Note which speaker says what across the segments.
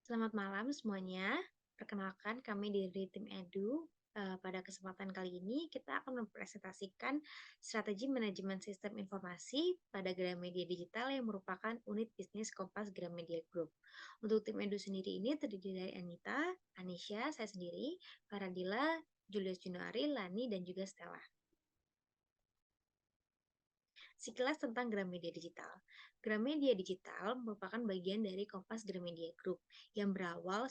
Speaker 1: Selamat malam semuanya. Perkenalkan kami dari tim Edu. Pada kesempatan kali ini kita akan mempresentasikan strategi manajemen sistem informasi pada Gramedia Digital yang merupakan unit bisnis Kompas Gramedia Group. Untuk tim Edu sendiri ini terdiri dari Anita, Anisha, saya sendiri, Faradila, Julius Junoari, Lani, dan juga Stella. Sekilas tentang Gramedia Digital. Gramedia Digital merupakan bagian dari Kompas Gramedia Group yang berawal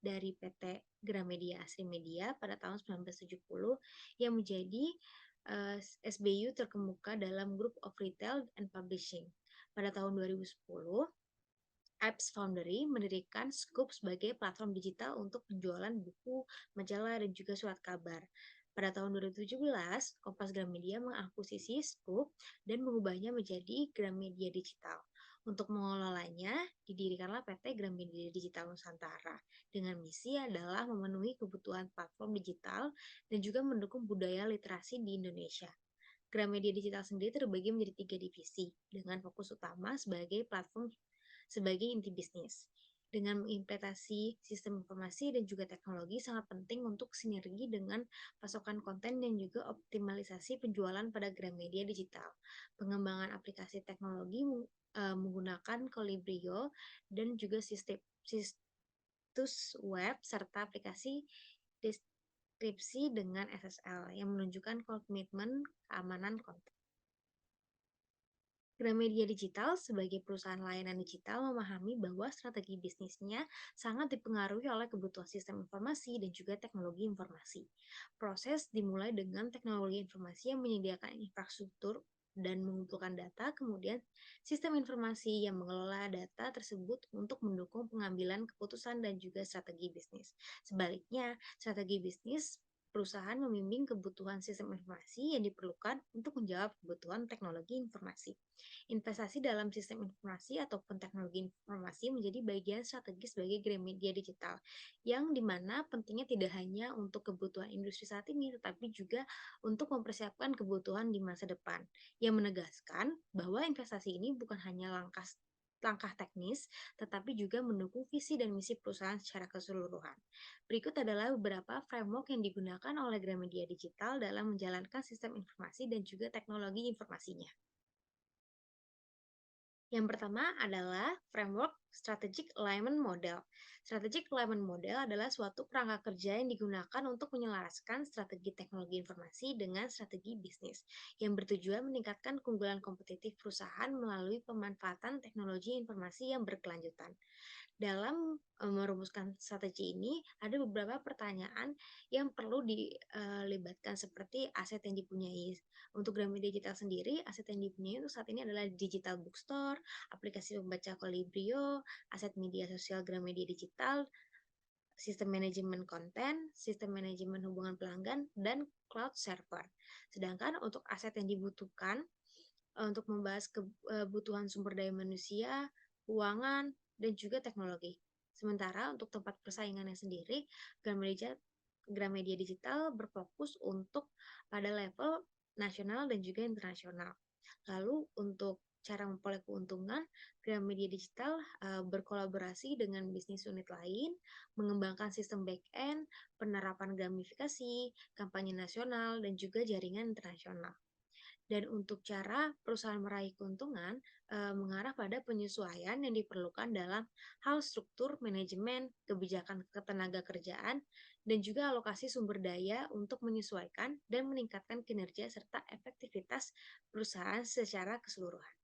Speaker 1: dari PT Gramedia Asri Media pada tahun 1970 yang menjadi SBU terkemuka dalam Group of Retail and Publishing. Pada tahun 2010, Apps Foundry mendirikan Scoop sebagai platform digital untuk penjualan buku, majalah, dan juga surat kabar. Pada tahun 2017, Kompas Gramedia mengakuisisi Scoop dan mengubahnya menjadi Gramedia Digital. Untuk mengelolanya, didirikanlah PT Gramedia Digital Nusantara dengan misi adalah memenuhi kebutuhan platform digital dan juga mendukung budaya literasi di Indonesia. Gramedia Digital sendiri terbagi menjadi 3 divisi dengan fokus utama sebagai platform sebagai inti bisnis. Dengan mengimplementasi sistem informasi dan juga teknologi sangat penting untuk sinergi dengan pasokan konten dan juga optimalisasi penjualan pada Gramedia Digital. Pengembangan aplikasi teknologi menggunakan Colibrio dan juga situs web serta aplikasi deskripsi dengan SSL yang menunjukkan komitmen keamanan konten. Gramedia Digital sebagai perusahaan layanan digital memahami bahwa strategi bisnisnya sangat dipengaruhi oleh kebutuhan sistem informasi dan juga teknologi informasi. Proses dimulai dengan teknologi informasi yang menyediakan infrastruktur dan mengumpulkan data, kemudian sistem informasi yang mengelola data tersebut untuk mendukung pengambilan keputusan dan juga strategi bisnis. Sebaliknya, strategi bisnis perusahaan membimbing kebutuhan sistem informasi yang diperlukan untuk menjawab kebutuhan teknologi informasi. Investasi dalam sistem informasi ataupun teknologi informasi menjadi bagian strategis bagi Gramedia Digital, yang dimana pentingnya tidak hanya untuk kebutuhan industri saat ini, tetapi juga untuk mempersiapkan kebutuhan di masa depan, yang menegaskan bahwa investasi ini bukan hanya langkah teknis, tetapi juga mendukung visi dan misi perusahaan secara keseluruhan. Berikut adalah beberapa framework yang digunakan oleh Gramedia Digital dalam menjalankan sistem informasi dan juga teknologi informasinya. Yang pertama adalah framework Strategic Alignment Model. Strategic Alignment Model adalah suatu kerangka kerja yang digunakan untuk menyelaraskan strategi teknologi informasi dengan strategi bisnis, yang bertujuan meningkatkan keunggulan kompetitif perusahaan melalui pemanfaatan teknologi informasi yang berkelanjutan. Dalam merumuskan strategi ini, ada beberapa pertanyaan yang perlu dilibatkan seperti aset yang dipunyai. Untuk Gramedia Digital sendiri, aset yang dipunyai untuk saat ini adalah digital bookstore, aplikasi pembaca Colibrio, aset media sosial Gramedia Digital, sistem manajemen konten, sistem manajemen hubungan pelanggan, dan cloud server. Sedangkan untuk aset yang dibutuhkan untuk membahas kebutuhan sumber daya manusia, keuangan, dan juga teknologi. Sementara untuk tempat persaingannya sendiri, Gramedia Digital berfokus untuk pada level nasional dan juga internasional. Lalu untuk cara memperoleh keuntungan, Gramedia Digital berkolaborasi dengan bisnis unit lain, mengembangkan sistem back-end, penerapan gamifikasi, kampanye nasional, dan juga jaringan internasional. Dan untuk cara perusahaan meraih keuntungan mengarah pada penyesuaian yang diperlukan dalam hal struktur, manajemen, kebijakan ketenaga kerjaan, dan juga alokasi sumber daya untuk menyesuaikan dan meningkatkan kinerja serta efektivitas perusahaan secara keseluruhan.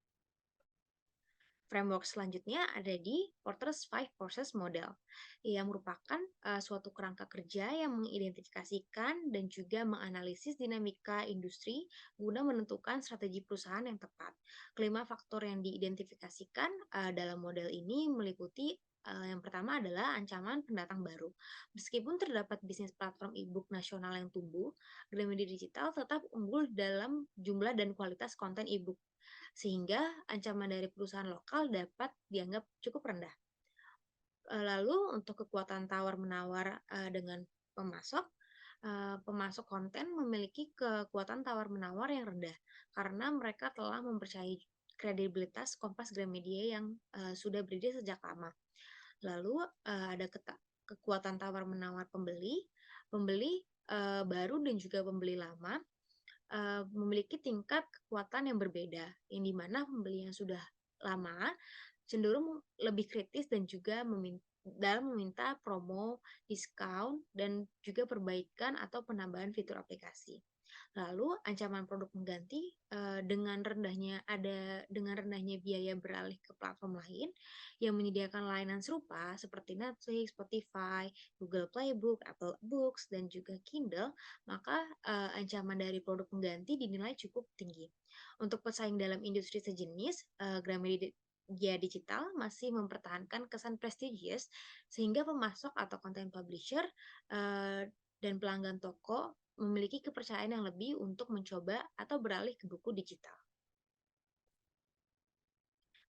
Speaker 1: Framework selanjutnya ada di Porter's Five Process Model, yang merupakan suatu kerangka kerja yang mengidentifikasikan dan juga menganalisis dinamika industri guna menentukan strategi perusahaan yang tepat. Kelima faktor yang diidentifikasikan dalam model ini meliputi yang pertama adalah ancaman pendatang baru. Meskipun terdapat bisnis platform e-book nasional yang tumbuh, Gramedia Digital tetap unggul dalam jumlah dan kualitas konten e-book, sehingga ancaman dari perusahaan lokal dapat dianggap cukup rendah. Lalu untuk kekuatan tawar-menawar dengan pemasok, pemasok konten memiliki kekuatan tawar-menawar yang rendah karena mereka telah mempercayai kredibilitas Kompas Gramedia yang sudah berdiri sejak lama. Lalu ada kekuatan tawar-menawar pembeli, pembeli baru dan juga pembeli lama memiliki tingkat kekuatan yang berbeda, yang dimana pembeli yang sudah lama cenderung lebih kritis dan juga dalam meminta promo, diskon, dan juga perbaikan atau penambahan fitur aplikasi. Lalu ancaman produk pengganti dengan rendahnya biaya beralih ke platform lain yang menyediakan layanan serupa seperti Netflix, Spotify, Google Playbook, Apple Books, dan juga Kindle, maka ancaman dari produk pengganti dinilai cukup tinggi. Untuk pesaing dalam industri sejenis, Gramedia Digital masih mempertahankan kesan prestigious sehingga pemasok atau content publisher dan pelanggan toko memiliki kepercayaan yang lebih untuk mencoba atau beralih ke buku digital.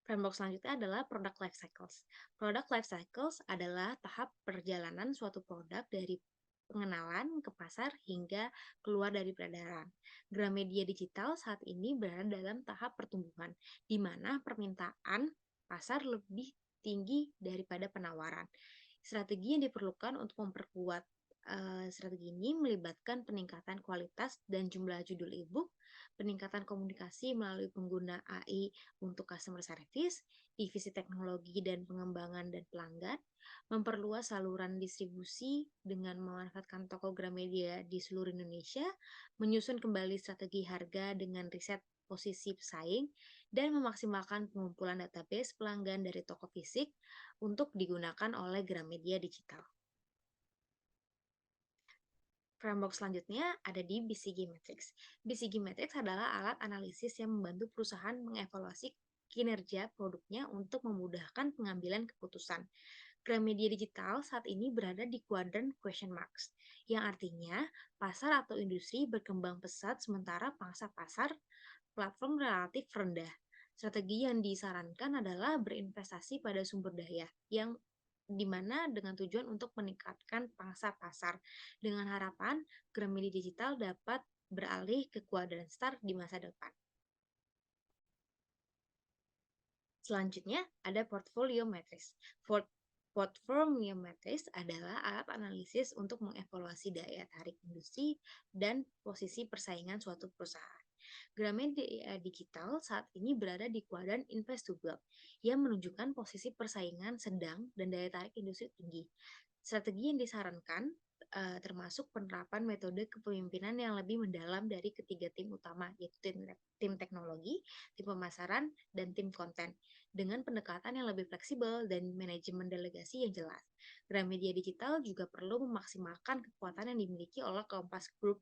Speaker 1: Framework selanjutnya adalah product life cycles. Product life cycles adalah tahap perjalanan suatu produk dari pengenalan ke pasar hingga keluar dari peredaran. Gramedia Digital saat ini berada dalam tahap pertumbuhan, di mana permintaan pasar lebih tinggi daripada penawaran. Strategi yang diperlukan untuk memperkuat strategi ini melibatkan peningkatan kualitas dan jumlah judul e-book, peningkatan komunikasi melalui pengguna AI untuk customer service, divisi teknologi dan pengembangan dan pelanggan, memperluas saluran distribusi dengan memanfaatkan toko Gramedia di seluruh Indonesia, menyusun kembali strategi harga dengan riset posisi pesaing, dan memaksimalkan pengumpulan database pelanggan dari toko fisik untuk digunakan oleh Gramedia Digital. Framework selanjutnya ada di BCG Matrix. BCG Matrix adalah alat analisis yang membantu perusahaan mengevaluasi kinerja produknya untuk memudahkan pengambilan keputusan. Gramedia Digital saat ini berada di kuadran question marks, yang artinya pasar atau industri berkembang pesat sementara pangsa pasar platform relatif rendah. Strategi yang disarankan adalah berinvestasi pada sumber daya yang dimana dengan tujuan untuk meningkatkan pangsa pasar dengan harapan Gramedia Digital dapat beralih ke kuadran start di masa depan. Selanjutnya ada portfolio matrix. Portfolio matrix adalah alat analisis untuk mengevaluasi daya tarik industri dan posisi persaingan suatu perusahaan. Gramedia Digital saat ini berada di kuadran invest to build yang menunjukkan posisi persaingan sedang dan daya tarik industri tinggi. Strategi yang disarankan termasuk penerapan metode kepemimpinan yang lebih mendalam dari ketiga tim utama, yaitu tim teknologi, tim pemasaran, dan tim konten, dengan pendekatan yang lebih fleksibel dan manajemen delegasi yang jelas. Gramedia Digital juga perlu memaksimalkan kekuatan yang dimiliki oleh Kompas Group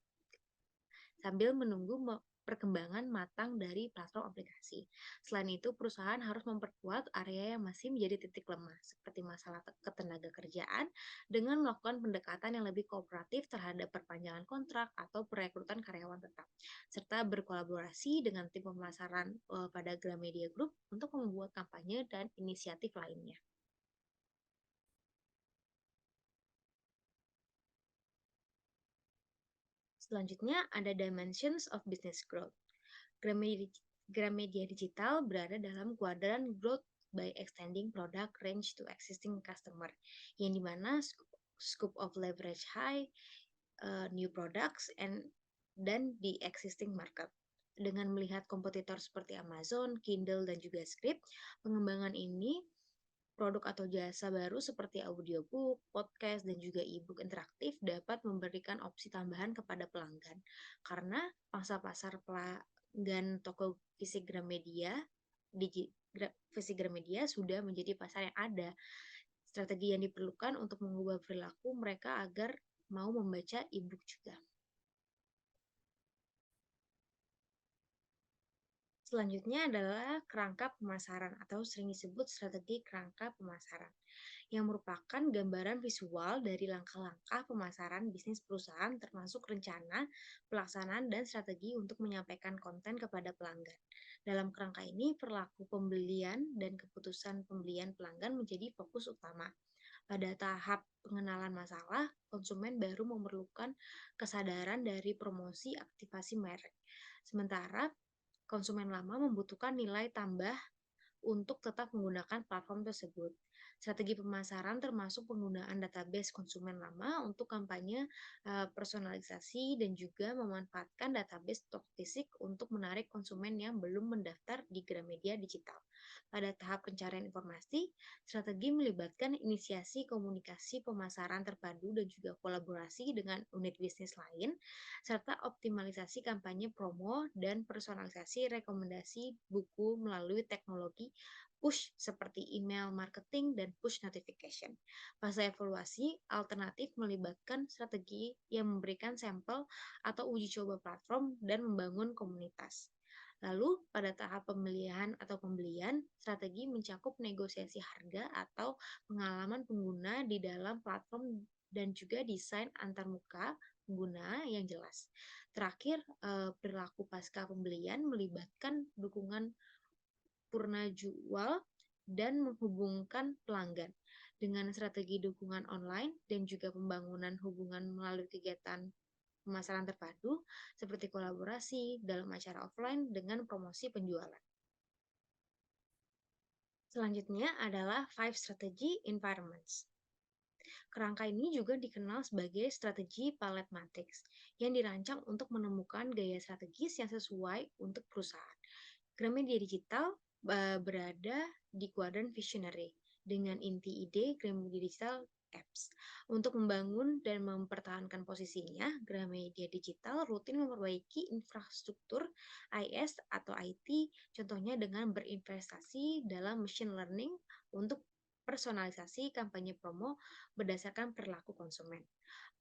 Speaker 1: sambil menunggu perkembangan matang dari platform aplikasi. Selain itu, perusahaan harus memperkuat area yang masih menjadi titik lemah, seperti masalah ketenaga kerjaan, dengan melakukan pendekatan yang lebih kooperatif terhadap perpanjangan kontrak atau perekrutan karyawan tetap, serta berkolaborasi dengan tim pemasaran pada Gramedia Group untuk membuat kampanye dan inisiatif lainnya. Selanjutnya ada Dimensions of Business Growth. Gramedia Digital berada dalam kuadran Growth by Extending Product Range to Existing Customer, yang dimana scope of leverage high, new products, dan di existing market. Dengan melihat kompetitor seperti Amazon, Kindle, dan juga Script, pengembangan ini produk atau jasa baru seperti audiobook, podcast, dan juga e-book interaktif dapat memberikan opsi tambahan kepada pelanggan. Karena pangsa pasar pelanggan toko fisik Gramedia sudah menjadi pasar yang ada. Strategi yang diperlukan untuk mengubah perilaku mereka agar mau membaca e-book juga. Selanjutnya adalah kerangka pemasaran atau sering disebut strategi kerangka pemasaran, yang merupakan gambaran visual dari langkah-langkah pemasaran bisnis perusahaan termasuk rencana, pelaksanaan, dan strategi untuk menyampaikan konten kepada pelanggan. Dalam kerangka ini, perilaku pembelian dan keputusan pembelian pelanggan menjadi fokus utama. Pada tahap pengenalan masalah, konsumen baru memerlukan kesadaran dari promosi aktivasi merek. Sementara konsumen lama membutuhkan nilai tambah untuk tetap menggunakan platform tersebut. Strategi pemasaran termasuk penggunaan database konsumen lama untuk kampanye personalisasi dan juga memanfaatkan database stok fisik untuk menarik konsumen yang belum mendaftar di Gramedia Digital. Pada tahap pencarian informasi, strategi melibatkan inisiasi komunikasi pemasaran terpadu dan juga kolaborasi dengan unit bisnis lain, serta optimalisasi kampanye promo dan personalisasi rekomendasi buku melalui teknologi push seperti email marketing dan push notification. Fase evaluasi alternatif melibatkan strategi yang memberikan sampel atau uji coba platform dan membangun komunitas. Lalu, pada tahap pemilihan atau pembelian, strategi mencakup negosiasi harga atau pengalaman pengguna di dalam platform dan juga desain antarmuka pengguna yang jelas. Terakhir, perilaku pasca pembelian melibatkan dukungan purna jual dan menghubungkan pelanggan. Dengan strategi dukungan online dan juga pembangunan hubungan melalui kegiatan pemasaran terpadu seperti kolaborasi dalam acara offline dengan promosi penjualan. Selanjutnya adalah 5 strategy environments. Kerangka ini juga dikenal sebagai strategi palet matrix yang dirancang untuk menemukan gaya strategis yang sesuai untuk perusahaan. Gramedia Digital berada di kuadran visionary dengan inti ide Gramedia Digital Apps. Untuk membangun dan mempertahankan posisinya, Gramedia Digital rutin memperbaiki infrastruktur IS atau IT, contohnya dengan berinvestasi dalam machine learning untuk personalisasi kampanye promo berdasarkan perilaku konsumen.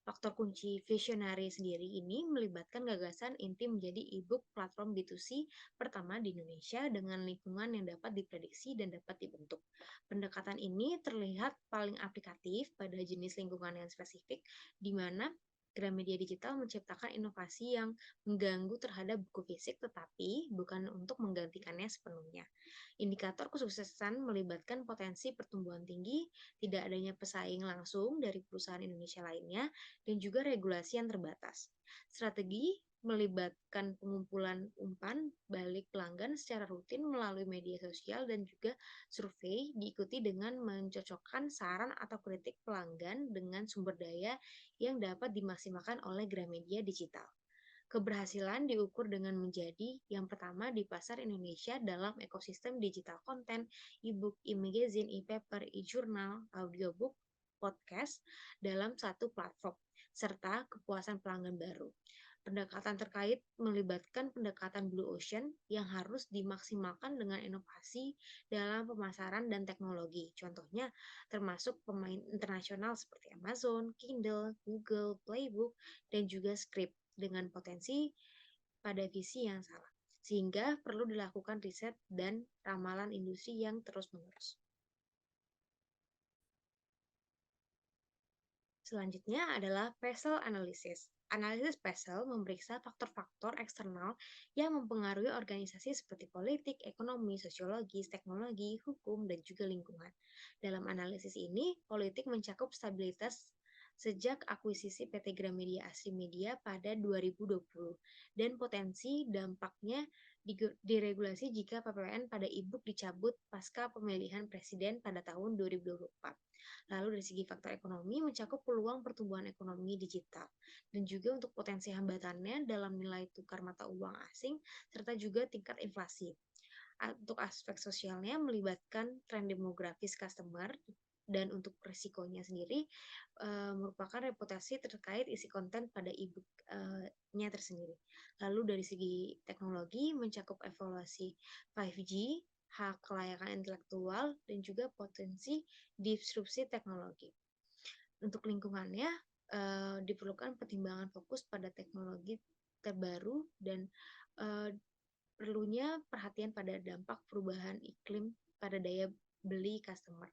Speaker 1: Faktor kunci visionary sendiri ini melibatkan gagasan inti menjadi e-book platform B2C pertama di Indonesia dengan lingkungan yang dapat diprediksi dan dapat dibentuk. Pendekatan ini terlihat paling aplikatif pada jenis lingkungan yang spesifik, di mana Gramedia Digital menciptakan inovasi yang mengganggu terhadap buku fisik tetapi bukan untuk menggantikannya sepenuhnya. Indikator kesuksesan melibatkan potensi pertumbuhan tinggi, tidak adanya pesaing langsung dari perusahaan Indonesia lainnya, dan juga regulasi yang terbatas. Strategi melibatkan pengumpulan umpan balik pelanggan secara rutin melalui media sosial dan juga survei diikuti dengan mencocokkan saran atau kritik pelanggan dengan sumber daya yang dapat dimaksimalkan oleh Gramedia Digital. Keberhasilan diukur dengan menjadi yang pertama di pasar Indonesia dalam ekosistem digital konten, e-book, e-magazine, e-paper, e-journal, audiobook, podcast dalam satu platform, serta kepuasan pelanggan baru. Pendekatan terkait melibatkan pendekatan Blue Ocean yang harus dimaksimalkan dengan inovasi dalam pemasaran dan teknologi. Contohnya termasuk pemain internasional seperti Amazon, Kindle, Google, Playbook, dan juga Script dengan potensi pada visi yang salah. Sehingga perlu dilakukan riset dan ramalan industri yang terus-menerus. Selanjutnya adalah PESEL Analysis. Analisis PESEL memeriksa faktor-faktor eksternal yang mempengaruhi organisasi seperti politik, ekonomi, sosiologis, teknologi, hukum, dan juga lingkungan. Dalam analisis ini, politik mencakup stabilitas sejak akuisisi PT Gramedia Asri Media pada 2020 dan potensi dampaknya diregulasi jika PPN pada e-book dicabut pasca pemilihan presiden pada tahun 2024. Lalu dari segi faktor ekonomi mencakup peluang pertumbuhan ekonomi digital dan juga untuk potensi hambatannya dalam nilai tukar mata uang asing serta juga tingkat inflasi. Untuk aspek sosialnya melibatkan tren demografis customer dan untuk resikonya sendiri merupakan reputasi terkait isi konten pada e-book-nya tersendiri. Lalu dari segi teknologi mencakup evaluasi 5G, hak kelayakan intelektual, dan juga potensi disrupsi teknologi. Untuk lingkungannya, diperlukan pertimbangan fokus pada teknologi terbaru dan perlunya perhatian pada dampak perubahan iklim pada daya beli customer.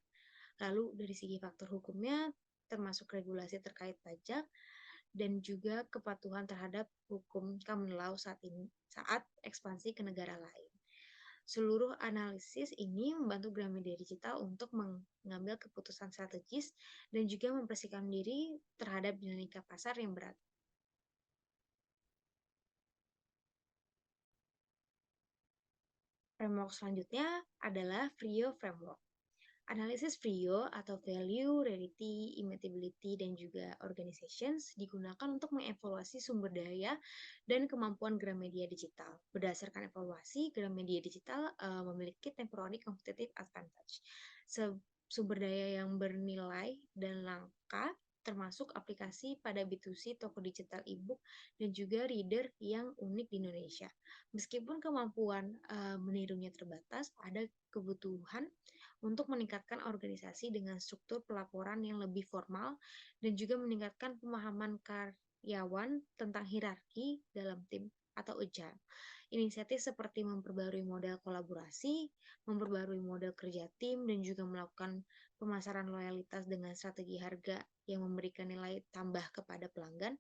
Speaker 1: Lalu dari segi faktor hukumnya, termasuk regulasi terkait pajak, dan juga kepatuhan terhadap hukum common law saat ekspansi ke negara lain. Seluruh analisis ini membantu Gramedia Digital untuk mengambil keputusan strategis dan juga mempersiapkan diri terhadap dinamika pasar yang berat. Framework selanjutnya adalah Frio Framework. Analisis VRIO atau Value, Reality, Immutability, dan juga Organizations digunakan untuk mengevaluasi sumber daya dan kemampuan Gramedia Digital. Berdasarkan evaluasi, Gramedia Digital memiliki temporary competitive advantage. Sumber daya yang bernilai dan langka termasuk aplikasi pada B2C, toko digital e-book, dan juga reader yang unik di Indonesia. Meskipun kemampuan menirunya terbatas, ada kebutuhan untuk meningkatkan organisasi dengan struktur pelaporan yang lebih formal dan juga meningkatkan pemahaman karyawan tentang hierarki dalam tim atau agile. Inisiatif seperti memperbarui model kolaborasi, memperbarui model kerja tim, dan juga melakukan pemasaran loyalitas dengan strategi harga yang memberikan nilai tambah kepada pelanggan.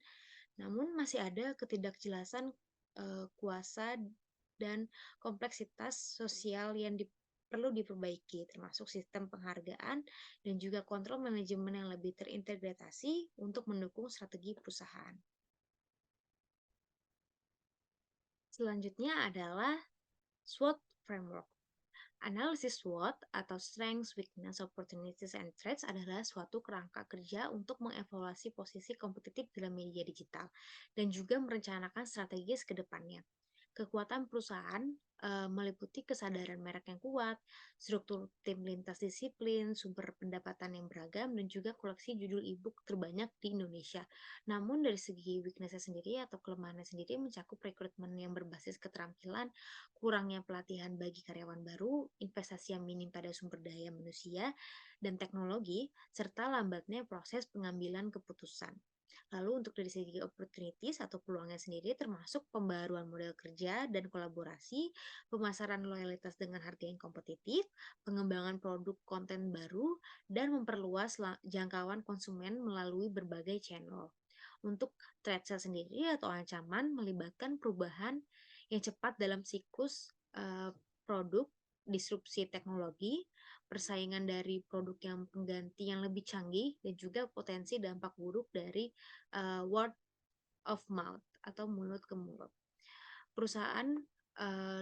Speaker 1: Namun masih ada ketidakjelasan kuasa dan kompleksitas sosial yang perlu diperbaiki, termasuk sistem penghargaan dan juga kontrol manajemen yang lebih terintegrasi untuk mendukung strategi perusahaan. Selanjutnya adalah SWOT Framework. Analisis SWOT atau Strengths, Weakness, Opportunities, and Threats adalah suatu kerangka kerja untuk mengevaluasi posisi kompetitif dalam media digital dan juga merencanakan strategis ke depannya. Kekuatan perusahaan meliputi kesadaran merek yang kuat, struktur tim lintas disiplin, sumber pendapatan yang beragam, dan juga koleksi judul e-book terbanyak di Indonesia. Namun dari segi weakness-nya sendiri atau kelemahannya sendiri mencakup rekrutmen yang berbasis keterampilan, kurangnya pelatihan bagi karyawan baru, investasi yang minim pada sumber daya manusia dan teknologi, serta lambatnya proses pengambilan keputusan. Lalu untuk dari segi opportunities atau peluangnya sendiri termasuk pembaruan model kerja dan kolaborasi, pemasaran loyalitas dengan harga yang kompetitif, pengembangan produk konten baru, dan memperluas jangkauan konsumen melalui berbagai channel. Untuk threat sendiri atau ancaman melibatkan perubahan yang cepat dalam siklus produk, disrupsi teknologi, persaingan dari produk yang pengganti yang lebih canggih, dan juga potensi dampak buruk dari word of mouth atau mulut ke mulut. Perusahaan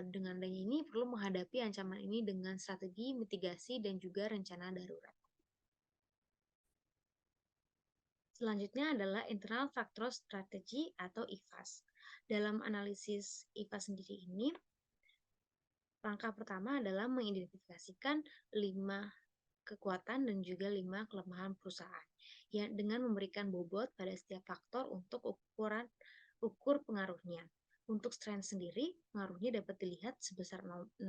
Speaker 1: dengan adanya ini perlu menghadapi ancaman ini dengan strategi mitigasi dan juga rencana darurat. Selanjutnya adalah Internal Factor Strategy atau IFAS. Dalam analisis IFAS sendiri ini, langkah pertama adalah mengidentifikasikan 5 kekuatan dan juga 5 kelemahan perusahaan yang dengan memberikan bobot pada setiap faktor untuk ukur pengaruhnya. Untuk strength sendiri, pengaruhnya dapat dilihat sebesar 6,8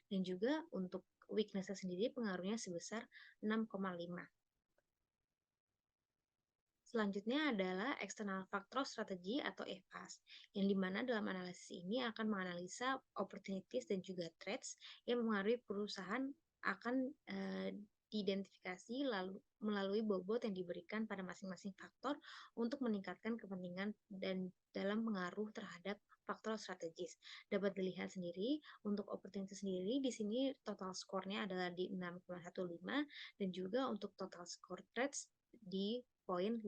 Speaker 1: dan juga untuk weakness sendiri pengaruhnya sebesar 6,5. Selanjutnya adalah external factor strategy atau EFAS, yang dimana dalam analisis ini akan menganalisa opportunities dan juga threats yang mempengaruhi perusahaan akan diidentifikasi lalu melalui bobot yang diberikan pada masing-masing faktor untuk meningkatkan kepentingan dan dalam pengaruh terhadap faktor strategis. Dapat dilihat sendiri untuk opportunity sendiri di sini total skornya adalah di 6,15 dan juga untuk total score threats di poin 5.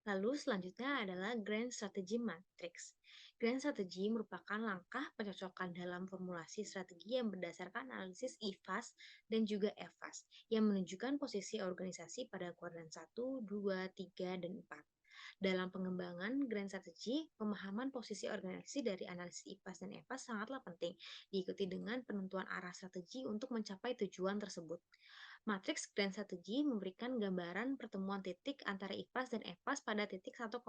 Speaker 1: Lalu selanjutnya adalah Grand Strategy Matrix. Grand Strategy merupakan langkah pencocokan dalam formulasi strategi yang berdasarkan analisis IFAS dan juga EFAS yang menunjukkan posisi organisasi pada kuadran 1, 2, 3, dan 4. Dalam pengembangan Grand Strategy, pemahaman posisi organisasi dari analisis IFAS dan EFAS sangatlah penting, diikuti dengan penentuan arah strategi untuk mencapai tujuan tersebut. Matriks Grand Strategy memberikan gambaran pertemuan titik antara IFAS dan EFAS pada titik 1,15,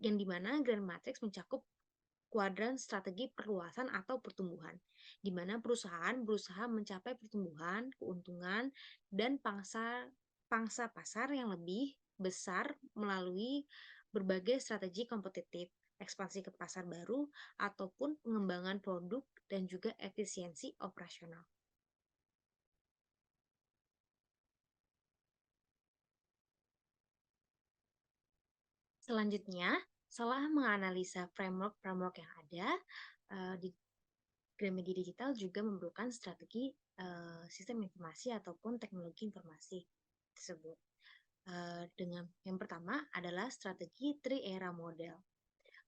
Speaker 1: yang dimana Grand Matrix mencakup kuadran strategi perluasan atau pertumbuhan, di mana perusahaan berusaha mencapai pertumbuhan, keuntungan, dan pangsa pasar yang lebih besar melalui berbagai strategi kompetitif, ekspansi ke pasar baru, ataupun pengembangan produk dan juga efisiensi operasional. Selanjutnya, setelah menganalisa framework yang ada, di Gramedia Digital juga memerlukan strategi sistem informasi ataupun teknologi informasi tersebut. Dengan yang pertama adalah strategi Tri Era Model.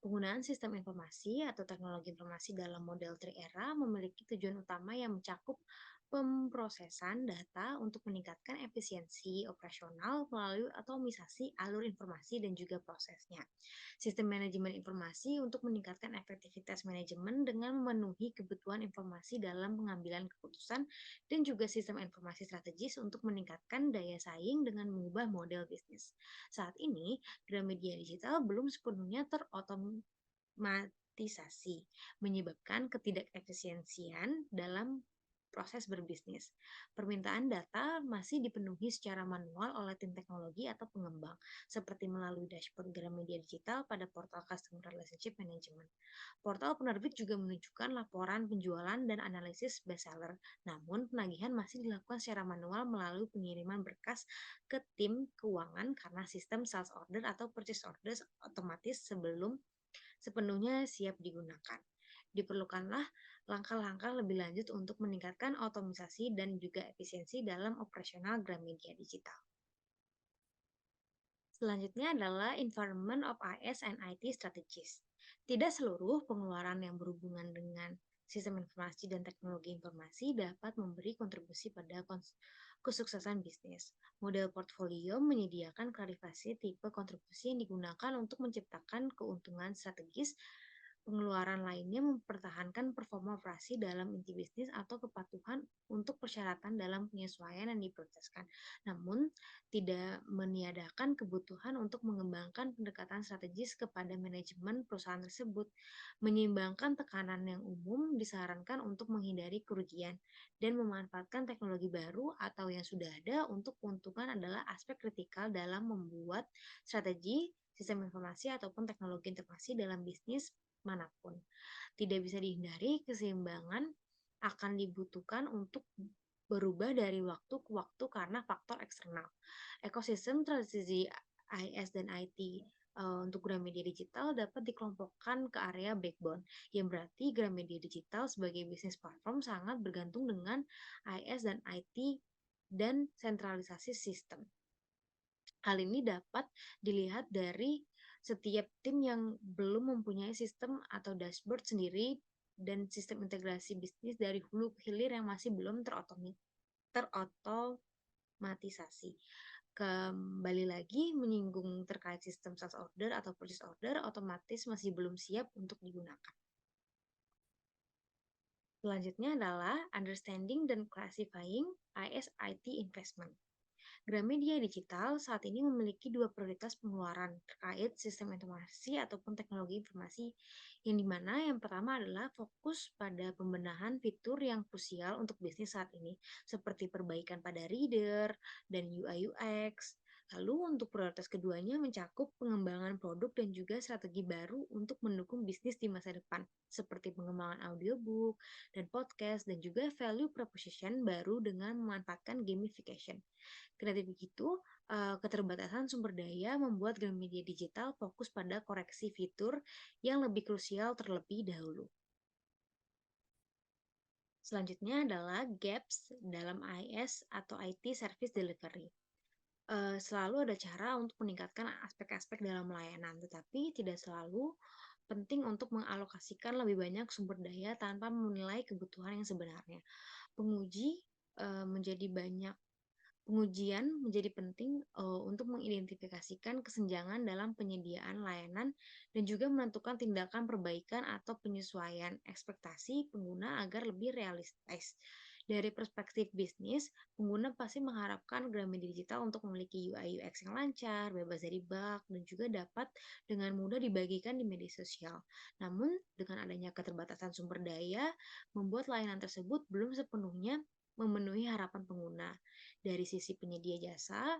Speaker 1: Penggunaan sistem informasi atau teknologi informasi dalam model tri-era memiliki tujuan utama yang mencakup pemrosesan data untuk meningkatkan efisiensi operasional melalui otomisasi alur informasi dan juga prosesnya. Sistem manajemen informasi untuk meningkatkan efektivitas manajemen dengan memenuhi kebutuhan informasi dalam pengambilan keputusan dan juga sistem informasi strategis untuk meningkatkan daya saing dengan mengubah model bisnis. Saat ini, Gramedia Digital belum sepenuhnya terotomatisasi, menyebabkan ketidakefisiensian dalam proses berbisnis. Permintaan data masih dipenuhi secara manual oleh tim teknologi atau pengembang, seperti melalui dashboard Gramedia Digital pada portal Customer Relationship Management. Portal penerbit juga menunjukkan laporan penjualan dan analisis bestseller, namun penagihan masih dilakukan secara manual melalui pengiriman berkas ke tim keuangan karena sistem sales order atau purchase orders otomatis sebelum sepenuhnya siap digunakan. Diperlukanlah langkah-langkah lebih lanjut untuk meningkatkan otomisasi dan juga efisiensi dalam operasional Gramedia Digital. Selanjutnya adalah Environment of IS and IT Strategies. Tidak seluruh pengeluaran yang berhubungan dengan sistem informasi dan teknologi informasi dapat memberi kontribusi pada kesuksesan bisnis. Model portfolio menyediakan klarifikasi tipe kontribusi yang digunakan untuk menciptakan keuntungan strategis. Pengeluaran lainnya mempertahankan performa operasi dalam inti bisnis atau kepatuhan untuk persyaratan dalam penyesuaian yang diprioritaskan. Namun, tidak meniadakan kebutuhan untuk mengembangkan pendekatan strategis kepada manajemen perusahaan tersebut. Menyeimbangkan tekanan yang umum disarankan untuk menghindari kerugian dan memanfaatkan teknologi baru atau yang sudah ada untuk keuntungan adalah aspek kritikal dalam membuat strategi sistem informasi ataupun teknologi informasi dalam bisnis manapun. Tidak bisa dihindari, keseimbangan akan dibutuhkan untuk berubah dari waktu ke waktu karena faktor eksternal. Ekosistem transisi IS dan IT untuk Gramedia Digital dapat dikelompokkan ke area backbone, yang berarti Gramedia Digital sebagai bisnis platform sangat bergantung dengan IS dan IT dan sentralisasi sistem. Hal ini dapat dilihat dari setiap tim yang belum mempunyai sistem atau dashboard sendiri dan sistem integrasi bisnis dari hulu ke hilir yang masih belum terotomatisasi. Kembali lagi menyinggung terkait sistem sales order atau purchase order otomatis masih belum siap untuk digunakan. Selanjutnya adalah understanding dan classifying IS/IT investment. Gramedia Digital saat ini memiliki dua prioritas pengeluaran terkait sistem informasi ataupun teknologi informasi, yang dimana yang pertama adalah fokus pada pembenahan fitur yang krusial untuk bisnis saat ini, seperti perbaikan pada reader dan UI UX. Lalu untuk prioritas keduanya mencakup pengembangan produk dan juga strategi baru untuk mendukung bisnis di masa depan, seperti pengembangan audiobook dan podcast dan juga value proposition baru dengan memanfaatkan gamification. Kreatif begitu, keterbatasan sumber daya membuat Gramedia Digital fokus pada koreksi fitur yang lebih krusial terlebih dahulu. Selanjutnya adalah gaps dalam IS atau IT Service Delivery. Selalu ada cara untuk meningkatkan aspek-aspek dalam layanan, tetapi tidak selalu penting untuk mengalokasikan lebih banyak sumber daya tanpa menilai kebutuhan yang sebenarnya. Penguji menjadi banyak Pengujian menjadi penting untuk mengidentifikasikan kesenjangan dalam penyediaan layanan dan juga menentukan tindakan perbaikan atau penyesuaian ekspektasi pengguna agar lebih realistis. Dari perspektif bisnis, pengguna pasti mengharapkan Gramedia Digital untuk memiliki UI UX yang lancar, bebas dari bug, dan juga dapat dengan mudah dibagikan di media sosial. Namun, dengan adanya keterbatasan sumber daya, membuat layanan tersebut belum sepenuhnya memenuhi harapan pengguna. Dari sisi penyedia jasa,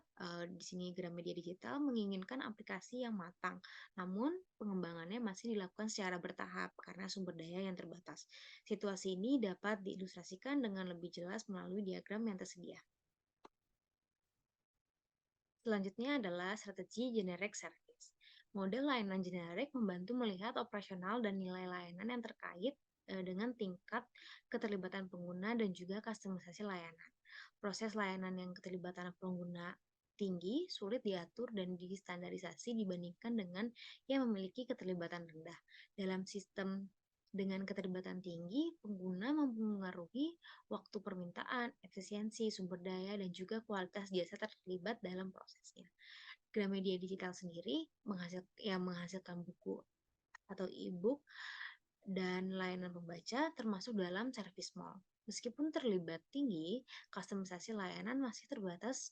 Speaker 1: di sini Gramedia Digital menginginkan aplikasi yang matang, namun pengembangannya masih dilakukan secara bertahap karena sumber daya yang terbatas. Situasi ini dapat diilustrasikan dengan lebih jelas melalui diagram yang tersedia. Selanjutnya adalah strategi generic service. Model layanan generik membantu melihat operasional dan nilai layanan yang terkait dengan tingkat keterlibatan pengguna dan juga kustomisasi layanan. Proses layanan yang keterlibatan pengguna tinggi, sulit diatur dan distandarisasi dibandingkan dengan yang memiliki keterlibatan rendah. Dalam sistem dengan keterlibatan tinggi, pengguna mempengaruhi waktu permintaan, efisiensi, sumber daya, dan juga kualitas jasa terlibat dalam prosesnya. Gramedia Digital sendiri yang menghasilkan buku atau e-book dan layanan pembaca termasuk dalam service mall. Meskipun terlibat tinggi, kustomisasi layanan masih terbatas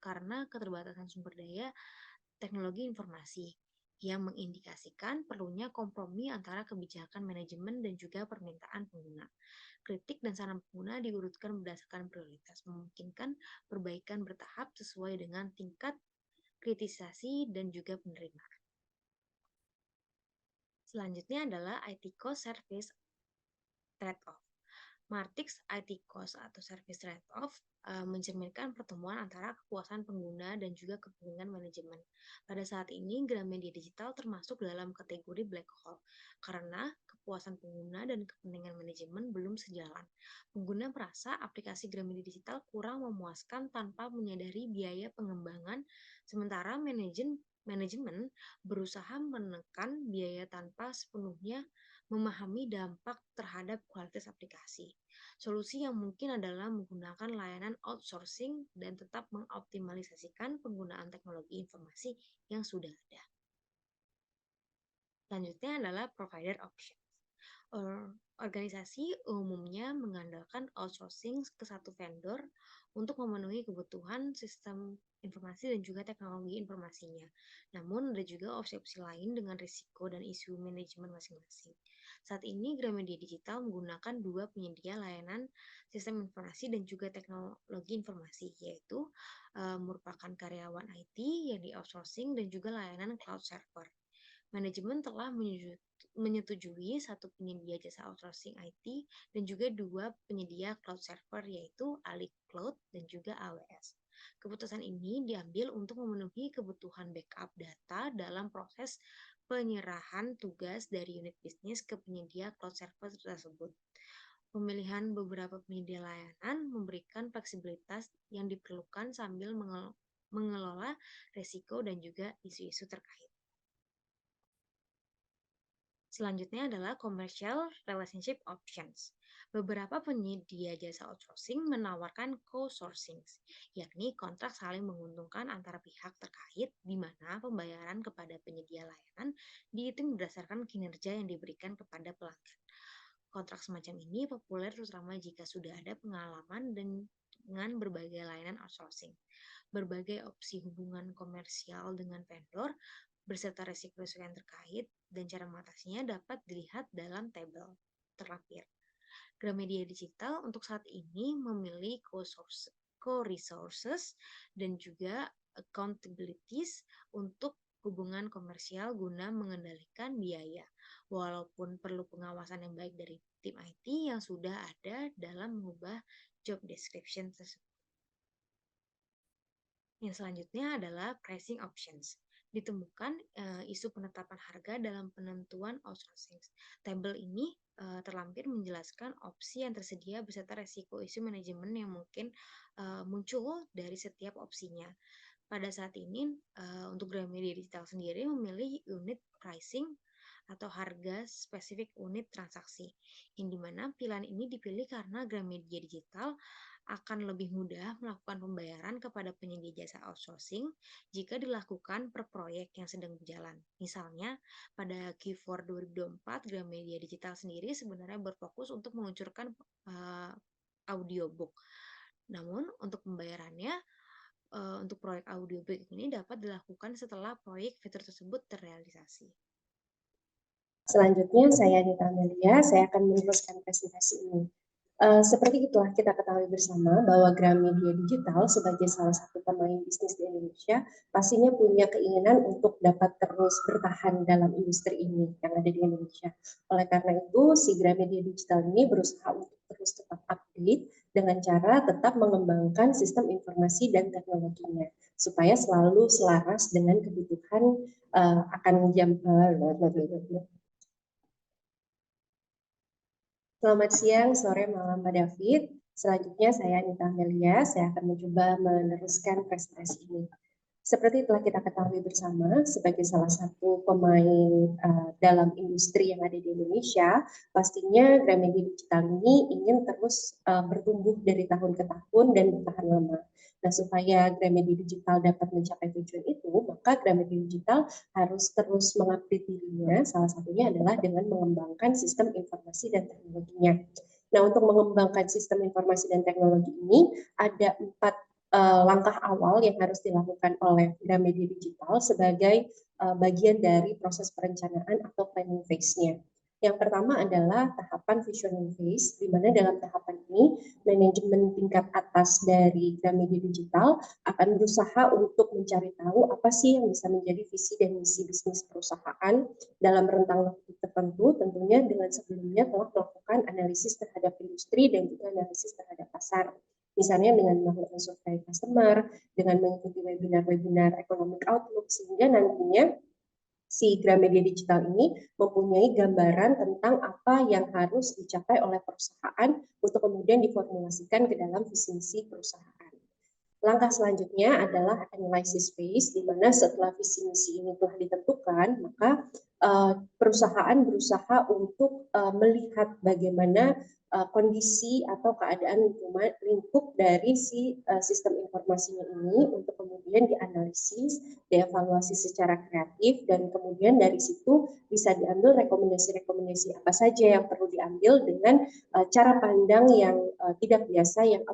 Speaker 1: karena keterbatasan sumber daya teknologi informasi yang mengindikasikan perlunya kompromi antara kebijakan manajemen dan juga permintaan pengguna. Kritik dan saran pengguna diurutkan berdasarkan prioritas, memungkinkan perbaikan bertahap sesuai dengan tingkat kritisasi dan juga penerimaan. Selanjutnya adalah IT Cost Service Trade-off. Martix IT Cost atau Service Trade-off mencerminkan pertemuan antara kepuasan pengguna dan juga kepentingan manajemen. Pada saat ini, Gramedia Digital termasuk dalam kategori black hole karena kepuasan pengguna dan kepentingan manajemen belum sejalan. Pengguna merasa aplikasi Gramedia Digital kurang memuaskan tanpa menyadari biaya pengembangan, sementara manajemen berusaha menekan biaya tanpa sepenuhnya memahami dampak terhadap kualitas aplikasi. Solusi yang mungkin adalah menggunakan layanan outsourcing dan tetap mengoptimalisasikan penggunaan teknologi informasi yang sudah ada. Selanjutnya adalah provider options. Organisasi umumnya mengandalkan outsourcing ke satu vendor untuk memenuhi kebutuhan sistem informasi dan juga teknologi informasinya. Namun ada juga opsi-opsi lain dengan risiko dan isu manajemen masing-masing. Saat ini Gramedia Digital menggunakan dua penyedia layanan sistem informasi dan juga teknologi informasi, yaitu merupakan karyawan IT yang di outsourcing dan juga layanan cloud server. Manajemen telah menyetujui satu penyedia jasa outsourcing IT dan juga dua penyedia cloud server, yaitu Ali Cloud dan juga AWS. Keputusan ini diambil untuk memenuhi kebutuhan backup data dalam proses penyerahan tugas dari unit bisnis ke penyedia cloud server tersebut. Pemilihan beberapa penyedia layanan memberikan fleksibilitas yang diperlukan sambil mengelola risiko dan juga isu-isu terkait. Selanjutnya adalah commercial relationship options. Beberapa penyedia jasa outsourcing menawarkan co-sourcing, yakni kontrak saling menguntungkan antara pihak terkait di mana pembayaran kepada penyedia layanan dihitung berdasarkan kinerja yang diberikan kepada pelanggan. Kontrak semacam ini populer terutama jika sudah ada pengalaman dengan berbagai layanan outsourcing. Berbagai opsi hubungan komersial dengan vendor beserta resiko-resiko yang terkait dan cara mengatasinya dapat dilihat dalam tabel terlampir. Gramedia Digital untuk saat ini memilih co-resources dan juga accountabilities untuk hubungan komersial guna mengendalikan biaya, walaupun perlu pengawasan yang baik dari tim IT yang sudah ada dalam mengubah job description tersebut. Yang selanjutnya adalah pricing options. Ditemukan isu penetapan harga dalam penentuan outsourcing. Tabel ini terlampir menjelaskan opsi yang tersedia beserta resiko isu manajemen yang mungkin muncul dari setiap opsinya. Pada saat ini, untuk Gramedia Digital sendiri memilih unit pricing atau harga spesifik unit transaksi, yang dimana pilihan ini dipilih karena Gramedia Digital akan lebih mudah melakukan pembayaran kepada penyedia jasa outsourcing jika dilakukan per proyek yang sedang berjalan. Misalnya, pada Q4 2024, Gramedia Digital sendiri sebenarnya berfokus untuk meluncurkan audiobook. Namun, untuk pembayarannya, untuk proyek audiobook ini dapat dilakukan setelah proyek fitur tersebut terrealisasi.
Speaker 2: Selanjutnya, saya Anita Amelia, saya akan meneruskan presentasi ini. Seperti itulah kita ketahui bersama bahwa Gramedia Digital sebagai salah satu pemain bisnis di Indonesia pastinya punya keinginan untuk dapat terus bertahan dalam industri ini yang ada di Indonesia. Oleh karena itu, si Gramedia Digital ini berusaha untuk terus tetap update dengan cara tetap mengembangkan sistem informasi dan teknologinya supaya selalu selaras dengan kebutuhan akan Selamat siang, sore, malam Pak David. Selanjutnya saya Anita Amelia, saya akan mencoba meneruskan presentasi ini. Seperti telah kita ketahui bersama, sebagai salah satu pemain dalam industri yang ada di Indonesia, pastinya Gramedia Digital ini ingin terus bertumbuh dari tahun ke tahun dan bertahan lama. Nah, supaya Gramedia Digital dapat mencapai tujuan itu, maka Gramedia Digital harus terus mengupdate dirinya. Salah satunya adalah dengan mengembangkan sistem informasi dan teknologinya. Nah, untuk mengembangkan sistem informasi dan teknologi ini ada 4 langkah awal yang harus dilakukan oleh Gramedia Digital sebagai bagian dari proses perencanaan atau planning phase-nya. Yang pertama adalah tahapan visioning phase, di mana dalam tahapan ini manajemen tingkat atas dari Gramedia Digital akan berusaha untuk mencari tahu apa sih yang bisa menjadi visi dan misi bisnis perusahaan dalam rentang waktu tertentu, tentunya dengan sebelumnya telah melakukan analisis terhadap industri dan juga analisis terhadap pasar. Misalnya dengan melakukan survei customer, dengan mengikuti webinar-webinar economic outlook, sehingga nantinya si Gramedia Digital ini mempunyai gambaran tentang apa yang harus dicapai oleh perusahaan untuk kemudian diformulasikan ke dalam visi misi perusahaan. Langkah selanjutnya adalah analysis phase, di mana setelah visi misi ini telah ditentukan, maka perusahaan berusaha untuk melihat bagaimana kondisi atau keadaan lingkup dari si sistem informasinya ini untuk kemudian dianalisis, dievaluasi secara kreatif, dan kemudian dari situ bisa diambil rekomendasi-rekomendasi apa saja yang perlu diambil dengan cara pandang yang tidak biasa, yang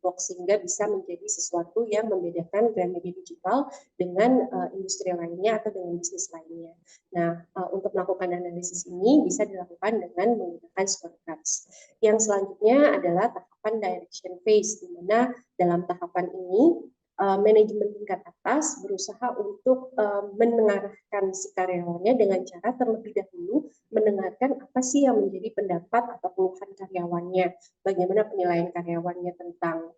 Speaker 2: sehingga bisa menjadi sesuatu yang membedakan Gramedia Digital dengan industri lainnya atau dengan bisnis lainnya. Nah, untuk melakukan analisis ini bisa dilakukan dengan menggunakan scorecards. Yang selanjutnya adalah tahapan direction phase, di mana dalam tahapan ini manajemen tingkat atas berusaha untuk mendengarkan si karyawannya dengan cara terlebih dahulu mendengarkan apa sih yang menjadi pendapat atau keluhan karyawannya, bagaimana penilaian karyawannya tentang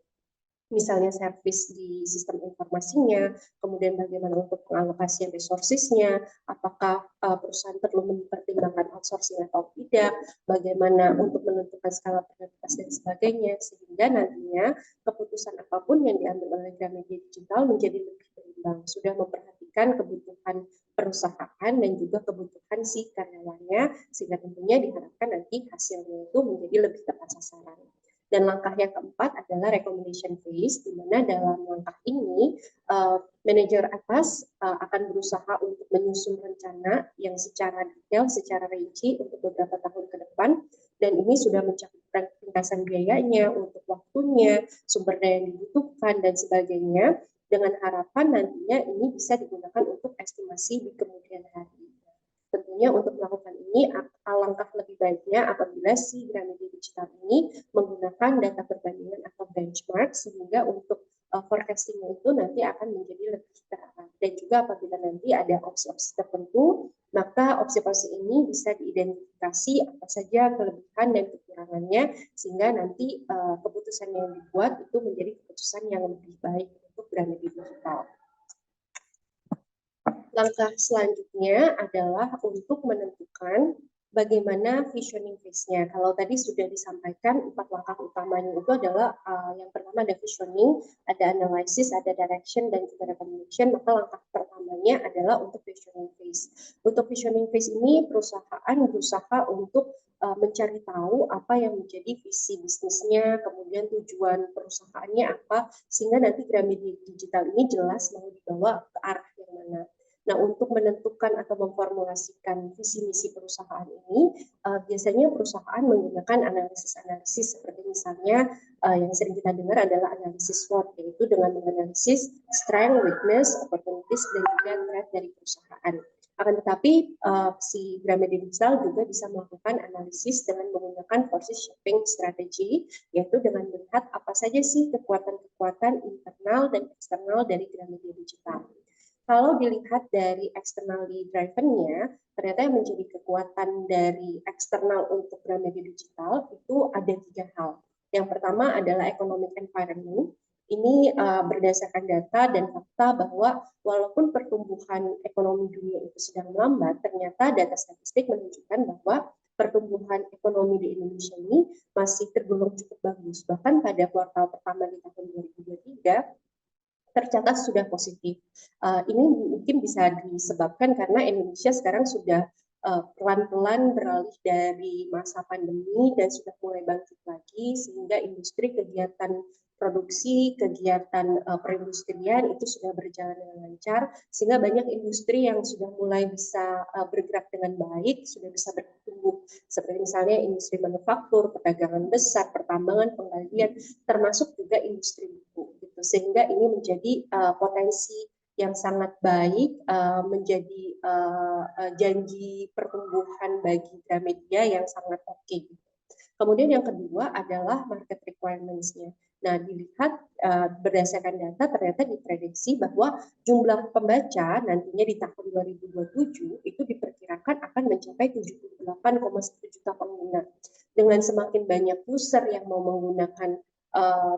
Speaker 2: misalnya servis di sistem informasinya, kemudian bagaimana untuk pengalokasian resourcesnya, apakah perusahaan perlu mempertimbangkan outsourcing atau tidak, bagaimana untuk menentukan skala prioritas dan sebagainya, sehingga nantinya keputusan apapun yang diambil oleh Gramedia Digital menjadi lebih berimbang, sudah memperhatikan kebutuhan perusahaan dan juga kebutuhan si karyawannya, sehingga tentunya diharapkan nanti hasilnya itu menjadi lebih tepat sasaran. Dan langkah yang keempat adalah recommendation phase, di mana dalam langkah ini manajer atas akan berusaha untuk menyusun rencana yang secara detail, secara rinci untuk beberapa tahun ke depan, dan ini sudah mencakup ringkasan biayanya, untuk waktunya, sumber daya yang dibutuhkan, dan sebagainya, dengan harapan nantinya ini bisa digunakan untuk estimasi di kemudian hari. Tentunya untuk melakukan ini alangkah lebih baiknya apabila si Gramedia Digital ini menggunakan data perbandingan atau benchmark, sehingga untuk forecasting-nya itu nanti akan menjadi lebih terarah. Dan juga apabila nanti ada opsi-opsi tertentu, maka opsi-opsi ini bisa diidentifikasi apa saja kelebihan dan kekurangannya, sehingga nanti keputusan yang dibuat itu menjadi keputusan yang lebih baik untuk Gramedia Digital. Langkah selanjutnya adalah untuk menentukan bagaimana visioning phase-nya. Kalau tadi sudah disampaikan 4 langkah utamanya itu adalah yang pertama ada visioning, ada analysis, ada direction, dan juga recommendation. Maka langkah pertamanya adalah untuk visioning phase. Untuk visioning phase ini perusahaan berusaha untuk mencari tahu apa yang menjadi visi bisnisnya, kemudian tujuan perusahaannya apa, sehingga nanti Gramedia Digital ini jelas mau dibawa ke arah yang mana. Nah, untuk menentukan atau memformulasikan visi misi perusahaan ini, biasanya perusahaan menggunakan analisis-analisis seperti misalnya yang sering kita dengar adalah analisis SWOT, yaitu dengan menganalisis strength, weakness, opportunities, dan juga threat dari perusahaan. Akan tetapi si Gramedia Digital juga bisa melakukan analisis dengan menggunakan forces shaping strategy, yaitu dengan melihat apa saja sih kekuatan-kekuatan internal dan eksternal dari Gramedia Digital. Kalau dilihat dari externally driven-nya, ternyata yang menjadi kekuatan dari eksternal untuk Gramedia Digital itu ada 3 hal. Yang pertama adalah economic environment. Ini berdasarkan data dan fakta bahwa walaupun pertumbuhan ekonomi dunia itu sedang melambat, ternyata data statistik menunjukkan bahwa pertumbuhan ekonomi di Indonesia ini masih tergolong cukup bagus. Bahkan pada kuartal pertama di tahun 2023 tercatat sudah positif. Ini mungkin bisa disebabkan karena Indonesia sekarang sudah pelan-pelan beralih dari masa pandemi dan sudah mulai bangkit lagi, sehingga industri kegiatan produksi, kegiatan perindustrian itu sudah berjalan dengan lancar, sehingga banyak industri yang sudah mulai bisa bergerak dengan baik, sudah bisa bertumbuh, seperti misalnya industri manufaktur, perdagangan besar, pertambangan, penggalian, termasuk juga industri buku. Gitu. Sehingga ini menjadi potensi yang sangat baik, menjadi janji pertumbuhan bagi Gramedia yang sangat oke. Gitu. Kemudian yang kedua adalah market requirements-nya. Nah, dilihat berdasarkan data ternyata diprediksi bahwa jumlah pembaca nantinya di tahun 2027 itu diperkirakan akan mencapai 78,1 juta pengguna. Dengan semakin banyak user yang mau menggunakan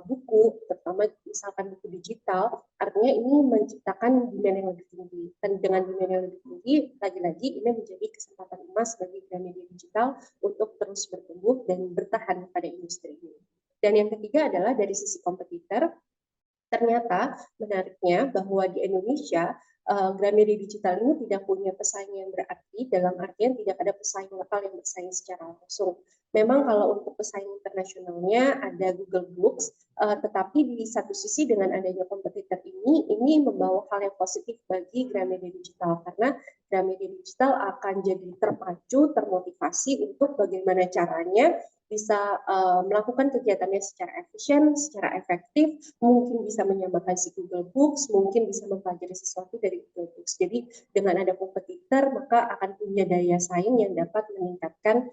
Speaker 2: buku, terutama misalkan buku digital, artinya ini menciptakan demand yang lebih tinggi. Dan dengan demand yang lebih tinggi, lagi-lagi ini menjadi kesempatan emas bagi Gramedia Digital untuk terus bertumbuh dan bertahan pada industri ini. Dan yang ketiga adalah dari sisi kompetitor, ternyata menariknya bahwa di Indonesia Gramedia Digital ini tidak punya pesaing yang berarti, dalam artian tidak ada pesaing lokal yang bersaing secara langsung. Memang kalau untuk pesaing internasionalnya ada Google Books, tetapi di satu sisi dengan adanya kompetitor ini membawa hal yang positif bagi Gramedia Digital, karena Gramedia Digital akan jadi terpacu, termotivasi untuk bagaimana caranya bisa melakukan kegiatannya secara efisien, secara efektif, mungkin bisa menyamakan si Google Books, mungkin bisa mempelajari sesuatu dari Google Books. Jadi dengan ada kompetitor, maka akan punya daya saing yang dapat meningkatkan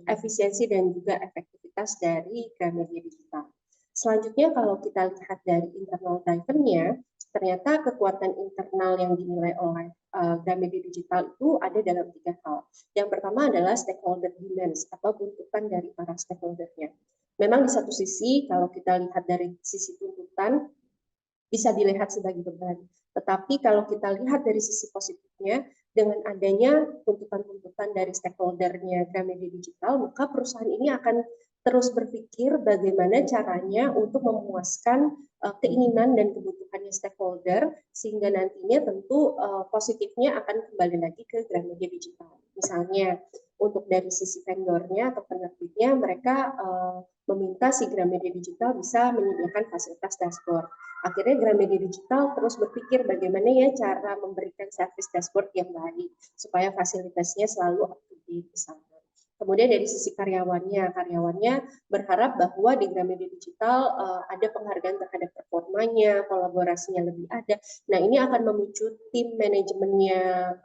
Speaker 2: efisiensi dan juga efektivitas dari Gramedia Digital. Selanjutnya kalau kita lihat dari internal driver-nya, ternyata kekuatan internal yang dinilai oleh Gramedia Digital itu ada dalam 3 hal. Yang pertama adalah stakeholder demands atau tuntutan dari para stakeholdernya. Memang di satu sisi kalau kita lihat dari sisi tuntutan bisa dilihat sebagai beban. Tetapi kalau kita lihat dari sisi positifnya, dengan adanya tuntutan-tuntutan dari stakeholdernya Gramedia Digital, maka perusahaan ini akan terus berpikir bagaimana caranya untuk memuaskan keinginan dan kebutuhannya stakeholder, sehingga nantinya tentu positifnya akan kembali lagi ke Gramedia Digital. Misalnya untuk dari sisi vendornya atau penerbitnya, mereka meminta si Gramedia Digital bisa menyediakan fasilitas dashboard. Akhirnya Gramedia Digital terus berpikir bagaimana ya cara memberikan service dashboard yang baik supaya fasilitasnya selalu up to date di sana. Kemudian dari sisi karyawannya berharap bahwa di Gramedia Digital ada penghargaan terhadap performanya, kolaborasinya lebih ada. Nah, ini akan memicu tim manajemennya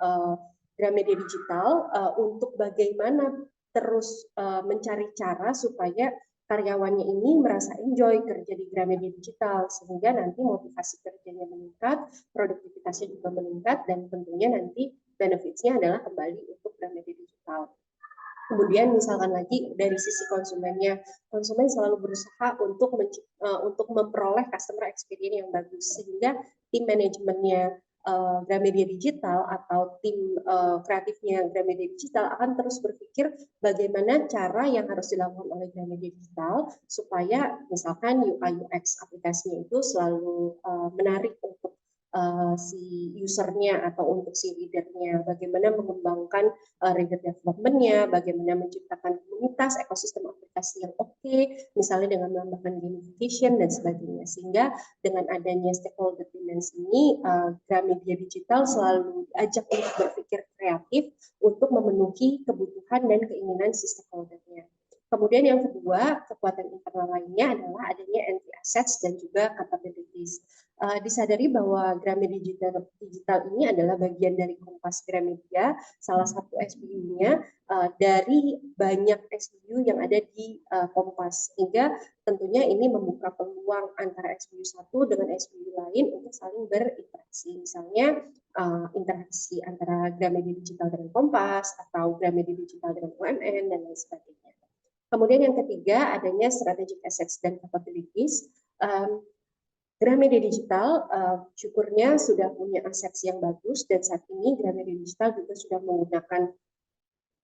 Speaker 2: Gramedia Digital untuk bagaimana terus mencari cara supaya karyawannya ini merasa enjoy kerja di Gramedia Digital, sehingga nanti motivasi kerjanya meningkat, produktivitasnya juga meningkat, dan tentunya nanti benefitsnya adalah kembali untuk Gramedia Digital. Kemudian misalkan lagi dari sisi konsumennya, konsumen selalu berusaha untuk memperoleh customer experience yang bagus, sehingga tim manajemennya Gramedia Digital atau tim kreatifnya Gramedia Digital akan terus berpikir bagaimana cara yang harus dilakukan oleh Gramedia Digital supaya misalkan UI UX aplikasinya itu selalu menarik untuk si usernya atau untuk si readernya, bagaimana mengembangkan reader development-nya, bagaimana menciptakan komunitas, ekosistem aplikasi yang oke, misalnya dengan menambahkan gamification dan sebagainya. Sehingga dengan adanya stakeholder demands ini, Gramedia Digital selalu diajak untuk berpikir kreatif untuk memenuhi kebutuhan dan keinginan si stakeholder-nya. Kemudian yang kedua, kekuatan internal lainnya adalah adanya entry assets dan juga capabilities. Disadari bahwa Gramedia Digital ini adalah bagian dari Kompas Gramedia, salah satu SBU-nya dari banyak SBU yang ada di Kompas, sehingga tentunya ini membuka peluang antara SBU satu dengan SBU lain untuk saling berinteraksi. Misalnya interaksi antara Gramedia Digital dengan Kompas atau Gramedia Digital dengan UMN dan lain sebagainya. Kemudian yang ketiga adanya strategic assets dan capabilities. Gramedia Digital syukurnya sudah punya aset yang bagus, dan saat ini Gramedia Digital juga sudah menggunakan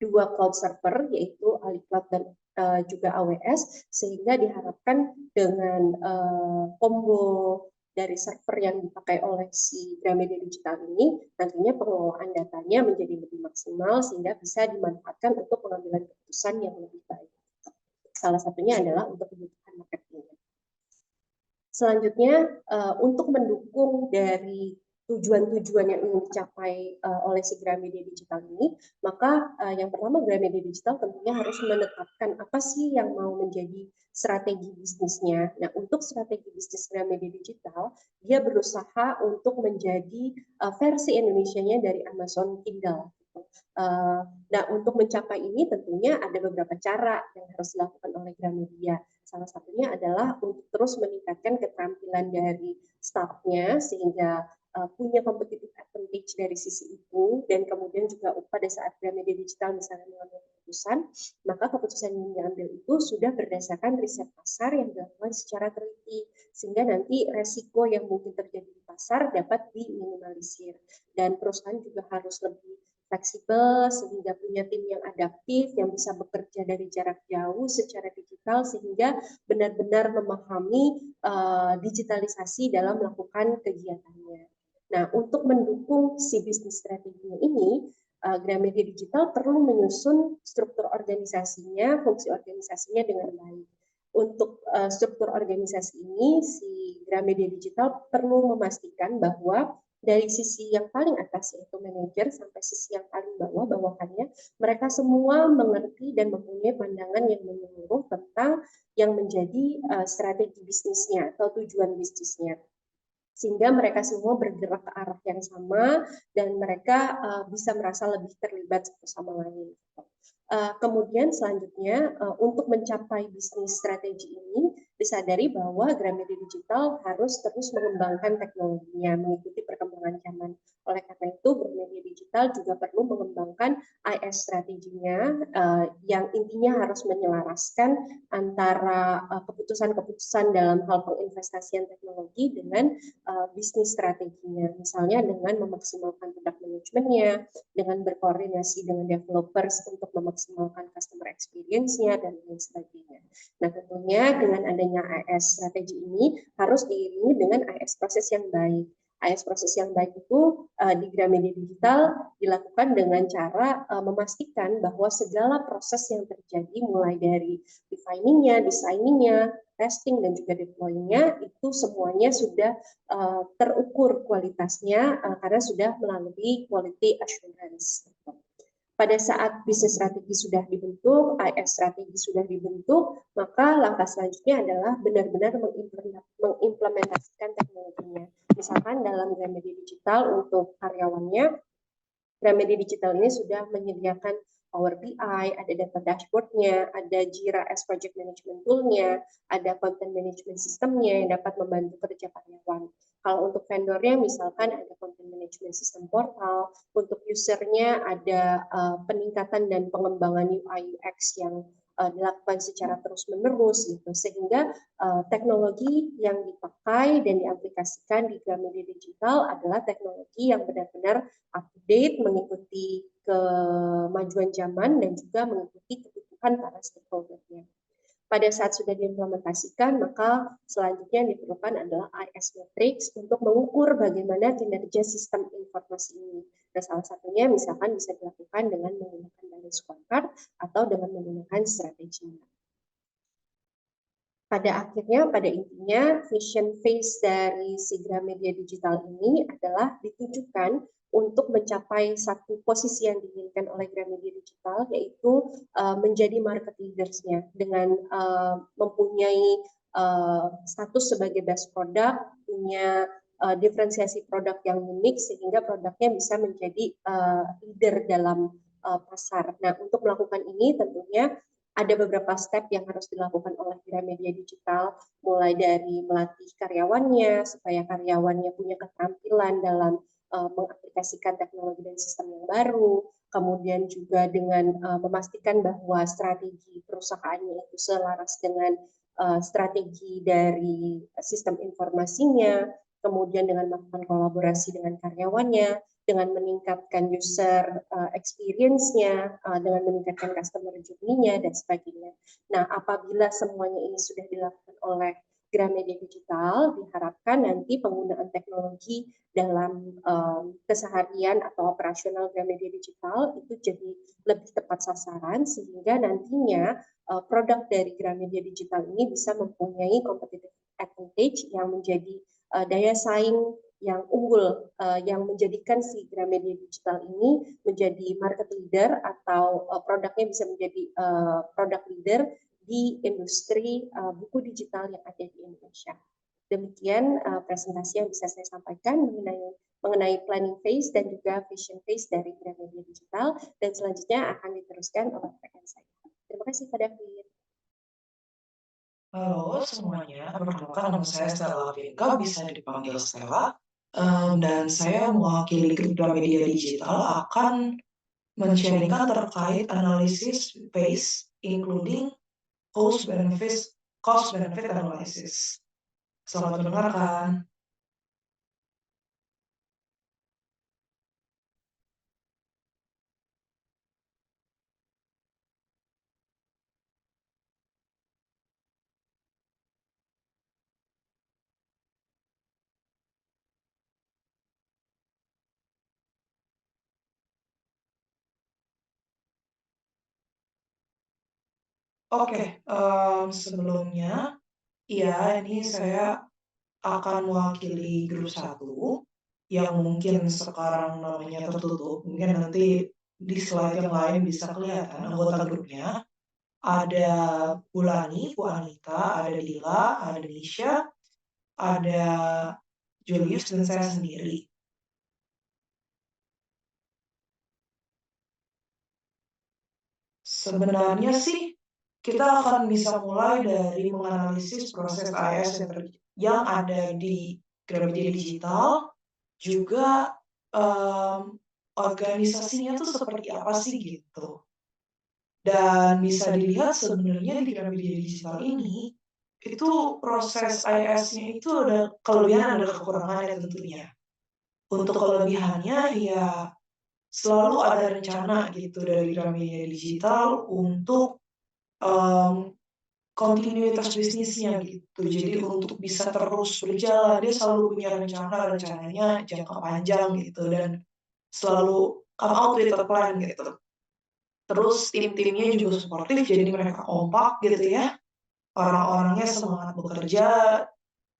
Speaker 2: dua cloud server, yaitu AliCloud dan juga AWS, sehingga diharapkan dengan combo dari server yang dipakai oleh si Gramedia Digital ini, nantinya pengelolaan datanya menjadi lebih maksimal sehingga bisa dimanfaatkan untuk pengambilan keputusan yang lebih baik. Salah satunya adalah untuk kebutuhan marketing. Selanjutnya, untuk mendukung dari tujuan-tujuan yang ingin dicapai oleh si Gramedia Digital ini, maka yang pertama Gramedia Digital tentunya harus menetapkan apa sih yang mau menjadi strategi bisnisnya. Nah, untuk strategi bisnis Gramedia Digital, dia berusaha untuk menjadi versi Indonesianya dari Amazon Kindle. Nah, untuk mencapai ini tentunya ada beberapa cara yang harus dilakukan oleh Gramedia. Salah satunya adalah untuk terus meningkatkan keterampilan dari staffnya sehingga punya competitive advantage dari sisi itu, dan kemudian juga pada saat Gramedia Digital misalnya mengambil keputusan, maka keputusan yang diambil itu sudah berdasarkan riset pasar yang dilakukan secara teliti, sehingga nanti resiko yang mungkin terjadi di pasar dapat diminimalisir, dan perusahaan juga harus lebih fleksibel sehingga punya tim yang adaptif yang bisa bekerja dari jarak jauh secara digital sehingga benar-benar memahami digitalisasi dalam melakukan kegiatannya. Nah, untuk mendukung si bisnis strateginya ini, Gramedia Digital perlu menyusun struktur organisasinya, fungsi organisasinya dengan baik. Untuk struktur organisasi ini, si Gramedia Digital perlu memastikan bahwa dari sisi yang paling atas yaitu manajer sampai sisi yang paling bawah bawahannya, mereka semua mengerti dan mempunyai pandangan yang menyeluruh tentang yang menjadi strategi bisnisnya atau tujuan bisnisnya, sehingga mereka semua bergerak ke arah yang sama dan mereka bisa merasa lebih terlibat satu sama lain. Kemudian selanjutnya untuk mencapai bisnis strategi ini disadari bahwa Gramedia Digital harus terus mengembangkan teknologinya mengikuti perkembangan zaman. Oleh karena itu Gramedia Digital juga perlu mengembangkan IS strateginya yang intinya harus menyelaraskan antara keputusan-keputusan dalam hal penginvestasian teknologi dengan bisnis strateginya. Misalnya dengan memaksimalkan product manajemennya, dengan berkoordinasi dengan developers untuk memaksimalkan customer experience-nya dan lain sebagainya. Nah, tentunya dengan adanya AS strategi ini harus diiringi dengan AS proses yang baik. AS proses yang baik itu di Gramedia Digital dilakukan dengan cara memastikan bahwa segala proses yang terjadi mulai dari defining-nya, designing-nya, testing dan juga deploy-nya itu semuanya sudah terukur kualitasnya karena sudah melalui quality assurance. Pada saat bisnis strategi sudah dibentuk, IS strategi sudah dibentuk, maka langkah selanjutnya adalah benar-benar mengimplementasikan teknologinya. Misalkan dalam Gramedia Digital untuk karyawannya, Gramedia Digital ini sudah menyediakan Power BI, ada data dashboard-nya, ada Jira as project management tool-nya, ada content management system-nya yang dapat membantu kerja karyawan. Kalau untuk vendornya misalkan ada content management system portal, untuk usernya ada peningkatan dan pengembangan UI UX yang dilakukan secara terus-menerus gitu, sehingga teknologi yang dipakai dan diaplikasikan di Gramedia Digital adalah teknologi yang benar-benar update, mengikuti kemajuan zaman dan juga mengikuti kebutuhan para stakeholder-nya. Pada saat sudah diimplementasikan, maka selanjutnya yang diperlukan adalah IS Matrix untuk mengukur bagaimana kinerja sistem informasi ini. Dan salah satunya misalkan bisa dilakukan dengan menggunakan balance scorecard atau dengan menggunakan strategi. Pada akhirnya, pada intinya, vision phase dari si Gramedia Digital ini adalah ditujukan untuk mencapai satu posisi yang diinginkan oleh Gramedia Digital, yaitu menjadi market leaders-nya dengan mempunyai status sebagai best product, punya diferensiasi produk yang unik sehingga produknya bisa menjadi leader dalam pasar. Nah, untuk melakukan ini tentunya ada beberapa step yang harus dilakukan oleh Gramedia Digital, mulai dari melatih karyawannya supaya karyawannya punya keterampilan dalam mengaplikasikan teknologi dan sistem yang baru, kemudian juga dengan memastikan bahwa strategi perusahaannya itu selaras dengan strategi dari sistem informasinya, kemudian dengan melakukan kolaborasi dengan karyawannya, dengan meningkatkan user experience-nya, dengan meningkatkan customer journey-nya dan sebagainya. Nah, apabila semuanya ini sudah dilakukan oleh Gramedia Digital, diharapkan nanti penggunaan teknologi dalam keseharian atau operasional Gramedia Digital itu jadi lebih tepat sasaran sehingga nantinya produk dari Gramedia Digital ini bisa mempunyai competitive advantage yang menjadi daya saing yang unggul yang menjadikan si Gramedia Digital ini menjadi market leader atau produknya bisa menjadi produk leader di industri buku digital yang ada di Indonesia. Demikian presentasi yang bisa saya sampaikan mengenai planning phase dan juga vision phase dari Gramedia Digital dan selanjutnya akan diteruskan oleh rekan saya. Terima kasih Pak David.
Speaker 3: Halo semuanya, perkenalkan nama saya Stella Avianka, bisa dipanggil Stella, dan saya mewakili grup Gramedia Digital akan men-sharing-kan terkait analisis PACE, including cost benefit analysis. Selamat mendengarkan. Oke, sebelumnya, iya ini saya akan mewakili grup satu yang mungkin sekarang namanya tertutup, mungkin nanti di slide yang lain bisa kelihatan anggota grupnya. Ada Bulani, Bu Anita, ada Dila, ada Nisha, ada Julius, dan saya sendiri. Sebenarnya sih kita akan bisa mulai dari menganalisis proses AS yang ada di Gramedia Digital, juga organisasinya tuh seperti apa sih gitu. Dan bisa dilihat sebenarnya di Gramedia Digital ini, itu proses IS-nya itu ada kelebihan, ada kekurangannya tentunya. Untuk kelebihannya ya selalu ada rencana gitu dari Gramedia Digital untuk kontinuitas bisnisnya gitu. Jadi untuk bisa terus berjalan, dia selalu punya rencananya jangka panjang gitu dan selalu come out with a plan gitu. Terus tim-timnya juga suportif, jadi mereka kompak gitu ya. Orang-orangnya semangat bekerja,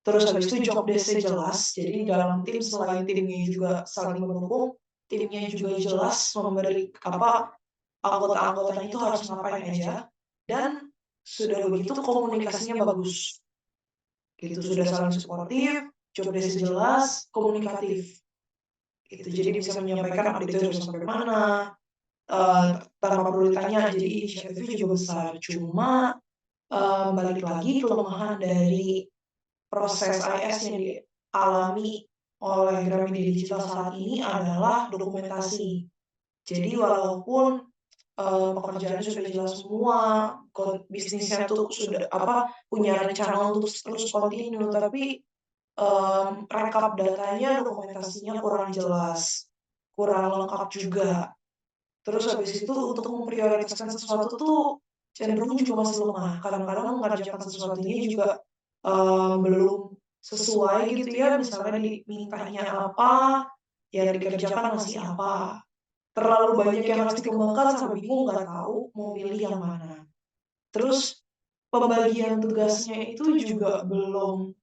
Speaker 3: terus habis itu job desk-nya jelas. Jadi dalam tim selain timnya juga saling mendukung, timnya juga jelas memberi apa, anggota-anggotanya itu harus ngapain aja, dan sudah begitu komunikasinya bagus. Gitu, sudah saling suportif, job desk-nya jelas, komunikatif. Gitu, jadi bisa menyampaikan update harus sampai mana, tanpa perlu ditanya, jadi inisiatifnya juga besar. Cuma, balik lagi kelemahan dari proses IS yang dialami oleh Gramedia Digital saat ini adalah dokumentasi. Jadi walaupun, pekerjaannya sudah jelas semua, bisnisnya tuh sudah apa, punya rencana untuk terus kontinu, tapi, rekap datanya, dokumentasinya kurang jelas, kurang lengkap juga. Terus habis itu untuk memprioritaskan sesuatu tuh cenderung juga masih lemah. Kadang-kadang mengerjakan sesuatunya juga, belum sesuai gitu ya, misalnya dimintanya apa, yang dikerjakan masih apa. Terlalu banyak yang harus dikembangkan sampai bingung nggak tahu mau milih yang mana. Terus pembagian tugasnya itu juga belum,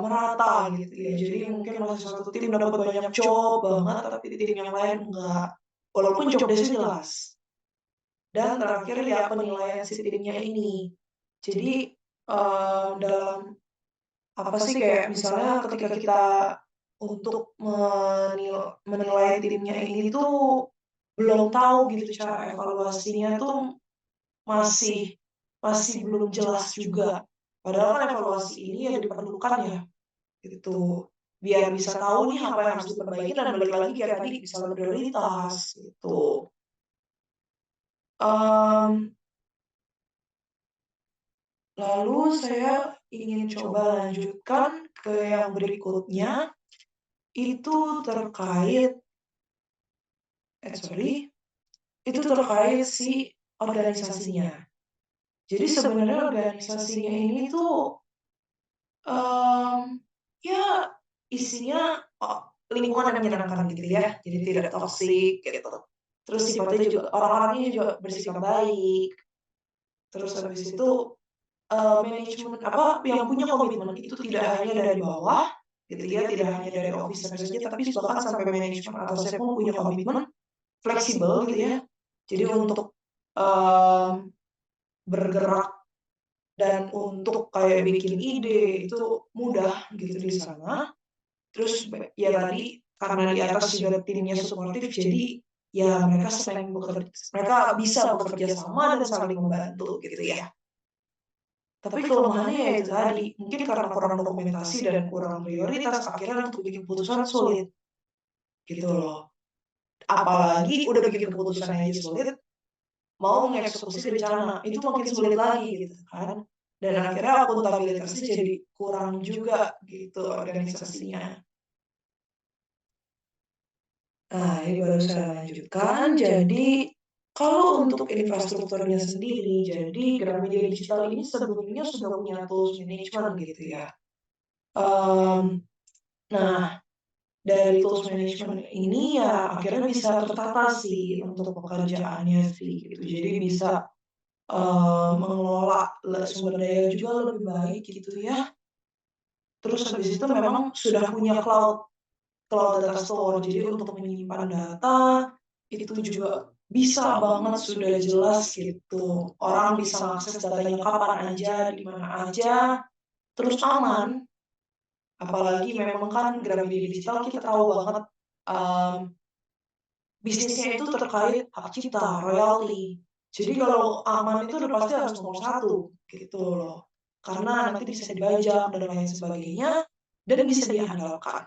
Speaker 3: merata gitu ya. Jadi mungkin masih satu tim dapat banyak job banget, tapi tim yang lain enggak. Walaupun job desk-nya jelas. Dan terakhir ya penilaian si timnya ini. Jadi, dalam apa sih, kayak misalnya ketika kita untuk menilai timnya ini tuh belum tahu gitu cara evaluasinya tuh masih masih belum jelas juga. Padahal kan evaluasi ini yang diperlukan ya, gitu. Biar bisa tahu nih apa yang harus diperbaiki dan balik lagi kayak tadi bisa berprioritas gitu. Mmm, Lalu saya ingin coba lanjutkan ke yang berikutnya, itu terkait itu terkait si organisasinya. Jadi sebenarnya organisasinya ini tuh, ya isinya, lingkungan yang menyenangkan gitu ya, jadi tidak toksik gitu. Terus sifatnya juga orang-orangnya juga bersikap baik, terus habis itu, manajemen yang punya komitmen itu tidak hanya dari bawah gitu ya, tidak hanya dari officer saja, tapi bahkan sampai manajemen atau chef pun punya komitmen, fleksibel gitu ya. Jadi untuk, mmm, bergerak dan untuk kayak bikin ide itu mudah gitu di sana. Terus ya tadi karena di atas juga timnya suportif jadi ya mereka bisa bekerja sama dan saling membantu gitu ya. Tapi kelemahannya ya itu tadi, mungkin karena kurang dokumentasi dan kurang prioritas akhirnya untuk bikin keputusan sulit gitu loh. Apalagi udah bikin keputusan aja sulit, mau mengeksekusi rencana itu makin sulit lagi gitu kan. Dan akhirnya akuntabilitasnya jadi kurang juga gitu organisasinya. Nah, ini baru saya lanjutkan. Jadi, kalau untuk infrastrukturnya sendiri, jadi Gramedia Digital ini sebelumnya sudah punya tools management gitu ya. Nah, dari tools management ini ya akhirnya bisa tertata sih untuk pekerjaannya sih gitu. Jadi bisa mengelola sumber daya juga lebih baik gitu ya. Terus habis itu memang sudah punya cloud data store. Jadi untuk menyimpan data itu juga bisa banget sudah jelas gitu. Orang bisa akses datanya kapan aja, di mana aja, terus aman. Apalagi memang kan Gramedia Digital kita tahu banget um, bisnisnya itu terkait hak cipta, royalti. Jadi kalau aman itu udah pasti harus nomor satu gitu loh. Karena nanti bisa dibajak dan lain sebagainya dan bisa diandalkan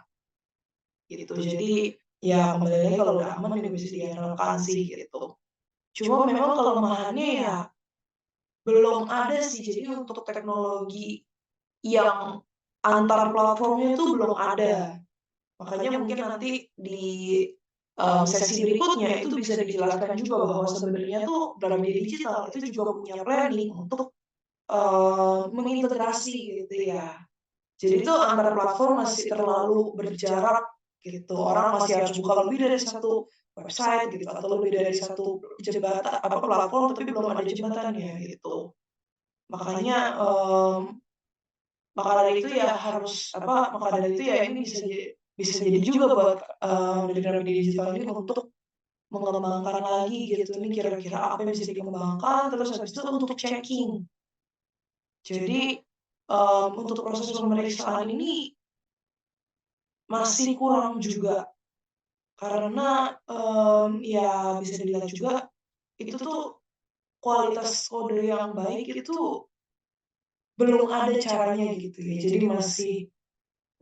Speaker 3: gitu. Jadi ya kembali lagi kalau udah aman juga bisa diandalkan sih gitu. Cuma memang kelemahannya ya belum ada sih. Jadi untuk teknologi yang antar platformnya itu belum ada. Makanya mungkin nanti di sesi berikutnya itu bisa dijelaskan juga bahwa sebenarnya tuh Gramedia Digital itu juga punya planning untuk mengintegrasi gitu ya. Jadi itu antar platform masih terlalu berjarak gitu. Orang masih harus buka lebih dari satu website gitu atau lebih dari satu jembatan platform tapi belum ada jembatannya gitu. Makanya maka dari itu ya maka dari itu ya ini bisa jadi juga buat dari Gramedia Digital ini untuk mengembangkan lagi gitu. Ini kira-kira apa yang bisa dikembangkan terus habis itu untuk checking. Jadi untuk proses pemeriksaan ini masih kurang juga karena ya bisa dilihat juga itu tuh kualitas kode yang baik itu belum ada caranya gitu ya. Jadi masih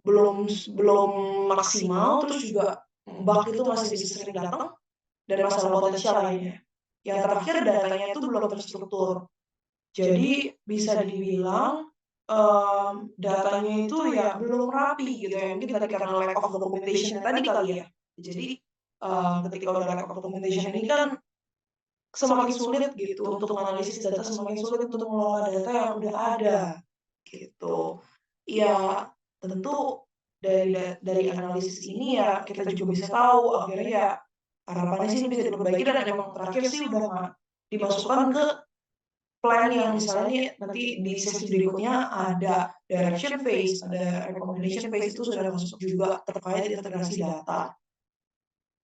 Speaker 3: belum belum maksimal, terus juga bug itu masih bisa sering datang dan masalah potensial lainnya. Yang terakhir datanya itu belum terstruktur. Jadi bisa dibilang, datanya itu ya belum rapi gitu ya, mungkin tadi karena lack of documentation tadi kali ya. Jadi, ketika udah lack of documentation ini kan semakin sulit gitu untuk menganalisis data, semakin sulit untuk mengelola data yang udah ada, gitu. Ya tentu dari analisis ini ya kita juga bisa tahu akhirnya ya harapannya sih ini bisa diperbaiki dan emang terakhir sih udah dimasukkan ke plan yang misalnya nanti di sesi berikutnya ada direction phase, ada recommendation phase itu sudah masuk juga terkait integrasi data.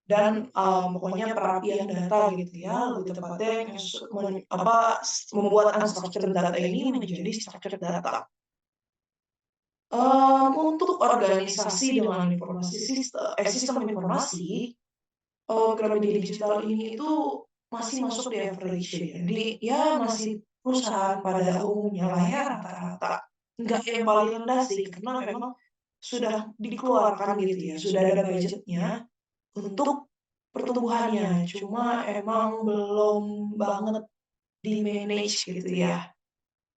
Speaker 3: Dan pokoknya perapian data gitu ya, lebih tepatnya membuat unstructured data ini menjadi structured data. Untuk organisasi dengan sistem informasi, Gramedia Digital ini itu masih masuk di average ya. Jadi ya masih perusahaan pada umumnya lah ya rata-rata. Nggak yang paling rendah sih, karena memang sudah dikeluarkan gitu ya, sudah ada budgetnya untuk pertumbuhannya. Cuma emang belum banget di-manage gitu ya.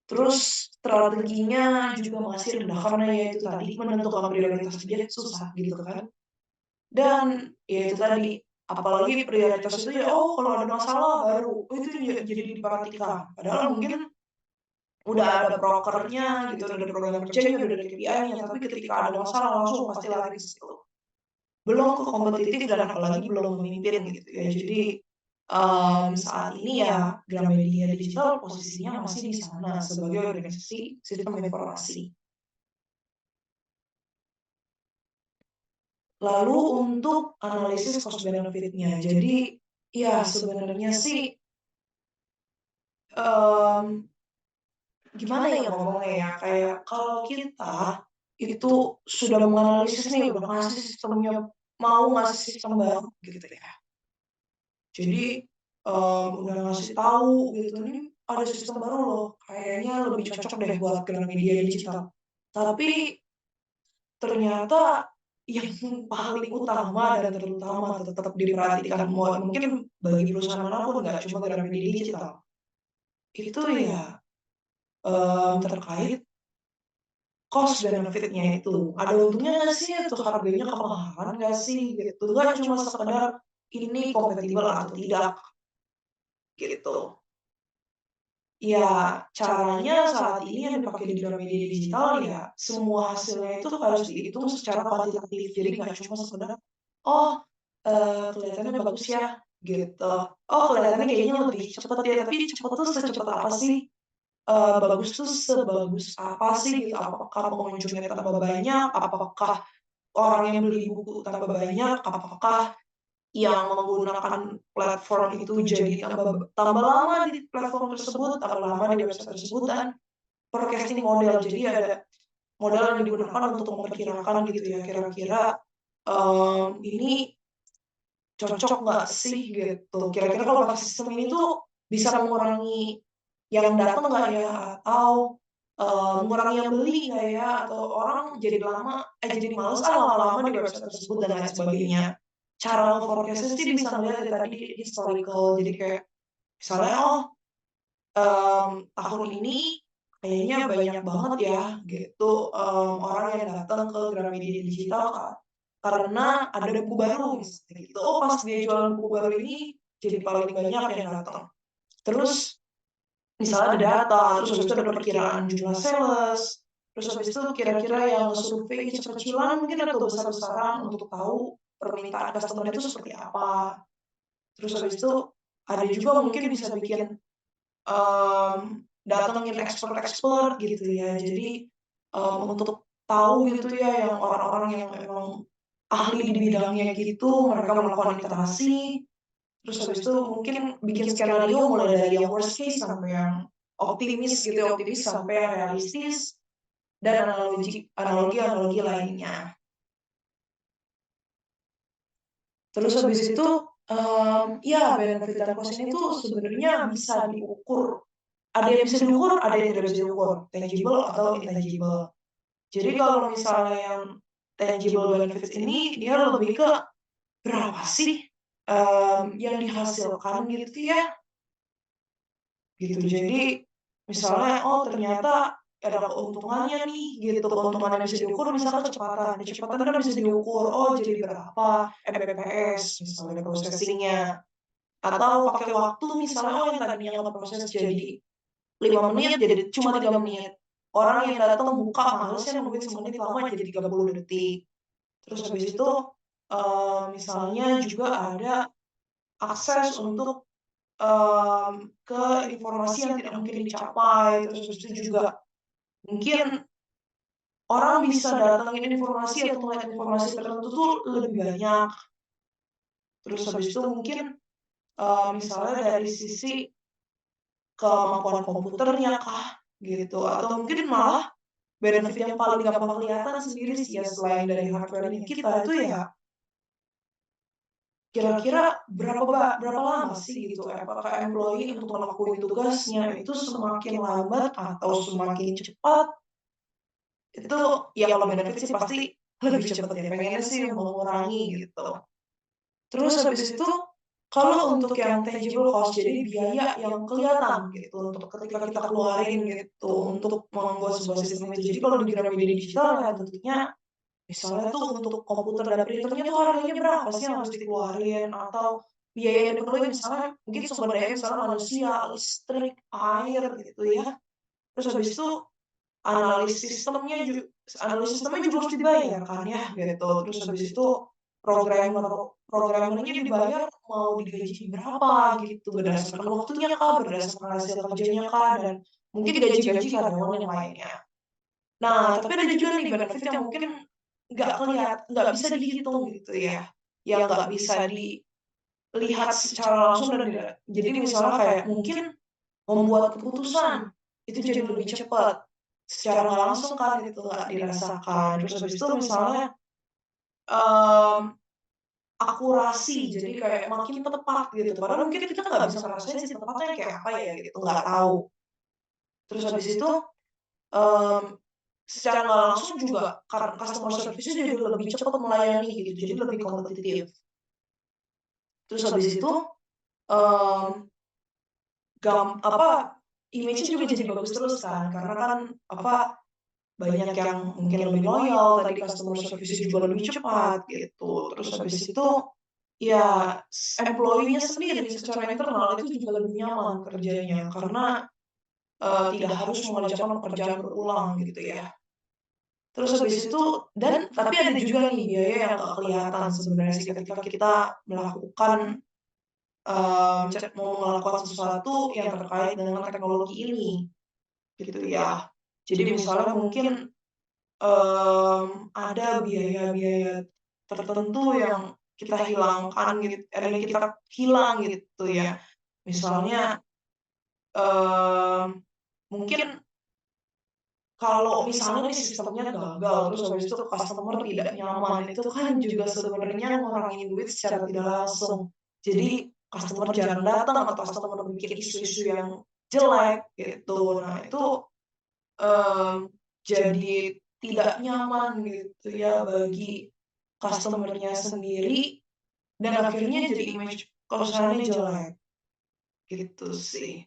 Speaker 3: Terus strateginya juga masih rendah karena ya itu tadi menentukan prioritas dia susah gitu kan. Dan ya itu tadi, apalagi prioritas itu ya, oh kalau ada masalah baru, oh itu yang jadi diperhatikan. Padahal mungkin udah ada brokernya gitu, udah ada program kerjanya, udah ada KPI-nya, tapi ketika ada masalah langsung pasti lari ke situ. Belum ke kompetitif dan apalagi belum memimpin gitu ya. Jadi, saat ini ya Gramedia Digital posisinya masih di sana sebagai organisasi sistem informasi. Lalu untuk analisis cost benefit-nya, jadi ya sebenarnya sih, mmm, gimana ya ngomongnya ya, kayak kalau kita itu sudah menganalisis nih, udah ngasih sistemnya, mau ngasih sistem baru gitu ya. Jadi, udah ngasih tahu gitu, "Nih ada sistem baru loh, kayaknya lebih cocok deh buat Gramedia Digital." Tapi ternyata yang paling utama dan terutama tetap diperhatikan mungkin bagi perusahaan manapun nggak cuma Gramedia Digital, itu ya, terkait cost benefit-nya itu. Ada untungnya nggak sih itu harganya kemahalan nggak sih gitu, nggak cuma sekedar ini kompatibel atau tidak, gitu. Ya, caranya saat ini yang dipakai di Gramedia Digital ya, semua hasilnya itu harus dihitung secara kuantitatif. Jadi nggak cuma sekedar, "Oh, kelihatannya bagus ya," gitu. "Oh, kelihatannya kayaknya lebih cepet ya," tapi cepet tuh secepat apa sih? Bagus tuh sebagus apa sih gitu? Apakah pengunjungnya tambah banyak? Apakah orang yang beli buku tambah banyak? Apakah yang menggunakan platform itu jadi tambah tambah lama di platform tersebut, tambah lama di website tersebut, dan forecasting model. Jadi ada modal yang digunakan untuk memperkirakan gitu ya, kira-kira, ini cocok nggak sih gitu, kira-kira kalau pakai sistem ini tuh bisa mengurangi yang datang nggak ya? Atau, mengurangi yang beli nggak ya? Atau orang jadi males lama-lama di website tersebut dan lain sebagainya. Cara nge-forecast-nya sih bisa ngelihat dari tadi historical, jadi kayak misalnya, oh, tahun ini kayaknya banyak banget ya gitu, orang yang datang ke Gramedia Digital karena ada buku baru misalnya gitu. Oh, pas dia jualan buku baru ini jadi paling banyak yang datang. Terus misalnya ada data, terus habis itu ada perkiraan jumlah sales, terus habis itu kira-kira yang survei kecil-kecilan mungkin atau besar-besaran untuk tahu permintaan customer itu seperti apa. Terus habis itu ada juga mungkin bisa bikin, datengin expert-expert gitu ya. Jadi, untuk tahu gitu ya yang orang-orang yang memang ahli di bidangnya gitu, mereka melakukan literasi. Terus habis itu mungkin bikin skenario mulai dari yang worst case sampai yang optimis gitu ya, optimis sampai yang realistis dan analogi-analogi lainnya. Terus habis itu, ya benefit dan cost ini tuh sebenarnya bisa diukur. Ada yang bisa diukur, ada yang tidak bisa diukur, tangible atau intangible. Jadi kalau misalnya yang tangible benefits ini dia lebih ke berapa sih, yang dihasilkan gitu ya, gitu. Jadi misalnya, oh ternyata ada keuntungannya nih gitu, keuntungan yang bisa diukur misalnya kecepatan kan bisa diukur, oh jadi berapa Mbps misalnya processing-nya, atau pakai waktu misalnya, oh yang tadinya ngeproses jadi 5 menit jadi cuma 3 menit. Orang yang datang buka malesnya nungguin semenit lama jadi 30 detik. Terus habis itu, misalnya juga ada akses untuk, ke informasi yang tidak mungkin dicapai, terus habis itu juga mungkin orang bisa datengin informasi atau melihat informasi tertentu tuh lebih banyak. Terus habis itu mungkin, misalnya dari sisi kemampuan komputernya kah, gitu, atau mungkin malah benefit yang paling gampang kelihatan sendiri sih ya selain dari hardware-nya kita itu ya, kira-kira berapa lama sih gitu, apakah employee untuk ngelakuin tugasnya itu semakin lambat atau semakin cepat, itu ya kalau benefit sih pasti lebih cepat ya, pengennya sih mengurangi gitu. Terus habis itu, kalau untuk yang tangible cost, jadi biaya yang kelihatan gitu untuk ketika kita keluarin gitu untuk membuat sebuah sistem itu. Jadi kalau di Gramedia Digital ya tentunya Misalnya tuh untuk komputer dan printernya tuh harganya berapa sih yang harus dikeluarin, atau biaya yang diperluin misalnya mungkin sumber daya misalnya manusia, listrik, air gitu ya. Terus habis itu analisis sistemnya juga harus dibayar kan ya gitu. Terus habis itu programmer programmernya dibayar mau digaji berapa gitu, berdasarkan waktunya kah, berdasarkan hasil kerjanya kah, dan mungkin gaji-gaji karyawan yang lainnya. Nah, tapi ada juga nih benefit yang mungkin nggak bisa dihitung gitu ya, yang nggak bisa dilihat secara langsung dan jadi misalnya kayak mungkin membuat keputusan itu jadi lebih cepat, secara nggak langsung kan gitu, nggak dirasakan. Terus habis itu misalnya, mmm, akurasi, jadi kayak makin tepat gitu, padahal mungkin kita nggak bisa ngerasain sih tepatnya kayak apa ya gitu, nggak tahu. Terus habis itu, mmm, secara nggak langsung juga karena customer service-nya jadi lebih cepat melayani gitu, jadi lebih kompetitif. Terus habis itu, mmm, image-nya juga jadi bagus terus kan, karena kan, banyak yang mungkin lebih loyal, tadi customer service-nya juga lebih cepat gitu. Terus habis itu, ya employee-nya sendiri secara internal itu juga lebih nyaman kerjanya, karena, tidak harus mengerjakan pekerjaan berulang gitu ya. Terus habis itu tapi ada juga nih biaya yang nggak kelihatan sebenarnya sih ketika kita melakukan, mau melakukan sesuatu yang terkait dengan teknologi ini, gitu ya. Jadi misalnya mungkin, ada biaya-biaya tertentu yang kita hilangkan yang kita hilang gitu ya. Misalnya, mmm, mungkin kalau misalnya nih sistemnya gagal, terus habis itu customer tidak nyaman, itu kan juga sebenarnya ngurangin duit secara tidak langsung. Jadi customer jarang datang atau customer bikin isu-isu yang jelek gitu. Nah itu, mmm, jadi tidak nyaman gitu ya bagi customer-nya sendiri dan akhirnya jadi image perusahaannya jelek, gitu sih.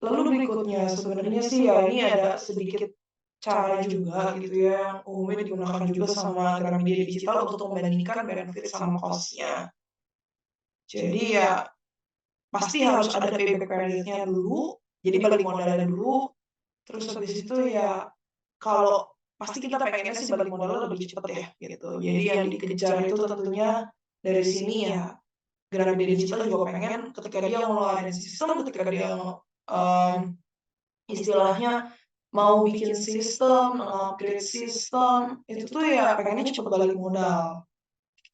Speaker 3: Lalu berikutnya sebenarnya sih ya ini ada sedikit cara juga gitu ya yang umumnya digunakan juga sama Gramedia Digital untuk membandingkan benefit sama cost-nya. Jadi ya pasti harus ada payback period-nya dulu, jadi balik modalnya dulu, terus habis itu ya kalau pasti kita pengennya sih balik modalnya lebih cepet ya gitu. Jadi yang dikejar itu tentunya dari sini ya Gramedia Digital juga pengen ketika dia ngeluarin sistem, ketika dia istilahnya mau bikin sistem, upgrade sistem, itu tuh ya pengennya cepet balik modal,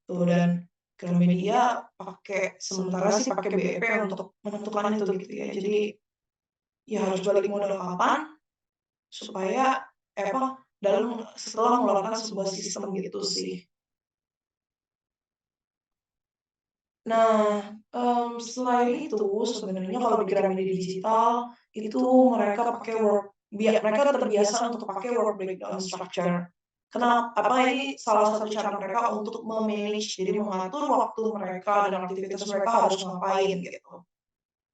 Speaker 3: tuh dan Gramedia pakai sementara sih pakai BEP untuk menentukan itu gitu ya. Jadi, ya harus balik modal kapan supaya setelah mengeluarkan sebuah sistem gitu sih. Nah, selain itu sebenarnya kalau di Gramedia Digital itu mereka pakai mereka terbiasa untuk pakai work breakdown structure. Ini salah satu cara mereka untuk me-manage, jadi mengatur waktu mereka dan aktivitas mereka harus ngapain gitu.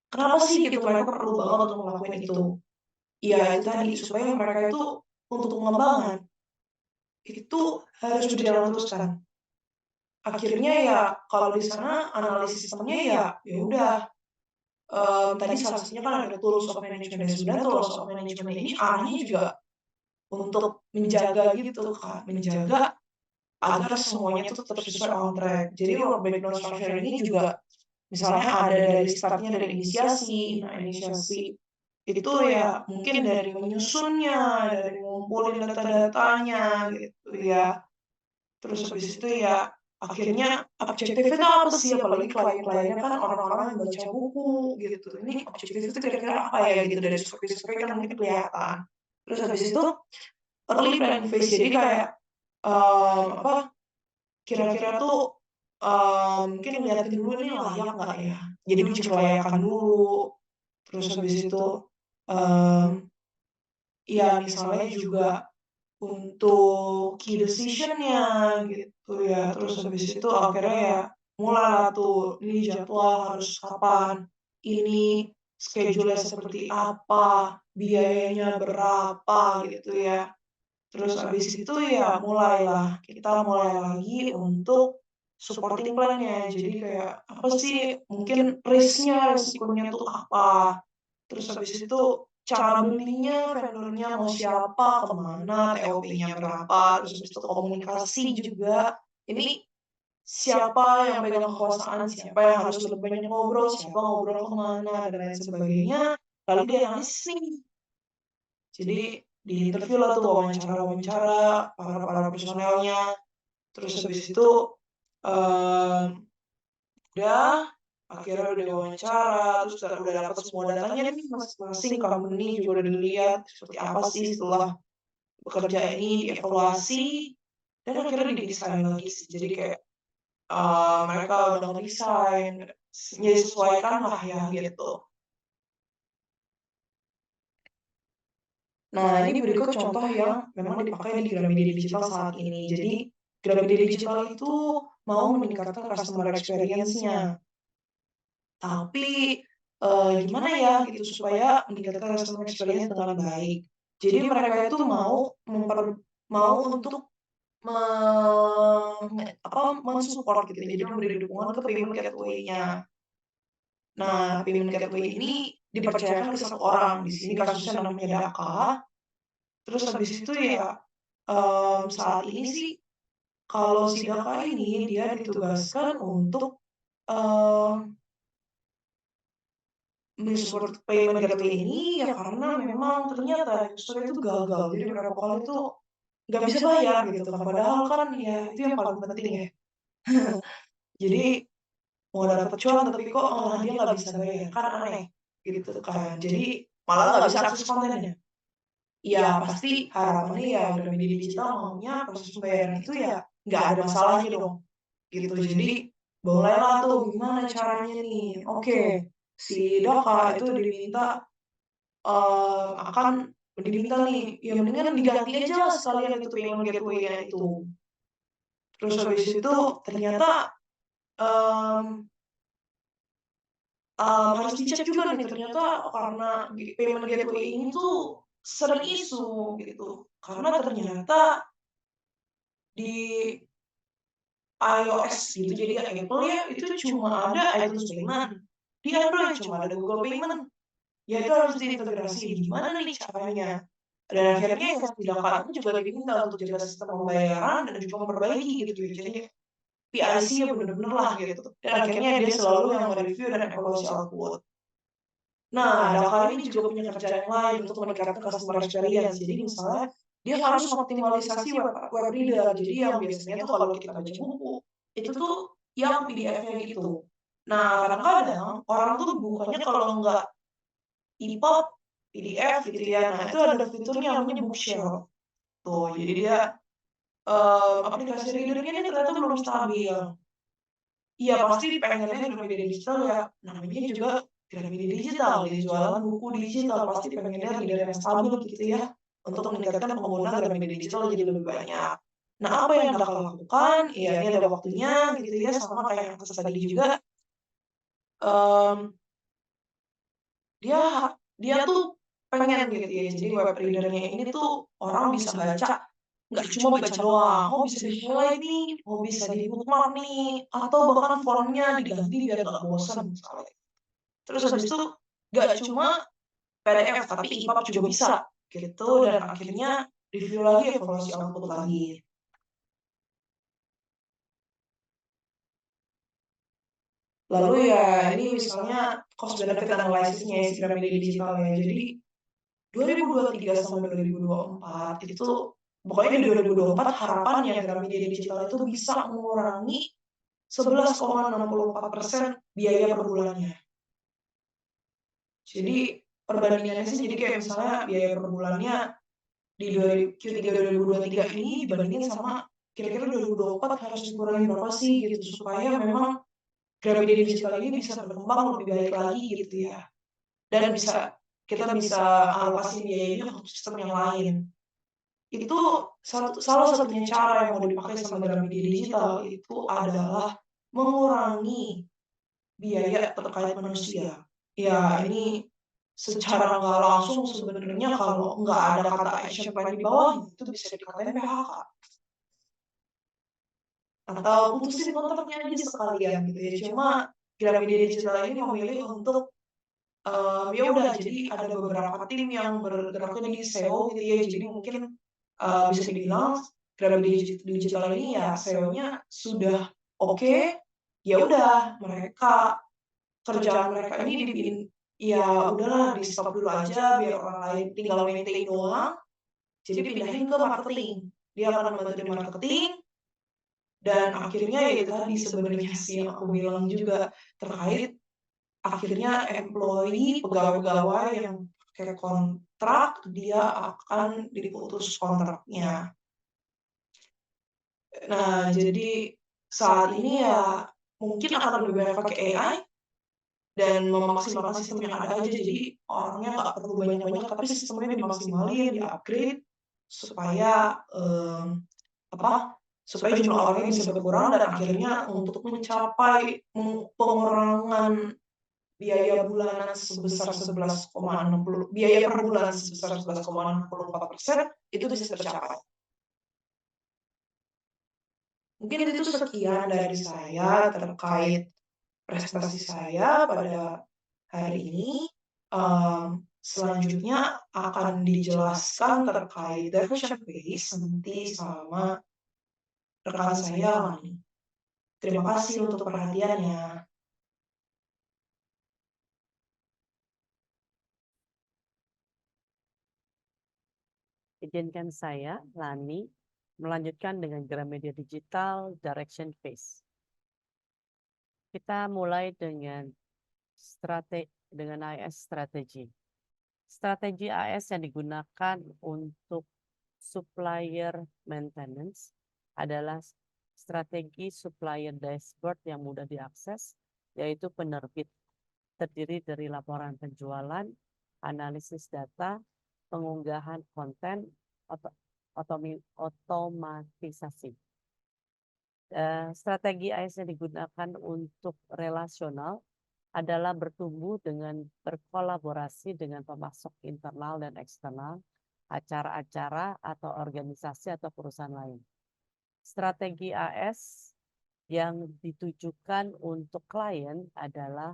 Speaker 3: Kenapa sih gitu mereka perlu banget untuk ngelakuin itu? Ya itu tadi, supaya mereka itu untuk pengembangan, itu harus berjalan terus kan. Akhirnya ya kalau di sana analisis sistemnya ya udah, tadi salah satunya kan ada tools of management dan sebenarnya tools of management ini arahnya juga untuk menjaga gitu Kak, menjaga agar semuanya itu tetap sesuai on track. Jadi work breakdown structure ini juga misalnya ada dari startnya dari inisiasi. Nah, inisiasi itu ya mungkin dari menyusunnya, dari ngumpulin data-datanya gitu ya. Terus habis itu ya akhirnya objektifnya itu apa sih? Apalagi klien-kliennya kan orang-orang yang baca buku gitu. Ini objektif itu kira-kira apa ya gitu dari survei-survei kan mungkin kelihatan. Terus habis itu early planning phase jadi kayak, apa, kira-kira tuh, mungkin ngeliatin dulu nih layak nggak ya? Jadi uji kelayakan dulu, terus habis itu, mmm, ya misalnya juga untuk key decision-nya gitu ya, terus habis itu akhirnya ya mulailah tuh, ini jadwal harus kapan, ini schedule-nya seperti apa, biayanya berapa gitu ya. Terus habis itu ya mulailah, kita mulai lagi untuk supporting plan-nya. Jadi kayak apa sih mungkin risk-nya, resikonya tuh apa, terus habis itu cara belinya, vendornya mau siapa, kemana, TOP-nya berapa, terus habis itu komunikasi juga. Ini siapa yang pegang kekuasaan, siapa yang harus lebih banyak ngobrol, siapa ngobrol kemana dan lain sebagainya, lalu dia analisis nih. Jadi diinterview-lah tuh, wawancara-wawancara para personelnya, terus habis itu, mmm, udah, akhirnya udah diwawancara, terus udah dapet semua datanya nih masing-masing company juga udah dilihat seperti apa sih setelah bekerja ini, dievaluasi, dan akhirnya didesain lagi sih. Jadi kayak, mereka udah nge-desain, ya disesuaikanlah ya gitu. Nah, ini berikut contoh yang memang dipakai di Gramedia Digital saat ini. Jadi, Gramedia Digital itu mau meningkatkan customer experience-nya. Tapi, gimana ya gitu supaya meningkatkan customer experience dengan baik. Jadi mereka itu mau untuk me me apa, men-support gitu ya, jadi memberi dukungan ke payment gateway-nya. Nah, payment gateway ini dipercayakan ke satu orang, di sini kasusnya namanya Daka. Terus habis itu ya, saat ini sih kalau si Daka ini dia ditugaskan untuk, mmm, men-support payment gateway ini ya karena memang ternyata user itu gagal. Jadi beberapa kali itu nggak bisa bayar gitu kan, padahal kan ya itu yang paling penting ya. Jadi mau dapat cuan tapi kok malah dia nggak bisa bayar, kan aneh gitu kan. Jadi malah nggak bisa akses kontennya. Ya pasti harapannya ya Gramedia Digital maunya proses pembayaran itu ya nggak ada masalahnya dong, gitu. Jadi mulailah tuh gimana caranya nih, oke, si Daka itu diminta, akan diminta nih, ya mendingan diganti aja lah sekalian itu payment gateway-nya itu. Terus habis itu ternyata, mmm harus dicek juga nih ternyata karena payment gateway ini tuh sering isu gitu. Karena ternyata di iOS gitu, jadi Apple ya itu cuma ada iTunes Payment, di Android cuma ada Google Payment, ya itu harus diintegrasi, gimana nih caranya? Dan akhirnya ya sidang juga diminta untuk jaga sistem pembayaran dan juga memperbaiki gitu ya, jadi PIC-nya bener-bener lah gitu. Dan akhirnya dia selalu yang mereview dan evaluasi output. Nah, Dakar ini juga punya kerjaan yang lain untuk meningkatkan customer experience. Jadi misalnya, dia harus mengoptimalisasi web reader. Jadi yang biasanya tuh kalau kita baca buku, itu tuh yang PDF-nya gitu. Nah, kadang-kadang orang tuh bukanya kalau nggak EPUB, PDF gitu ya. Nah, itu ada fiturnya namanya bookshelf. Tuh, jadi dia, aplikasi reader-nya ini ternyata belum stabil. Iya pasti pengennya Gramedia Digital ya, namanya juga Gramedia Digital, dia jualan buku digital, pasti pengennya reader yang stabil gitu ya, untuk meningkatkan pengguna Gramedia Digital jadi lebih banyak. Nah, apa yang Kakak lakukan, ya ini ada waktunya gitu ya, sama kayak yang kasus tadi juga, mmm, dia dia tuh pengen gitu ya, jadi web reader-nya ini tuh orang bisa baca, nggak cuma baca doang, oh bisa di-highlight nih, oh bisa di-bookmark nih, atau bahkan font-nya diganti biar nggak bosan misalnya. Terus habis itu nggak cuma PDF tapi EPUB juga bisa gitu dan akhirnya review lagi, evaluasi output lagi. Lalu ya ini misalnya cost benefit analysis-nya si Gramedia Digital ya. Jadi 2023 sampai 2024 itu pokoknya di 2024 harapannya Gramedia Digital itu bisa mengurangi 11,64% biaya per bulannya. Jadi perbandingannya sih jadi kayak misalnya biaya per bulannya di Q3 2023 ini dibandingin sama kira-kira 2024 harus dikurangi berapa sih gitu, supaya memang Gramedia Digital ini bisa berkembang lebih baik lagi gitu ya. Dan kita bisa alokasi biayanya untuk sistem yang lain. Itu salah satunya cara yang mau dipakai sama Gramedia Digital itu adalah mengurangi biaya terkait manusia. ya ini secara nggak langsung sebenarnya kalau nggak ada kata action plan di bawah itu bisa dikatain PHK. Atau putusin kontraknya aja sekalian gitu ya. Cuma Gramedia Digital ini memilih untuk, ya udah jadi ada beberapa tim yang bergeraknya di SEO gitu ya. Jadi mungkin, bisa dibilang Gramedia Digital ini ya SEO-nya sudah oke, ya udah mereka kerjaan mereka ini ya udahlah di-stop dulu aja biar orang lain tinggal maintain doang, jadi pindahin ke marketing. Dia akan membantu di marketing dan akhirnya ya itu tadi sebenarnya sih yang aku bilang juga terkait akhirnya pegawai-pegawai yang pakai kontrak dia akan diputus kontraknya. Nah, jadi saat ini ya mungkin akan lebih banyak pakai AI dan memaksimalkan sistem yang ada aja, jadi orangnya nggak perlu banyak-banyak, tapi sistemnya dimaksimalin, di-upgrade supaya, supaya jumlah orangnya bisa berkurang dan akhirnya untuk mencapai pengurangan biaya per bulan sebesar 11,64% itu bisa tercapai. Mungkin itu sekian dari saya terkait presentasi saya pada hari ini. Selanjutnya akan dijelaskan terkait direction base nanti sama rekan saya Lani. Terima kasih untuk perhatiannya.
Speaker 4: Izinkan saya, Lani, melanjutkan dengan Gramedia Digital Direction Phase. Kita mulai dengan AS strategi. Strategi AS yang digunakan untuk supplier maintenance adalah strategi supplier dashboard yang mudah diakses, yaitu penerbit. Terdiri dari laporan penjualan, analisis data, pengunggahan konten, otomatisasi. Strategi AS yang digunakan untuk relasional adalah bertumbuh dengan berkolaborasi dengan pemasok internal dan eksternal, acara-acara atau organisasi atau perusahaan lain. Strategi AS yang ditujukan untuk klien adalah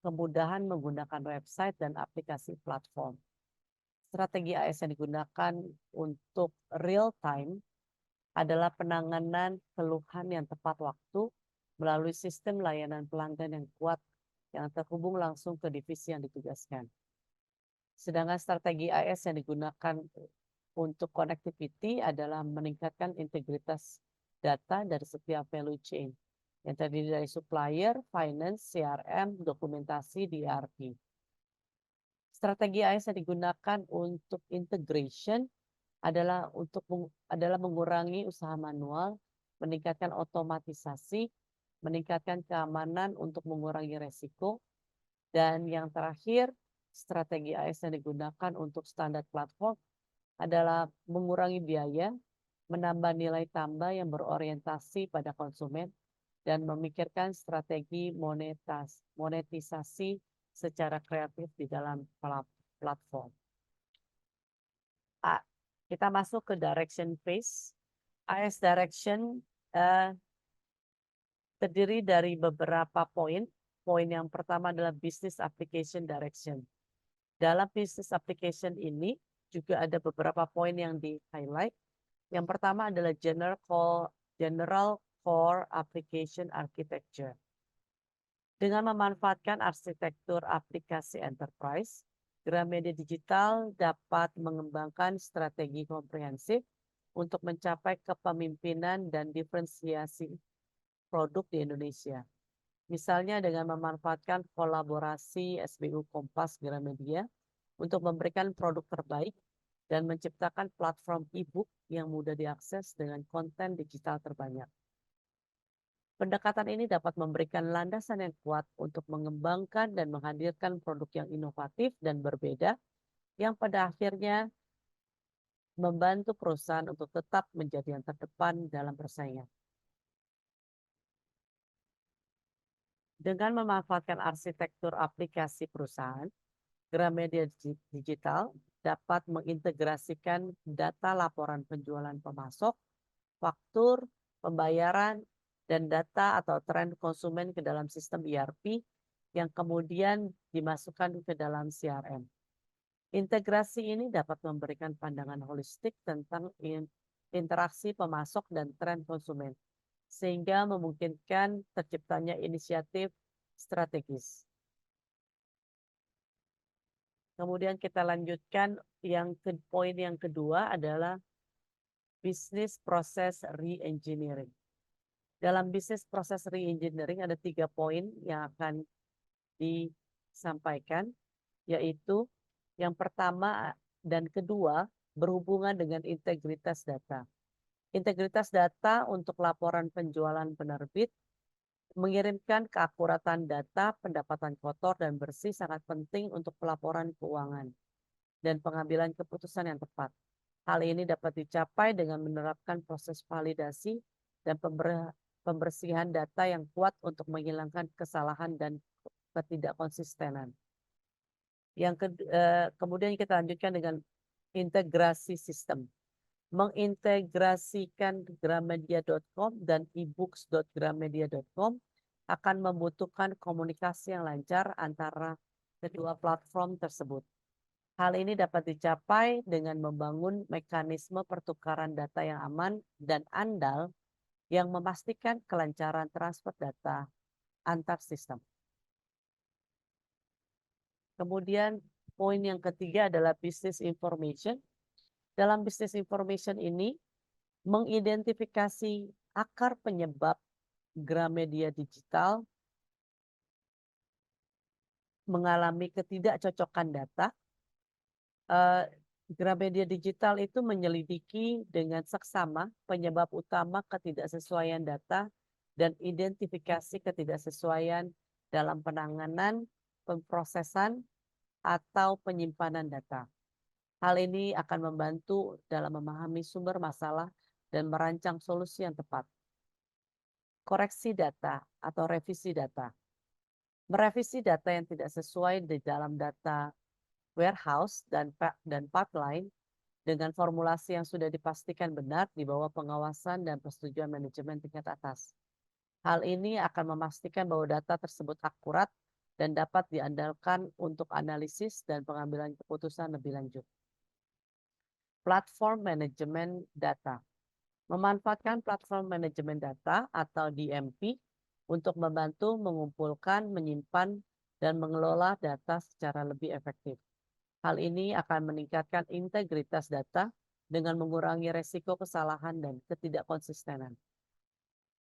Speaker 4: kemudahan menggunakan website dan aplikasi platform. Strategi AS yang digunakan untuk real time adalah penanganan keluhan yang tepat waktu melalui sistem layanan pelanggan yang kuat yang terhubung langsung ke divisi yang ditugaskan. Sedangkan strategi AS yang digunakan untuk connectivity adalah meningkatkan integritas data dari setiap value chain yang terdiri dari supplier, finance, CRM, dokumentasi, DRP. Strategi AS yang digunakan untuk integration adalah mengurangi usaha manual, meningkatkan otomatisasi, meningkatkan keamanan untuk mengurangi resiko, dan yang terakhir, strategi AS yang digunakan untuk standar platform adalah mengurangi biaya, menambah nilai tambah yang berorientasi pada konsumen, dan memikirkan strategi monetisasi secara kreatif di dalam platform. Kita masuk ke direction phase. AS direction terdiri dari beberapa poin. Poin yang pertama adalah business application direction. Dalam business application ini juga ada beberapa poin yang di-highlight. Yang pertama adalah general core application architecture. Dengan memanfaatkan arsitektur aplikasi enterprise, Gramedia Digital dapat mengembangkan strategi komprehensif untuk mencapai kepemimpinan dan diferensiasi produk di Indonesia. Misalnya dengan memanfaatkan kolaborasi SBU Kompas Gramedia untuk memberikan produk terbaik dan menciptakan platform e-book yang mudah diakses dengan konten digital terbanyak. Pendekatan ini dapat memberikan landasan yang kuat untuk mengembangkan dan menghadirkan produk yang inovatif dan berbeda yang pada akhirnya membantu perusahaan untuk tetap menjadi yang terdepan dalam persaingan. Dengan memanfaatkan arsitektur aplikasi perusahaan, Gramedia Digital dapat mengintegrasikan data laporan penjualan pemasok, faktur, pembayaran, dan data atau tren konsumen ke dalam sistem ERP yang kemudian dimasukkan ke dalam CRM. Integrasi ini dapat memberikan pandangan holistik tentang interaksi pemasok dan tren konsumen, sehingga memungkinkan terciptanya inisiatif strategis. Kemudian kita lanjutkan poin yang kedua adalah bisnis proses re-engineering. Dalam bisnis proses re-engineering ada 3 poin yang akan disampaikan, yaitu yang pertama dan kedua berhubungan dengan integritas data. Integritas data untuk laporan penjualan penerbit, mengirimkan keakuratan data pendapatan kotor dan bersih sangat penting untuk pelaporan keuangan dan pengambilan keputusan yang tepat. Hal ini dapat dicapai dengan menerapkan proses validasi dan pembersihan data yang kuat untuk menghilangkan kesalahan dan ketidakkonsistenan. Kemudian kita lanjutkan dengan integrasi sistem. Mengintegrasikan gramedia.com dan ebooks.gramedia.com akan membutuhkan komunikasi yang lancar antara kedua platform tersebut. Hal ini dapat dicapai dengan membangun mekanisme pertukaran data yang aman dan andal yang memastikan kelancaran transfer data antar sistem. Kemudian poin yang ketiga adalah business information. Dalam business information ini mengidentifikasi akar penyebab Gramedia Digital mengalami ketidakcocokan data. Gramedia Digital itu menyelidiki dengan seksama penyebab utama ketidaksesuaian data dan identifikasi ketidaksesuaian dalam penanganan, pemrosesan, atau penyimpanan data. Hal ini akan membantu dalam memahami sumber masalah dan merancang solusi yang tepat. Koreksi data atau revisi data. Merevisi data yang tidak sesuai di dalam data warehouse dan pipeline dengan formulasi yang sudah dipastikan benar di bawah pengawasan dan persetujuan manajemen tingkat atas. Hal ini akan memastikan bahwa data tersebut akurat dan dapat diandalkan untuk analisis dan pengambilan keputusan lebih lanjut. Platform manajemen data. Memanfaatkan platform manajemen data atau DMP untuk membantu mengumpulkan, menyimpan, dan mengelola data secara lebih efektif. Hal ini akan meningkatkan integritas data dengan mengurangi resiko kesalahan dan ketidakkonsistenan.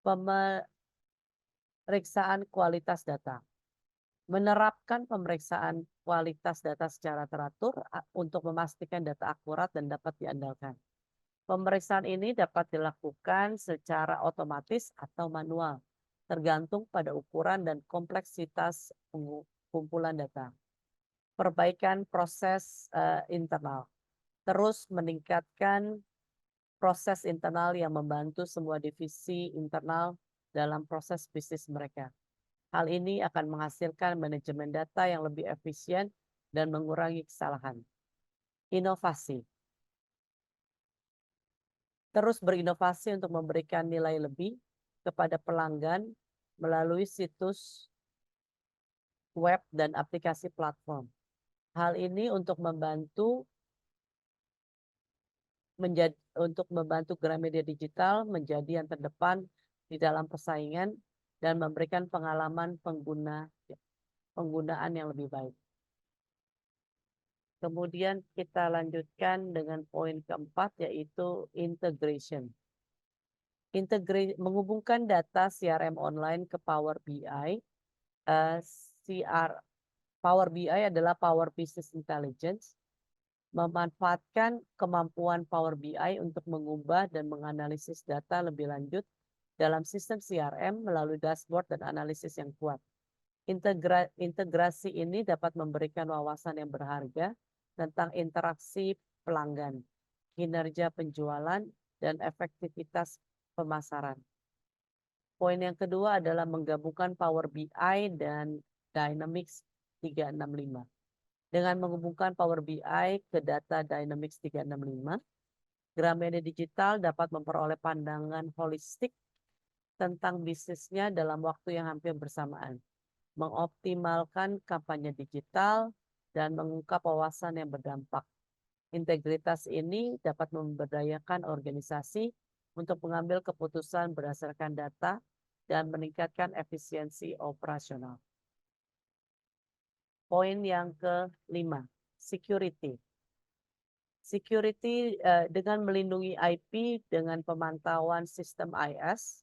Speaker 4: Pemeriksaan kualitas data. Menerapkan pemeriksaan kualitas data secara teratur untuk memastikan data akurat dan dapat diandalkan. Pemeriksaan ini dapat dilakukan secara otomatis atau manual, tergantung pada ukuran dan kompleksitas kumpulan data. Perbaikan proses internal. Terus meningkatkan proses internal yang membantu semua divisi internal dalam proses bisnis mereka. Hal ini akan menghasilkan manajemen data yang lebih efisien dan mengurangi kesalahan. Inovasi. Terus berinovasi untuk memberikan nilai lebih kepada pelanggan melalui situs web dan aplikasi platform. Hal ini untuk membantu Gramedia Digital menjadi yang terdepan di dalam persaingan dan memberikan pengalaman penggunaan yang lebih baik. Kemudian kita lanjutkan dengan poin keempat, yaitu integration. Menghubungkan data CRM online ke Power BI. Power BI adalah Power Business Intelligence. Memanfaatkan kemampuan Power BI untuk mengubah dan menganalisis data lebih lanjut dalam sistem CRM melalui dashboard dan analisis yang kuat. Integrasi ini dapat memberikan wawasan yang berharga tentang interaksi pelanggan, kinerja penjualan, dan efektivitas pemasaran. Poin yang kedua adalah menggabungkan Power BI dan Dynamics 365. Dengan menghubungkan Power BI ke data Dynamics 365, Gramedia Digital dapat memperoleh pandangan holistik tentang bisnisnya dalam waktu yang hampir bersamaan, mengoptimalkan kampanye digital, dan mengungkap wawasan yang berdampak. Integritas ini dapat memberdayakan organisasi untuk mengambil keputusan berdasarkan data dan meningkatkan efisiensi operasional. Poin yang kelima, security. Security dengan melindungi IP dengan pemantauan sistem IS,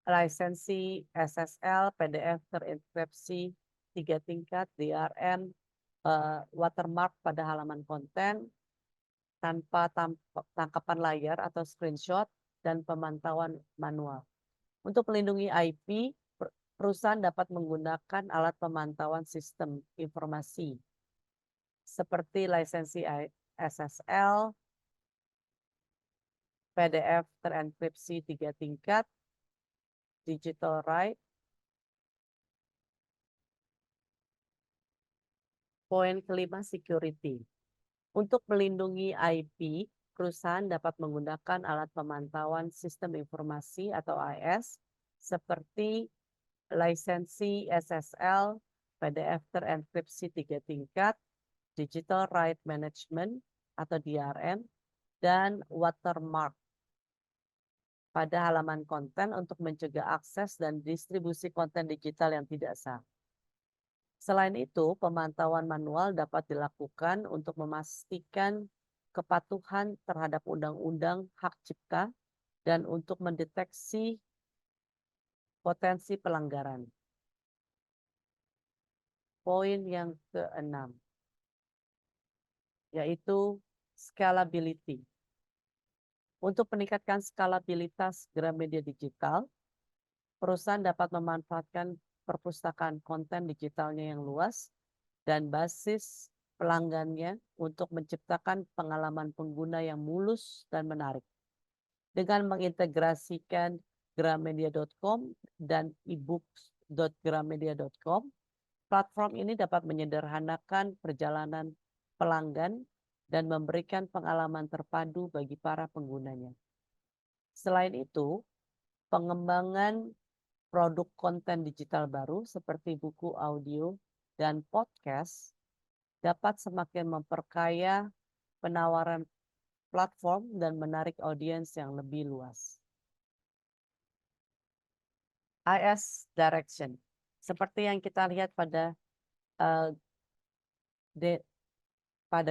Speaker 4: lisensi SSL, PDF terenkripsi 3 tingkat, DRM, watermark pada halaman konten, tanpa tangkapan layar atau screenshot, dan pemantauan manual. Untuk melindungi IP, perusahaan dapat menggunakan alat pemantauan sistem informasi seperti lisensi SSL, PDF terenkripsi 3 tingkat, digital right. Poin kelima, security. Untuk melindungi IP, perusahaan dapat menggunakan alat pemantauan sistem informasi atau AIS seperti lisensi SSL, PDF terenkripsi 3 tingkat, Digital Right Management atau DRM, dan watermark pada halaman konten untuk mencegah akses dan distribusi konten digital yang tidak sah. Selain itu, pemantauan manual dapat dilakukan untuk memastikan kepatuhan terhadap undang-undang hak cipta dan untuk mendeteksi potensi pelanggaran. Poin yang keenam, yaitu scalability. Untuk meningkatkan skalabilitas Gramedia Digital, perusahaan dapat memanfaatkan perpustakaan konten digitalnya yang luas dan basis pelanggannya untuk menciptakan pengalaman pengguna yang mulus dan menarik. Dengan mengintegrasikan gramedia.com dan ebooks.gramedia.com, platform ini dapat menyederhanakan perjalanan pelanggan dan memberikan pengalaman terpadu bagi para penggunanya. Selain itu, pengembangan produk konten digital baru seperti buku audio dan podcast dapat semakin memperkaya penawaran platform dan menarik audiens yang lebih luas. IS Direction. Seperti yang kita lihat pada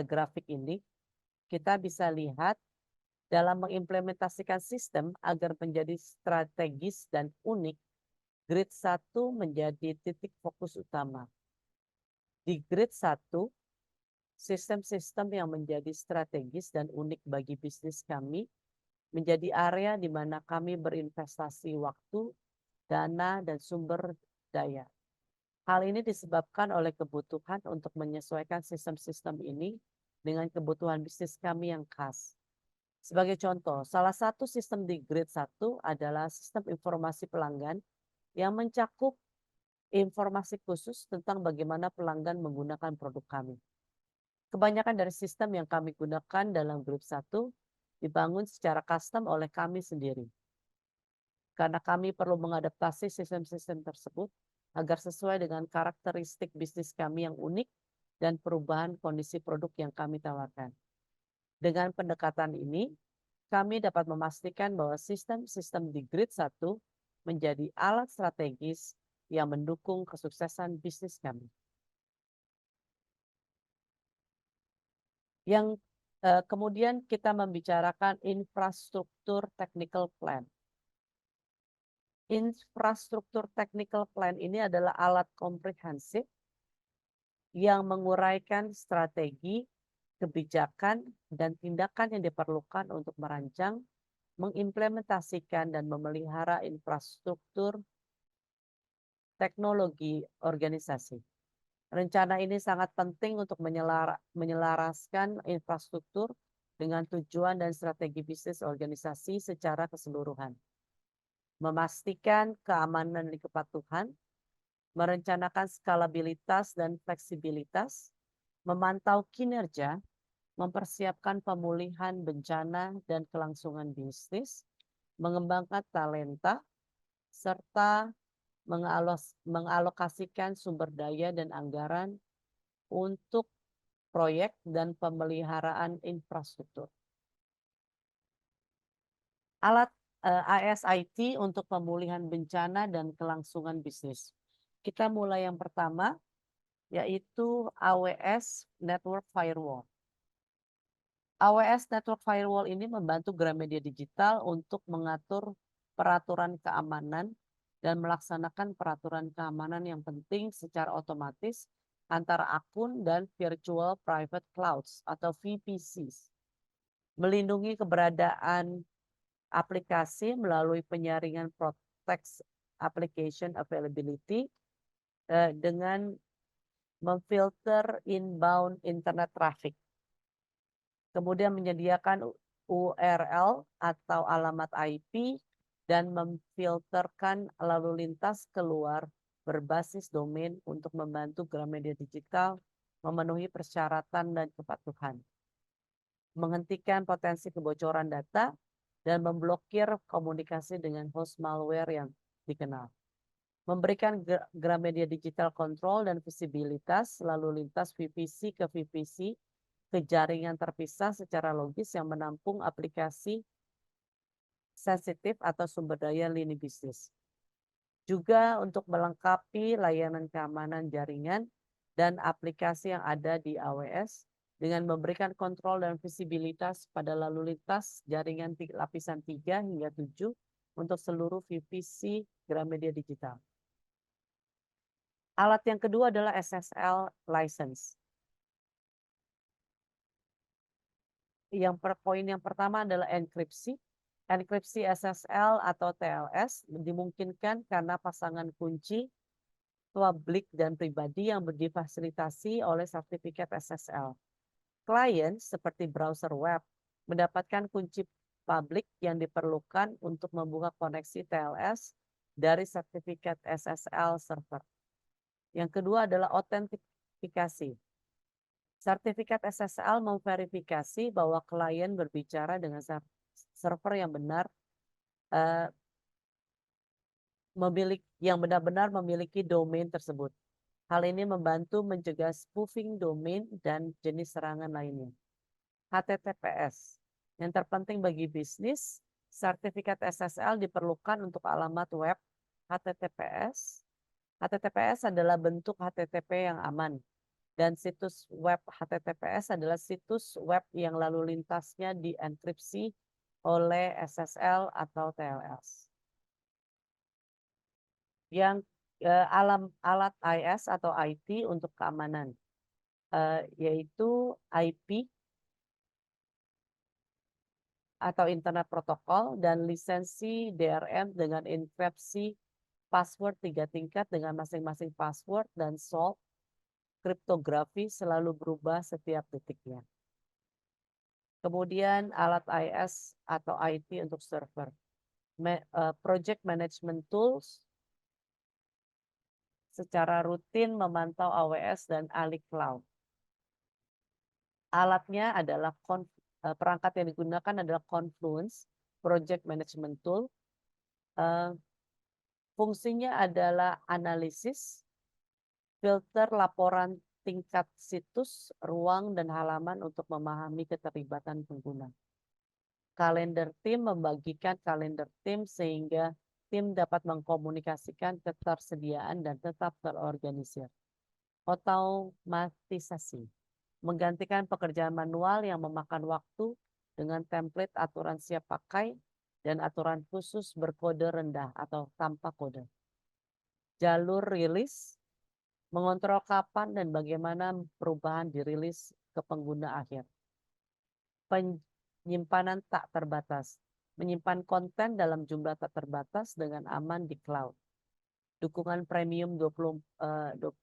Speaker 4: grafik ini, kita bisa lihat dalam mengimplementasikan sistem agar menjadi strategis dan unik, Grid 1 menjadi titik fokus utama. Di Grid 1, sistem-sistem yang menjadi strategis dan unik bagi bisnis kami menjadi area di mana kami berinvestasi waktu, dana, dan sumber daya. Hal ini disebabkan oleh kebutuhan untuk menyesuaikan sistem-sistem ini dengan kebutuhan bisnis kami yang khas. Sebagai contoh, salah satu sistem di Grid 1 adalah sistem informasi pelanggan yang mencakup informasi khusus tentang bagaimana pelanggan menggunakan produk kami. Kebanyakan dari sistem yang kami gunakan dalam Grid 1 dibangun secara custom oleh kami sendiri. Karena kami perlu mengadaptasi sistem-sistem tersebut agar sesuai dengan karakteristik bisnis kami yang unik dan perubahan kondisi produk yang kami tawarkan. Dengan pendekatan ini, kami dapat memastikan bahwa sistem-sistem di Grid 1 menjadi alat strategis yang mendukung kesuksesan bisnis kami. Yang kemudian kita membicarakan infrastruktur technical plan. Infrastruktur technical plan ini adalah alat komprehensif yang menguraikan strategi, kebijakan, dan tindakan yang diperlukan untuk merancang, mengimplementasikan, dan memelihara infrastruktur teknologi organisasi. Rencana ini sangat penting untuk menyelaraskan infrastruktur dengan tujuan dan strategi bisnis organisasi secara keseluruhan. memastikan keamanan dan kepatuhan, merencanakan skalabilitas dan fleksibilitas, memantau kinerja, mempersiapkan pemulihan bencana dan kelangsungan bisnis, mengembangkan talenta, serta mengalokasikan sumber daya dan anggaran untuk proyek dan pemeliharaan infrastruktur. Alat ASIT untuk pemulihan bencana dan kelangsungan bisnis. Kita mulai yang pertama, yaitu AWS Network Firewall. AWS Network Firewall ini membantu Gramedia Digital untuk mengatur peraturan keamanan dan melaksanakan peraturan keamanan yang penting secara otomatis antara akun dan Virtual Private Clouds atau VPCs. Melindungi keberadaan aplikasi melalui penyaringan Protect Application Availability dengan memfilter inbound internet traffic. Kemudian menyediakan URL atau alamat IP dan memfilterkan lalu lintas keluar berbasis domain untuk membantu Gramedia Digital memenuhi persyaratan dan kepatuhan. Menghentikan potensi kebocoran data dan memblokir komunikasi dengan host malware yang dikenal. Memberikan Gramedia Digital Control dan visibilitas lalu lintas VPC ke VPC ke jaringan terpisah secara logis yang menampung aplikasi sensitif atau sumber daya lini bisnis. Juga untuk melengkapi layanan keamanan jaringan dan aplikasi yang ada di AWS dengan memberikan kontrol dan visibilitas pada lalu lintas jaringan lapisan 3 hingga 7 untuk seluruh VPC Gramedia Digital. Alat yang kedua adalah SSL license. Poin yang pertama adalah enkripsi. Enkripsi SSL atau TLS dimungkinkan karena pasangan kunci publik dan pribadi yang difasilitasi oleh sertifikat SSL. Klien seperti browser web mendapatkan kunci publik yang diperlukan untuk membuka koneksi TLS dari sertifikat SSL server. Yang kedua adalah autentikasi. Sertifikat SSL memverifikasi bahwa klien berbicara dengan server yang benar, yang benar-benar memiliki domain tersebut. Hal ini membantu mencegah spoofing domain dan jenis serangan lainnya. HTTPS. Yang terpenting bagi bisnis, sertifikat SSL diperlukan untuk alamat web HTTPS. HTTPS adalah bentuk HTTP yang aman. Dan situs web HTTPS adalah situs web yang lalu lintasnya dienkripsi oleh SSL atau TLS. Yang alat IS atau IT untuk keamanan, yaitu IP atau Internet Protocol dan lisensi DRM dengan enkripsi password 3 tingkat dengan masing-masing password dan salt. Kriptografi selalu berubah setiap detiknya. Kemudian alat IS atau IT untuk server. Project Management Tools secara rutin memantau AWS dan Ali Cloud. Alatnya adalah perangkat yang digunakan adalah Confluence Project Management Tool. Fungsinya adalah analisis, filter laporan tingkat situs, ruang, dan halaman untuk memahami keterlibatan pengguna. Kalender tim membagikan kalender tim sehingga tim dapat mengkomunikasikan ketersediaan dan tetap terorganisir. Otomatisasi menggantikan pekerjaan manual yang memakan waktu dengan template aturan siap pakai dan aturan khusus berkode rendah atau tanpa kode. Jalur rilis mengontrol kapan dan bagaimana perubahan dirilis ke pengguna akhir. Penyimpanan tak terbatas. Menyimpan konten dalam jumlah tak terbatas dengan aman di cloud. Dukungan premium 24/7,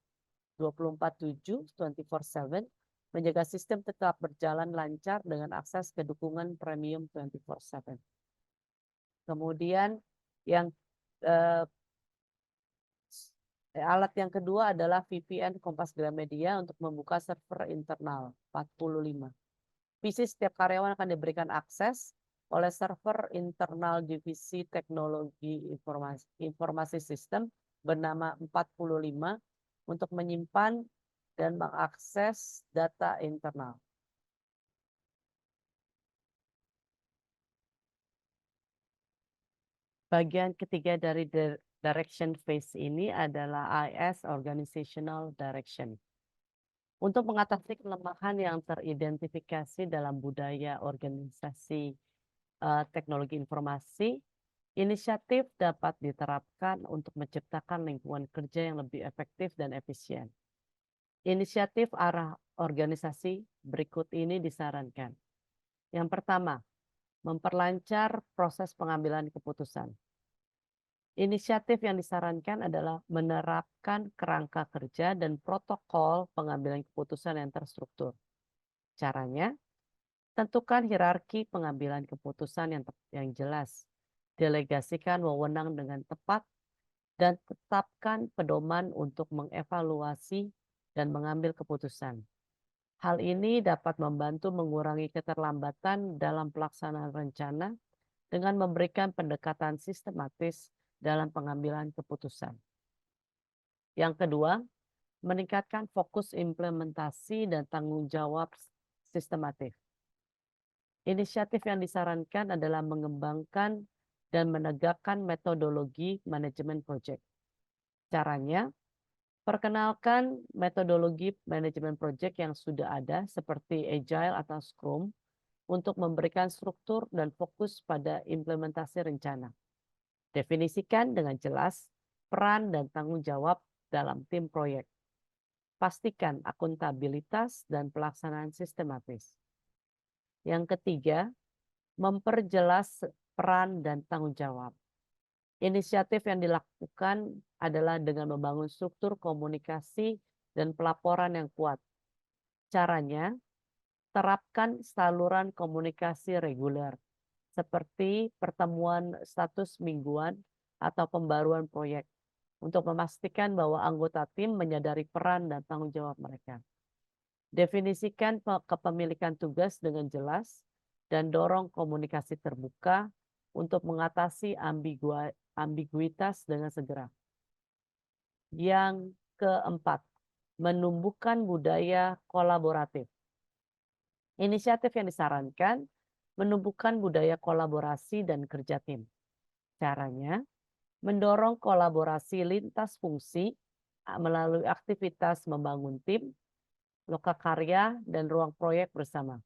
Speaker 4: 24/7, menjaga sistem tetap berjalan lancar dengan akses ke dukungan premium 24/7. Kemudian yang eh, alat yang kedua adalah VPN Kompas Gramedia untuk membuka server internal 45. PC setiap karyawan akan diberikan akses oleh server internal divisi teknologi informasi sistem bernama 45 untuk menyimpan dan mengakses data internal. Bagian ketiga dari direction phase ini adalah IS, Organizational Direction. Untuk mengatasi kelemahan yang teridentifikasi dalam budaya organisasi teknologi informasi, inisiatif dapat diterapkan untuk menciptakan lingkungan kerja yang lebih efektif dan efisien. Inisiatif arah organisasi berikut ini disarankan. Yang pertama, memperlancar proses pengambilan keputusan. Inisiatif yang disarankan adalah menerapkan kerangka kerja dan protokol pengambilan keputusan yang terstruktur. Caranya, tentukan hierarki pengambilan keputusan yang jelas, delegasikan wewenang dengan tepat, dan tetapkan pedoman untuk mengevaluasi dan mengambil keputusan. Hal ini dapat membantu mengurangi keterlambatan dalam pelaksanaan rencana dengan memberikan pendekatan sistematis dalam pengambilan keputusan. Yang kedua, meningkatkan fokus implementasi dan tanggung jawab sistematif. Inisiatif yang disarankan adalah mengembangkan dan menegakkan metodologi manajemen proyek. Caranya, perkenalkan metodologi manajemen proyek yang sudah ada seperti Agile atau Scrum untuk memberikan struktur dan fokus pada implementasi rencana. Definisikan dengan jelas peran dan tanggung jawab dalam tim proyek. Pastikan akuntabilitas dan pelaksanaan sistematis. Yang ketiga, memperjelas peran dan tanggung jawab. Inisiatif yang dilakukan adalah dengan membangun struktur komunikasi dan pelaporan yang kuat. Caranya, terapkan saluran komunikasi reguler, seperti pertemuan status mingguan atau pembaruan proyek, untuk memastikan bahwa anggota tim menyadari peran dan tanggung jawab mereka. Definisikan kepemilikan tugas dengan jelas dan dorong komunikasi terbuka untuk mengatasi ambiguitas dengan segera. Yang keempat, menumbuhkan budaya kolaboratif. Inisiatif yang disarankan menumbuhkan budaya kolaborasi dan kerja tim. Caranya, mendorong kolaborasi lintas fungsi melalui aktivitas membangun tim, lokakarya, dan ruang proyek bersama.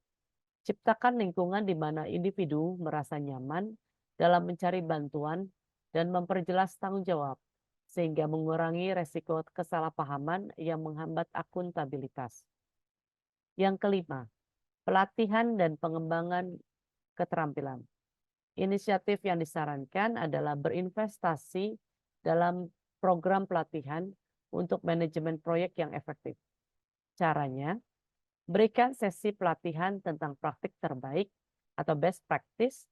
Speaker 4: Ciptakan lingkungan di mana individu merasa nyaman dalam mencari bantuan dan memperjelas tanggung jawab, sehingga mengurangi resiko kesalahpahaman yang menghambat akuntabilitas. Yang kelima, pelatihan dan pengembangan keterampilan. Inisiatif yang disarankan adalah berinvestasi dalam program pelatihan untuk manajemen proyek yang efektif. Caranya, berikan sesi pelatihan tentang praktik terbaik atau best practice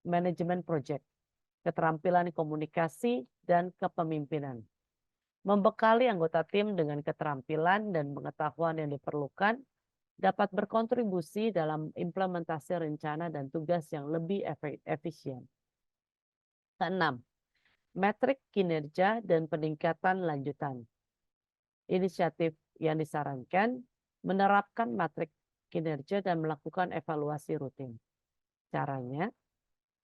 Speaker 4: manajemen proyek, keterampilan komunikasi, dan kepemimpinan. Membekali anggota tim dengan keterampilan dan pengetahuan yang diperlukan dapat berkontribusi dalam implementasi rencana dan tugas yang lebih efisien. Keenam, metrik kinerja dan peningkatan lanjutan. Inisiatif yang disarankan menerapkan metrik kinerja dan melakukan evaluasi rutin. Caranya,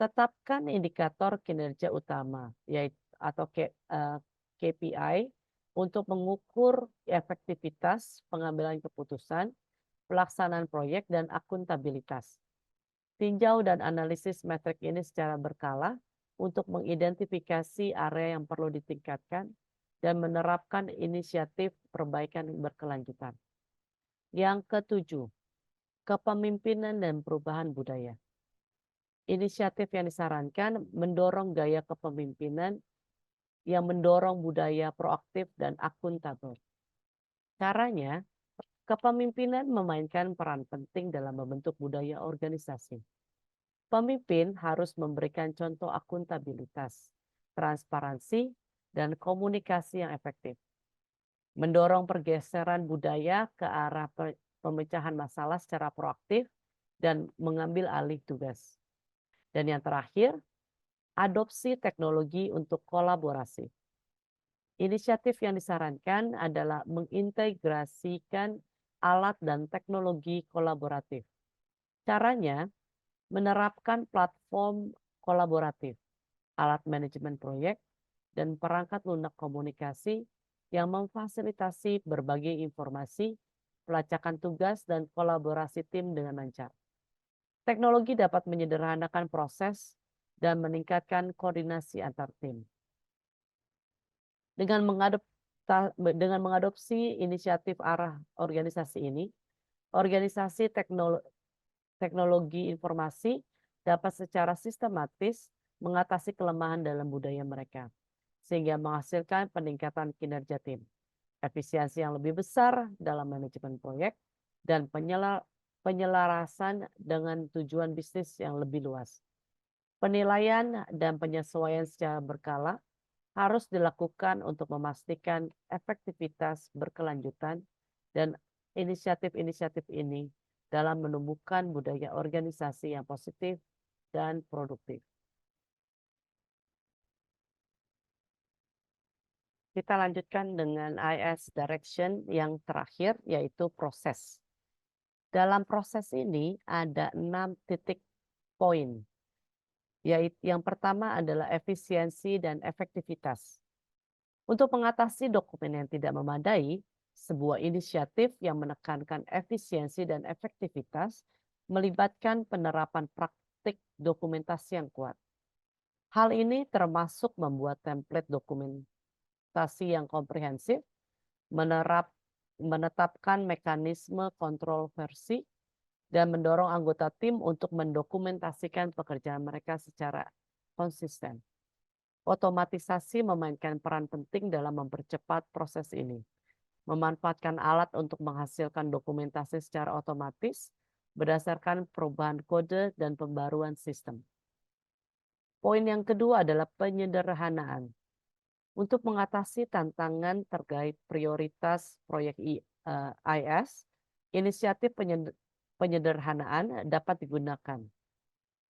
Speaker 4: tetapkan indikator kinerja utama yaitu atau KPI untuk mengukur efektivitas pengambilan keputusan, pelaksanaan proyek, dan akuntabilitas. Tinjau dan analisis metrik ini secara berkala untuk mengidentifikasi area yang perlu ditingkatkan dan menerapkan inisiatif perbaikan yang berkelanjutan. Yang ketujuh, kepemimpinan dan perubahan budaya. Inisiatif yang disarankan mendorong gaya kepemimpinan yang mendorong budaya proaktif dan akuntabel. Caranya, kepemimpinan memainkan peran penting dalam membentuk budaya organisasi. Pemimpin harus memberikan contoh akuntabilitas, transparansi, dan komunikasi yang efektif. Mendorong pergeseran budaya ke arah pemecahan masalah secara proaktif dan mengambil alih tugas. Dan yang terakhir, adopsi teknologi untuk kolaborasi. Inisiatif yang disarankan adalah mengintegrasikan alat dan teknologi kolaboratif. Caranya, menerapkan platform kolaboratif, alat manajemen proyek, dan perangkat lunak komunikasi yang memfasilitasi berbagai informasi, pelacakan tugas, dan kolaborasi tim dengan lancar. Teknologi dapat menyederhanakan proses dan meningkatkan koordinasi antar tim. Dengan mengadopsi inisiatif arah organisasi ini, organisasi teknologi informasi dapat secara sistematis mengatasi kelemahan dalam budaya mereka, sehingga menghasilkan peningkatan kinerja tim, efisiensi yang lebih besar dalam manajemen proyek, dan penyelarasan dengan tujuan bisnis yang lebih luas. Penilaian dan penyesuaian secara berkala harus dilakukan untuk memastikan efektivitas berkelanjutan dan inisiatif-inisiatif ini dalam menumbuhkan budaya organisasi yang positif dan produktif. Kita lanjutkan dengan IS Direction yang terakhir, yaitu proses. Dalam proses ini ada 6 titik poin. Yaitu yang pertama adalah efisiensi dan efektivitas. Untuk mengatasi dokumen yang tidak memadai, sebuah inisiatif yang menekankan efisiensi dan efektivitas melibatkan penerapan praktik dokumentasi yang kuat. Hal ini termasuk membuat template dokumentasi yang komprehensif, menetapkan mekanisme kontrol versi, dan mendorong anggota tim untuk mendokumentasikan pekerjaan mereka secara konsisten. Otomatisasi memainkan peran penting dalam mempercepat proses ini. Memanfaatkan alat untuk menghasilkan dokumentasi secara otomatis berdasarkan perubahan kode dan pembaruan sistem. Poin yang kedua adalah penyederhanaan. Untuk mengatasi tantangan terkait prioritas proyek IS, inisiatif penyederhanaan dapat digunakan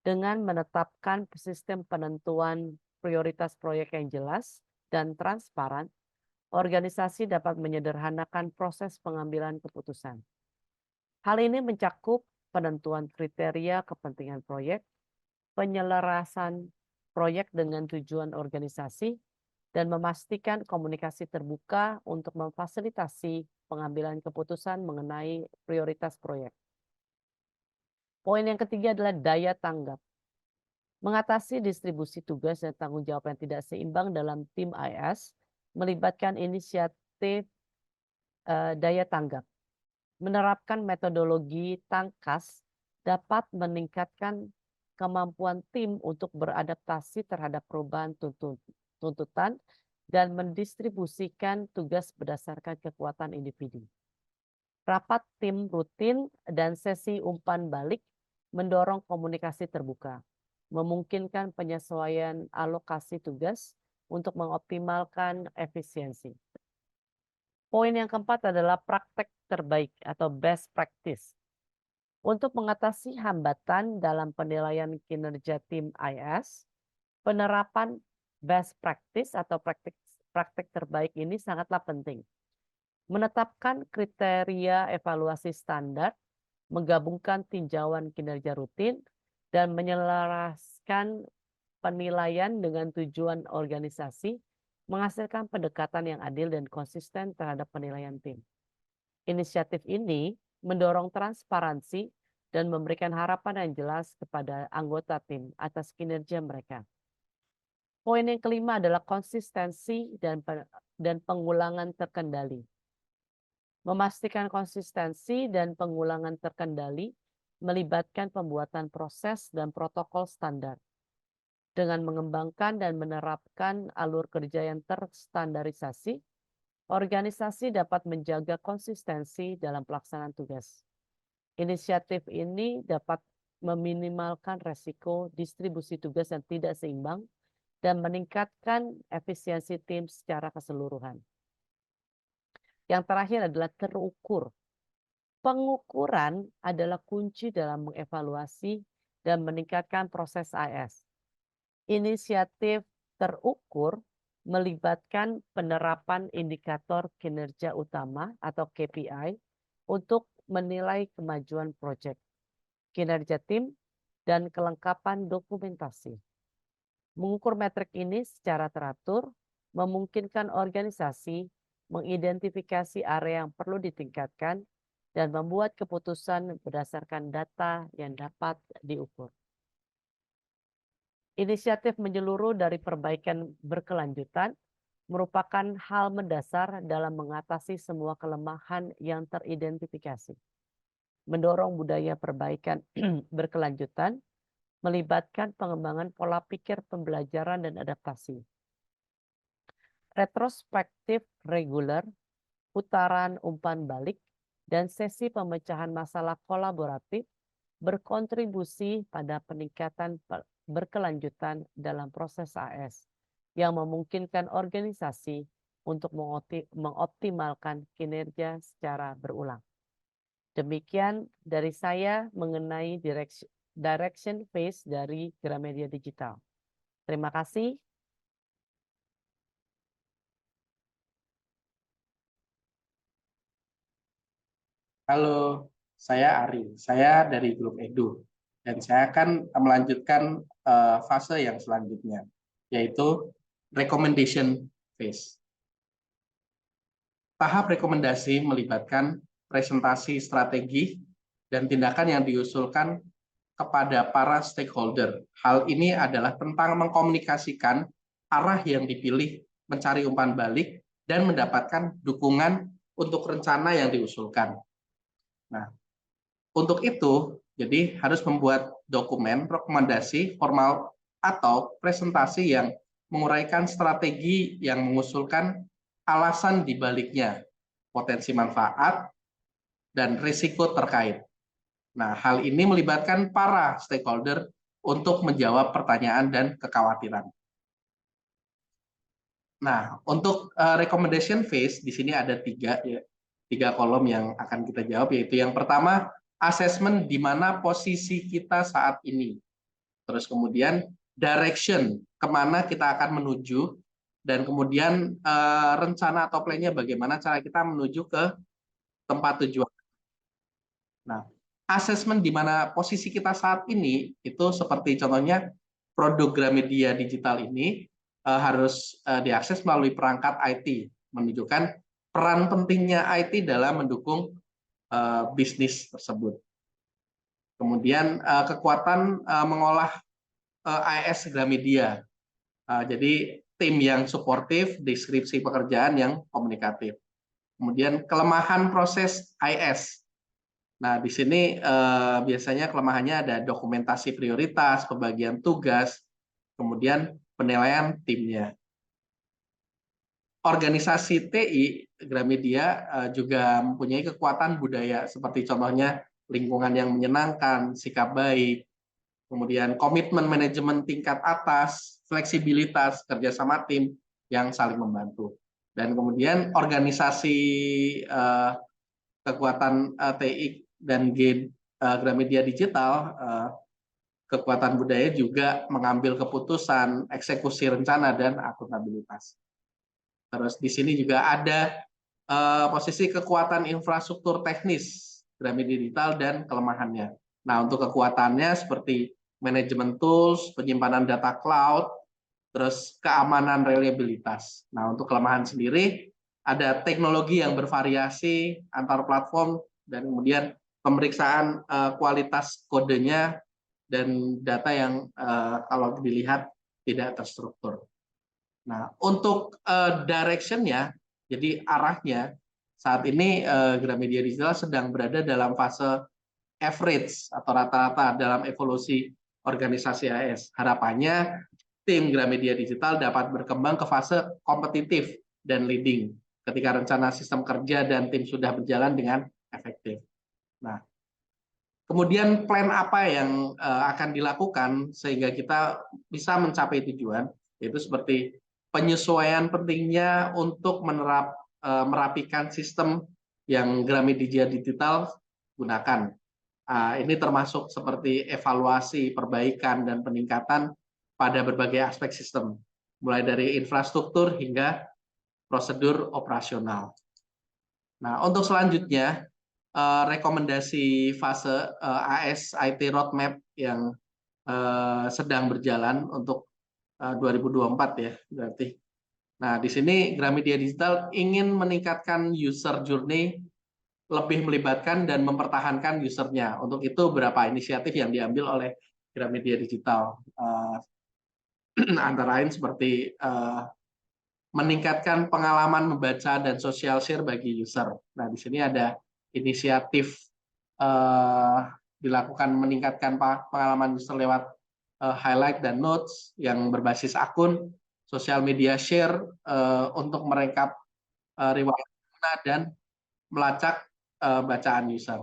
Speaker 4: dengan menetapkan sistem penentuan prioritas proyek yang jelas dan transparan. Organisasi dapat menyederhanakan proses pengambilan keputusan. Hal ini mencakup penentuan kriteria kepentingan proyek, penyelarasan proyek dengan tujuan organisasi, dan memastikan komunikasi terbuka untuk memfasilitasi pengambilan keputusan mengenai prioritas proyek. Poin yang ketiga adalah daya tanggap. Mengatasi distribusi tugas dan tanggung jawab yang tidak seimbang dalam tim IS melibatkan inisiatif daya tanggap. Menerapkan metodologi tangkas dapat meningkatkan kemampuan tim untuk beradaptasi terhadap perubahan tuntutan dan mendistribusikan tugas berdasarkan kekuatan individu. Rapat tim rutin dan sesi umpan balik mendorong komunikasi terbuka, memungkinkan penyesuaian alokasi tugas untuk mengoptimalkan efisiensi. Poin yang keempat adalah praktek terbaik atau best practice. Untuk mengatasi hambatan dalam penilaian kinerja tim IS, penerapan best practice atau praktek terbaik ini sangatlah penting. Menetapkan kriteria evaluasi standar, menggabungkan tinjauan kinerja rutin, dan menyelaraskan penilaian dengan tujuan organisasi, menghasilkan pendekatan yang adil dan konsisten terhadap penilaian tim. Inisiatif ini mendorong transparansi dan memberikan harapan yang jelas kepada anggota tim atas kinerja mereka. Poin yang kelima adalah konsistensi dan pengulangan terkendali. Memastikan konsistensi dan pengulangan terkendali melibatkan pembuatan proses dan protokol standar. Dengan mengembangkan dan menerapkan alur kerja yang terstandarisasi, organisasi dapat menjaga konsistensi dalam pelaksanaan tugas. Inisiatif ini dapat meminimalkan resiko distribusi tugas yang tidak seimbang dan meningkatkan efisiensi tim secara keseluruhan. Yang terakhir adalah terukur. Pengukuran adalah kunci dalam mengevaluasi dan meningkatkan proses AS. Inisiatif terukur melibatkan penerapan indikator kinerja utama atau KPI untuk menilai kemajuan proyek, kinerja tim, dan kelengkapan dokumentasi. Mengukur metrik ini secara teratur memungkinkan organisasi mengidentifikasi area yang perlu ditingkatkan dan membuat keputusan berdasarkan data yang dapat diukur. Inisiatif menyeluruh dari perbaikan berkelanjutan merupakan hal mendasar dalam mengatasi semua kelemahan yang teridentifikasi. Mendorong budaya perbaikan berkelanjutan melibatkan pengembangan pola pikir pembelajaran dan adaptasi. Retrospektif reguler, putaran umpan balik, dan sesi pemecahan masalah kolaboratif berkontribusi pada peningkatan berkelanjutan dalam proses AS yang memungkinkan organisasi untuk mengoptimalkan kinerja secara berulang. Demikian dari saya mengenai direction phase dari Gramedia Digital. Terima kasih.
Speaker 5: Halo, saya Ari. Saya dari grup Edu. Dan saya akan melanjutkan fase yang selanjutnya, yaitu recommendation phase. Tahap rekomendasi melibatkan presentasi strategi dan tindakan yang diusulkan kepada para stakeholder. Hal ini adalah tentang mengkomunikasikan arah yang dipilih, mencari umpan balik, dan mendapatkan dukungan untuk rencana yang diusulkan. Nah, untuk itu, jadi harus membuat dokumen rekomendasi formal atau presentasi yang menguraikan strategi yang mengusulkan alasan dibaliknya, potensi manfaat, dan risiko terkait. Nah, hal ini melibatkan para stakeholder untuk menjawab pertanyaan dan kekhawatiran. Nah, untuk recommendation phase di sini ada tiga kolom yang akan kita jawab, yaitu yang pertama, assessment di mana posisi kita saat ini. Terus kemudian direction, kemana kita akan menuju, dan kemudian rencana atau plan-nya bagaimana cara kita menuju ke tempat tujuan. Nah, assessment di mana posisi kita saat ini, itu seperti contohnya produk Gramedia Digital ini harus diakses melalui perangkat IT, menunjukkan peran pentingnya IT dalam mendukung bisnis tersebut. Kemudian kekuatan mengolah AS Gramedia. Jadi tim yang suportif, deskripsi pekerjaan yang komunikatif. Kemudian kelemahan proses IS. Nah, di sini biasanya kelemahannya ada dokumentasi prioritas, pembagian tugas, kemudian penilaian timnya. Organisasi TI Gramedia juga mempunyai kekuatan budaya, seperti contohnya lingkungan yang menyenangkan, sikap baik, kemudian komitmen manajemen tingkat atas, fleksibilitas, kerjasama tim yang saling membantu. Dan kemudian organisasi kekuatan TI dan Gramedia Digital, kekuatan budaya juga mengambil keputusan, eksekusi rencana, dan akuntabilitas. Terus di sini juga ada posisi kekuatan infrastruktur teknis Gramedia Digital dan kelemahannya. Nah, untuk kekuatannya seperti manajemen tools, penyimpanan data cloud, terus keamanan reliabilitas. Nah, untuk kelemahan sendiri ada teknologi yang bervariasi antar platform, dan kemudian pemeriksaan kualitas kodenya dan data yang kalau dilihat tidak terstruktur. Nah, untuk direction-nya, jadi arahnya, saat ini Gramedia Digital sedang berada dalam fase average atau rata-rata dalam evolusi organisasi AS. Harapannya tim Gramedia Digital dapat berkembang ke fase kompetitif dan leading ketika rencana sistem kerja dan tim sudah berjalan dengan efektif. Nah, kemudian plan apa yang akan dilakukan sehingga kita bisa mencapai tujuan? Yaitu seperti penyesuaian pentingnya untuk merapikan sistem yang Gramedia Digital gunakan. Ini termasuk seperti evaluasi, perbaikan, dan peningkatan pada berbagai aspek sistem, mulai dari infrastruktur hingga prosedur operasional. Nah, untuk selanjutnya, rekomendasi fase AS IT Roadmap yang sedang berjalan untuk 2024 ya, berarti. Nah, di sini Gramedia Digital ingin meningkatkan user journey, lebih melibatkan dan mempertahankan usernya. Untuk itu beberapa inisiatif yang diambil oleh Gramedia Digital, antara lain seperti meningkatkan pengalaman membaca dan social share bagi user. Nah, di sini ada inisiatif dilakukan meningkatkan pengalaman user lewat highlight dan notes yang berbasis akun, social media share untuk merekap riwayat pengguna dan melacak bacaan user.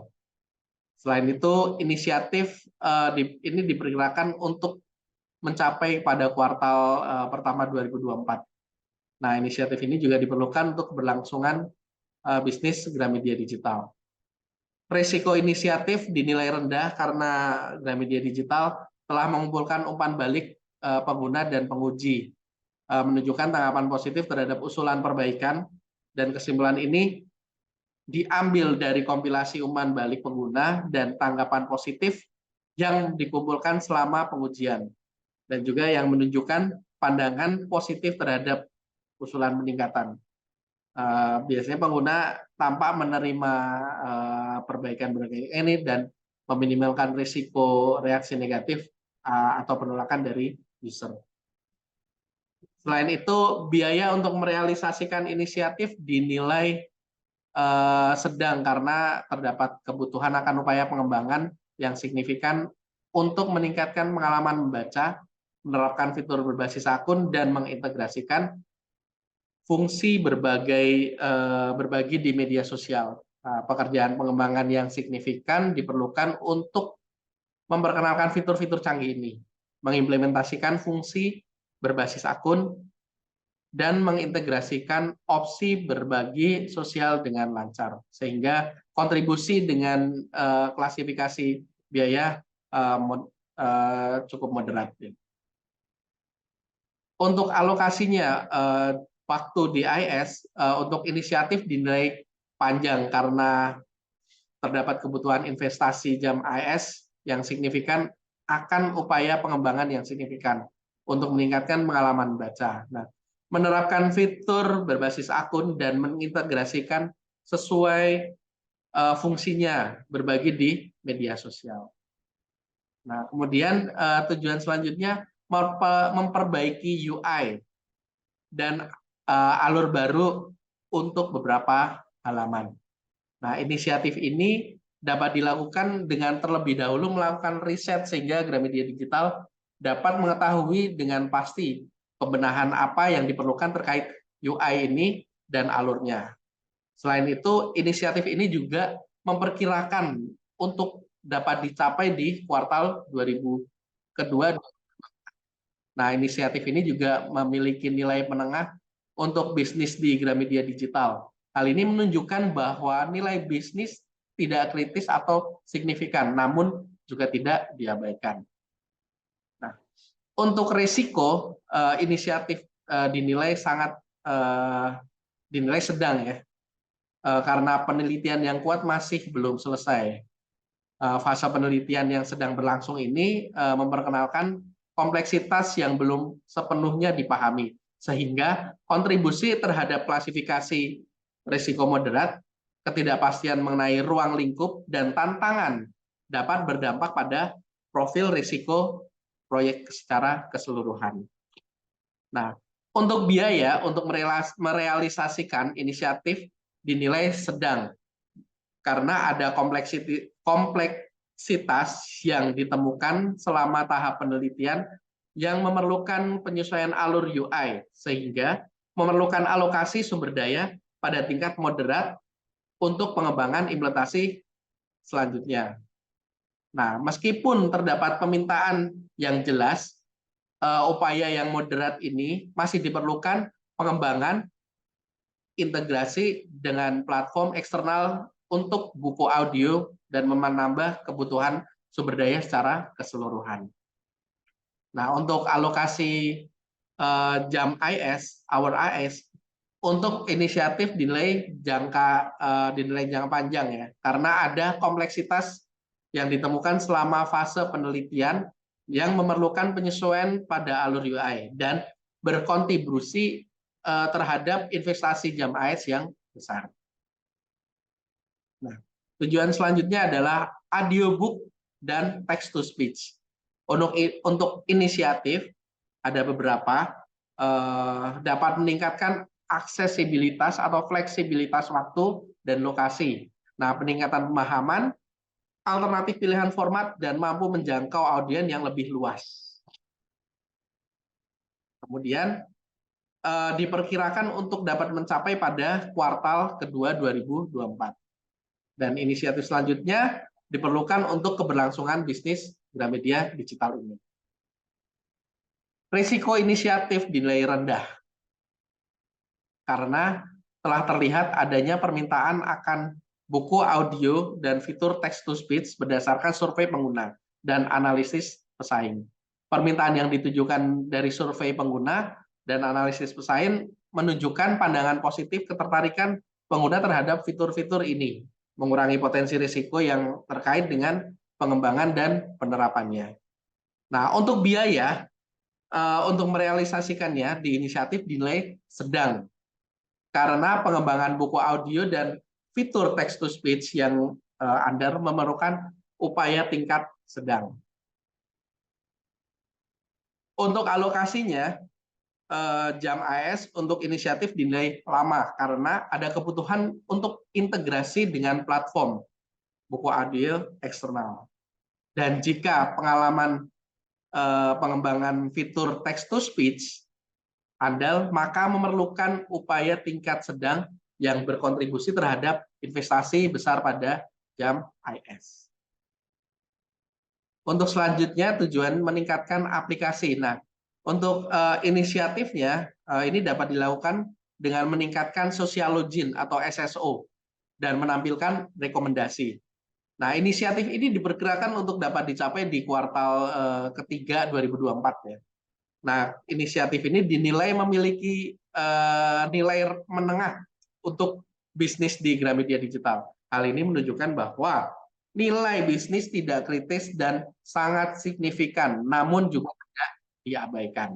Speaker 5: Selain itu, inisiatif ini diperkirakan untuk mencapai pada kuartal pertama 2024. Nah, inisiatif ini juga diperlukan untuk keberlangsungan bisnis Gramedia Digital. Risiko inisiatif dinilai rendah karena Gramedia Digital telah mengumpulkan umpan balik pengguna dan penguji, menunjukkan tanggapan positif terhadap usulan perbaikan, dan kesimpulan ini diambil dari kompilasi umpan balik pengguna dan tanggapan positif yang dikumpulkan selama pengujian, dan juga yang menunjukkan pandangan positif terhadap usulan peningkatan. Biasanya pengguna tampak menerima perbaikan ini dan meminimalkan risiko reaksi negatif atau penolakan dari user. Selain itu, biaya untuk merealisasikan inisiatif dinilai sedang karena terdapat kebutuhan akan upaya pengembangan yang signifikan untuk meningkatkan pengalaman membaca, menerapkan fitur berbasis akun, dan mengintegrasikan fungsi berbagi di media sosial. Pekerjaan pengembangan yang signifikan diperlukan untuk memperkenalkan fitur-fitur canggih ini, mengimplementasikan fungsi berbasis akun, dan mengintegrasikan opsi berbagi sosial dengan lancar, sehingga kontribusi dengan klasifikasi biaya cukup moderat. Untuk alokasinya, waktu di IS untuk inisiatif dinilai panjang karena terdapat kebutuhan investasi jam IS yang signifikan akan upaya pengembangan yang signifikan untuk meningkatkan pengalaman baca. Nah, menerapkan fitur berbasis akun dan mengintegrasikan sesuai fungsinya berbagi di media sosial. Nah, kemudian tujuan selanjutnya memperbaiki UI dan alur baru untuk beberapa halaman. Nah, inisiatif ini dapat dilakukan dengan terlebih dahulu melakukan riset sehingga Gramedia Digital dapat mengetahui dengan pasti pembenahan apa yang diperlukan terkait UI ini dan alurnya. Selain itu, inisiatif ini juga memperkirakan untuk dapat dicapai di kuartal 2000 kedua. Nah, inisiatif ini juga memiliki nilai menengah untuk bisnis di Gramedia Digital. Hal ini menunjukkan bahwa nilai bisnis tidak kritis atau signifikan, namun juga tidak diabaikan. Nah, untuk risiko, inisiatif dinilai sedang ya, karena penelitian yang kuat masih belum selesai. Fase penelitian yang sedang berlangsung ini memperkenalkan kompleksitas yang belum sepenuhnya dipahami, sehingga kontribusi terhadap klasifikasi risiko moderat, ketidakpastian mengenai ruang lingkup, dan tantangan dapat berdampak pada profil risiko proyek secara keseluruhan. Nah, untuk biaya untuk merealisasikan inisiatif dinilai sedang karena ada kompleksitas yang ditemukan selama tahap penelitian yang memerlukan penyesuaian alur UI, sehingga memerlukan alokasi sumber daya pada tingkat moderat untuk pengembangan implementasi selanjutnya. Nah, meskipun terdapat permintaan yang jelas, upaya yang moderat ini masih diperlukan pengembangan integrasi dengan platform eksternal untuk buku audio dan menambah kebutuhan sumber daya secara keseluruhan. Nah, untuk alokasi jam IS, hour IS, untuk inisiatif dinilai jangka panjang ya, karena ada kompleksitas yang ditemukan selama fase penelitian yang memerlukan penyesuaian pada alur UI dan berkontribusi terhadap investasi jam IS yang besar. Nah, tujuan selanjutnya adalah audiobook dan text to speech. Untuk inisiatif ada beberapa dapat meningkatkan aksesibilitas atau fleksibilitas waktu dan lokasi. Nah, peningkatan pemahaman, alternatif pilihan format, dan mampu menjangkau audiens yang lebih luas. Kemudian diperkirakan untuk dapat mencapai pada kuartal kedua 2024. Dan inisiatif selanjutnya diperlukan untuk keberlangsungan bisnis Gramedia Digital ini. Risiko inisiatif dinilai rendah karena telah terlihat adanya permintaan akan buku audio dan fitur text to speech berdasarkan survei pengguna dan analisis pesaing. Permintaan yang ditujukan dari survei pengguna dan analisis pesaing menunjukkan pandangan positif ketertarikan pengguna terhadap fitur-fitur ini, mengurangi potensi risiko yang terkait dengan pengembangan dan penerapannya. Nah, untuk biaya untuk merealisasikannya di inisiatif dinilai sedang karena pengembangan buku audio dan fitur text to speech yang under memerlukan upaya tingkat sedang. Untuk alokasinya, jam AS untuk inisiatif dinilai lama karena ada kebutuhan untuk integrasi dengan platform buku audio eksternal. Dan jika pengalaman pengembangan fitur text to speech andal, maka memerlukan upaya tingkat sedang yang berkontribusi terhadap investasi besar pada jam IS. Untuk selanjutnya tujuan meningkatkan aplikasi. Nah, untuk inisiatifnya ini dapat dilakukan dengan meningkatkan social login atau SSO dan menampilkan rekomendasi. Nah, inisiatif ini diperkirakan untuk dapat dicapai di kuartal ketiga 2024 ya. Nah, inisiatif ini dinilai memiliki nilai menengah untuk bisnis di Gramedia Digital. Hal ini menunjukkan bahwa nilai bisnis tidak kritis dan sangat signifikan, namun juga tidak diabaikan.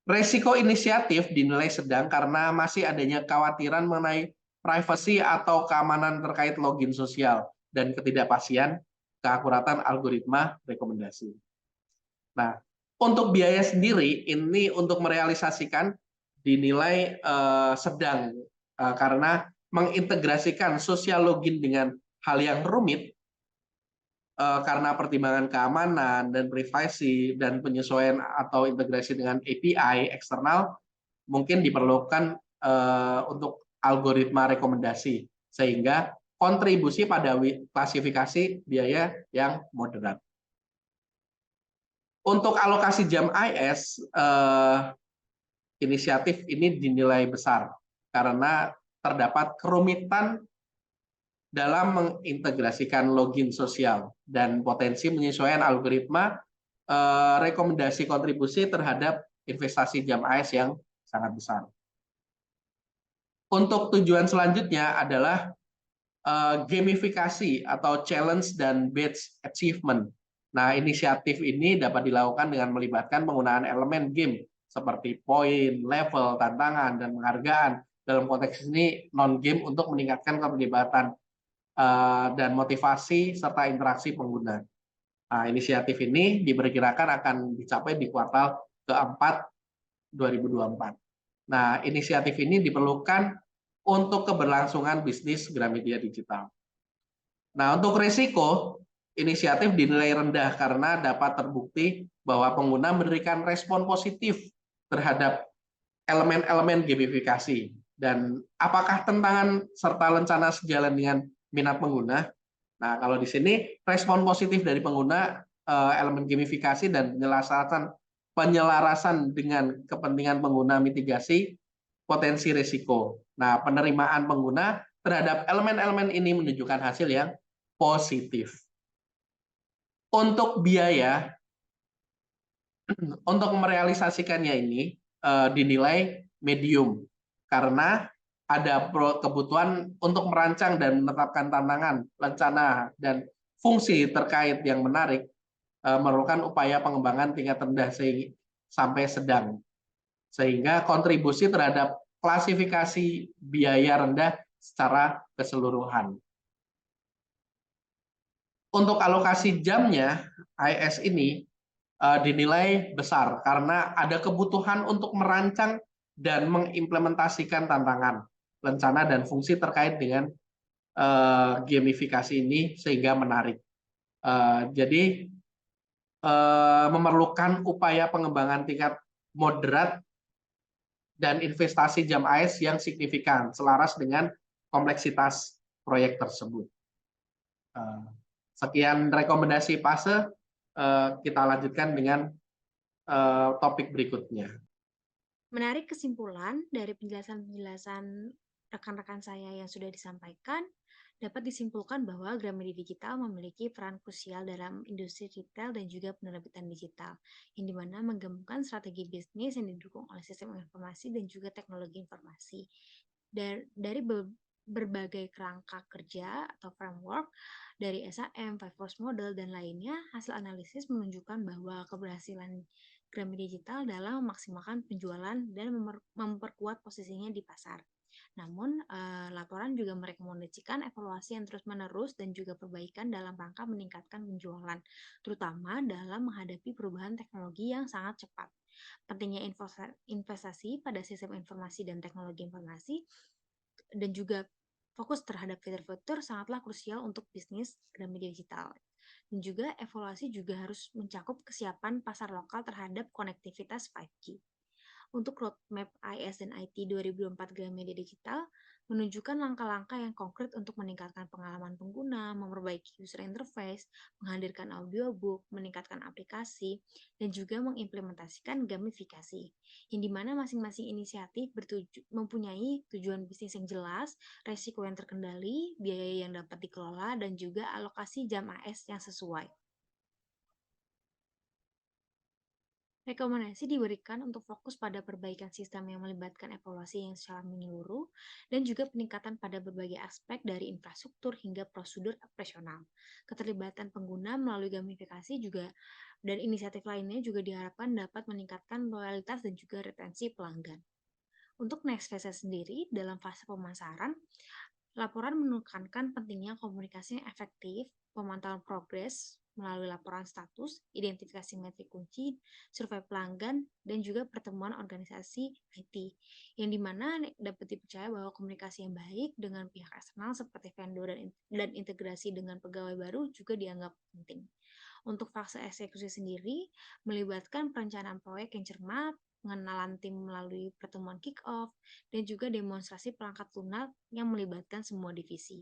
Speaker 5: Resiko inisiatif dinilai sedang karena masih adanya kekhawatiran mengenai privasi atau keamanan terkait login sosial dan ketidakpastian keakuratan algoritma rekomendasi. Nah, untuk biaya sendiri ini untuk merealisasikan dinilai sedang karena mengintegrasikan social login dengan hal yang rumit karena pertimbangan keamanan dan privasi dan penyesuaian atau integrasi dengan API eksternal mungkin diperlukan untuk algoritma rekomendasi sehingga kontribusi pada klasifikasi biaya yang moderat. Untuk alokasi jam IS, inisiatif ini dinilai besar karena terdapat kerumitan dalam mengintegrasikan login sosial dan potensi penyesuaian algoritma rekomendasi kontribusi terhadap investasi jam IS yang sangat besar. Untuk tujuan selanjutnya adalah gamifikasi atau challenge dan badge achievement. Nah, inisiatif ini dapat dilakukan dengan melibatkan penggunaan elemen game seperti poin, level, tantangan, dan penghargaan. Dalam konteks ini non-game untuk meningkatkan keterlibatan dan motivasi serta interaksi pengguna. Nah, inisiatif ini diperkirakan akan dicapai di kuartal keempat 2024. Nah, inisiatif ini diperlukan untuk keberlangsungan bisnis Gramedia Digital. Nah, untuk risiko, inisiatif dinilai rendah karena dapat terbukti bahwa pengguna memberikan respon positif terhadap elemen-elemen gamifikasi. Dan apakah tantangan serta rencana sejalan dengan minat pengguna? Nah, kalau di sini respon positif dari pengguna elemen gamifikasi dan penyelesaian penyelarasan dengan kepentingan pengguna mitigasi potensi risiko. Nah, penerimaan pengguna terhadap elemen-elemen ini menunjukkan hasil yang positif. Untuk biaya, untuk merealisasikannya ini dinilai medium karena ada kebutuhan untuk merancang dan menetapkan tantangan, rencana, dan fungsi terkait yang menarik memerlukan upaya pengembangan tingkat rendah sampai sedang. Sehingga kontribusi terhadap klasifikasi biaya rendah secara keseluruhan. Untuk alokasi jamnya, AIS ini dinilai besar karena ada kebutuhan untuk merancang dan mengimplementasikan tantangan, rencana, dan fungsi terkait dengan gamifikasi ini sehingga menarik. Jadi memerlukan upaya pengembangan tingkat moderat dan investasi jam AIS yang signifikan, selaras dengan kompleksitas proyek tersebut. Sekian rekomendasi PASE, kita lanjutkan dengan topik berikutnya.
Speaker 1: Menarik kesimpulan dari penjelasan-penjelasan rekan-rekan saya yang sudah disampaikan, dapat disimpulkan bahwa Gramedia Digital memiliki peran krusial dalam industri retail dan juga penerbitan digital, yang dimana menggabungkan strategi bisnis yang didukung oleh sistem informasi dan juga teknologi informasi. Dari berbagai kerangka kerja atau framework, dari SAM, Five Force Model, dan lainnya, hasil analisis menunjukkan bahwa keberhasilan Gramedia Digital dalam memaksimalkan penjualan dan memperkuat posisinya di pasar. Namun, laporan juga merekomendasikan evaluasi yang terus-menerus dan juga perbaikan dalam rangka meningkatkan penjualan, terutama dalam menghadapi perubahan teknologi yang sangat cepat. Pentingnya investasi pada sistem informasi dan teknologi informasi dan juga fokus terhadap fitur-fitur sangatlah krusial untuk bisnis Gramedia Digital. Dan juga evaluasi juga harus mencakup kesiapan pasar lokal terhadap konektivitas 5G. Untuk roadmap IS dan IT 2024 Gramedia Digital menunjukkan langkah-langkah yang konkret untuk meningkatkan pengalaman pengguna, memperbaiki user interface, menghadirkan audiobook, meningkatkan aplikasi, dan juga mengimplementasikan gamifikasi, yang dimana masing-masing inisiatif mempunyai tujuan bisnis yang jelas, resiko yang terkendali, biaya yang dapat dikelola, dan juga alokasi jam AS yang sesuai. Rekomendasi diberikan untuk fokus pada perbaikan sistem yang melibatkan evaluasi yang secara menyeluruh dan juga peningkatan pada berbagai aspek dari infrastruktur hingga prosedur operasional. Keterlibatan pengguna melalui gamifikasi juga dan inisiatif lainnya juga diharapkan dapat meningkatkan loyalitas dan juga retensi pelanggan. Untuk next phase sendiri, dalam fase pemasaran, laporan menekankan pentingnya komunikasi yang efektif, pemantauan progres melalui laporan status, identifikasi metrik kunci, survei pelanggan, dan juga pertemuan organisasi IT, yang dimana dapat dipercaya bahwa komunikasi yang baik dengan pihak eksternal seperti vendor dan integrasi dengan pegawai baru juga dianggap penting. Untuk fase eksekusi sendiri, melibatkan perencanaan proyek yang cermat, pengenalan tim melalui pertemuan kick-off, dan juga demonstrasi perangkat lunak yang melibatkan semua divisi.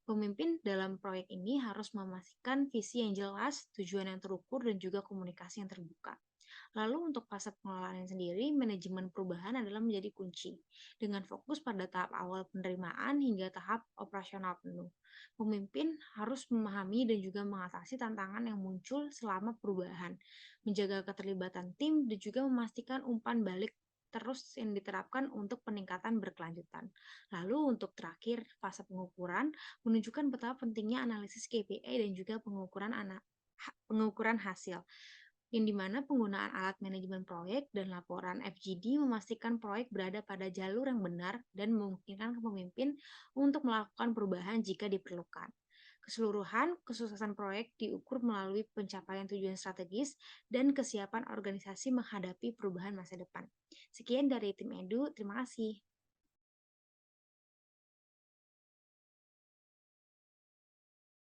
Speaker 1: Pemimpin dalam proyek ini harus memastikan visi yang jelas, tujuan yang terukur, dan juga komunikasi yang terbuka. Lalu untuk fase pengelolaan sendiri, manajemen perubahan adalah menjadi kunci, dengan fokus pada tahap awal penerimaan hingga tahap operasional penuh. Pemimpin harus memahami dan juga mengatasi tantangan yang muncul selama perubahan, menjaga keterlibatan tim, dan juga memastikan umpan balik terus yang diterapkan untuk peningkatan berkelanjutan. Lalu untuk terakhir, fase pengukuran menunjukkan betapa pentingnya analisis KPI dan juga pengukuran hasil, yang dimana penggunaan alat manajemen proyek dan laporan FGD memastikan proyek berada pada jalur yang benar dan memungkinkan pemimpin untuk melakukan perubahan jika diperlukan. Keseluruhan, kesuksesan proyek diukur melalui pencapaian tujuan strategis dan kesiapan organisasi menghadapi perubahan masa depan. Sekian dari tim Edu, terima kasih.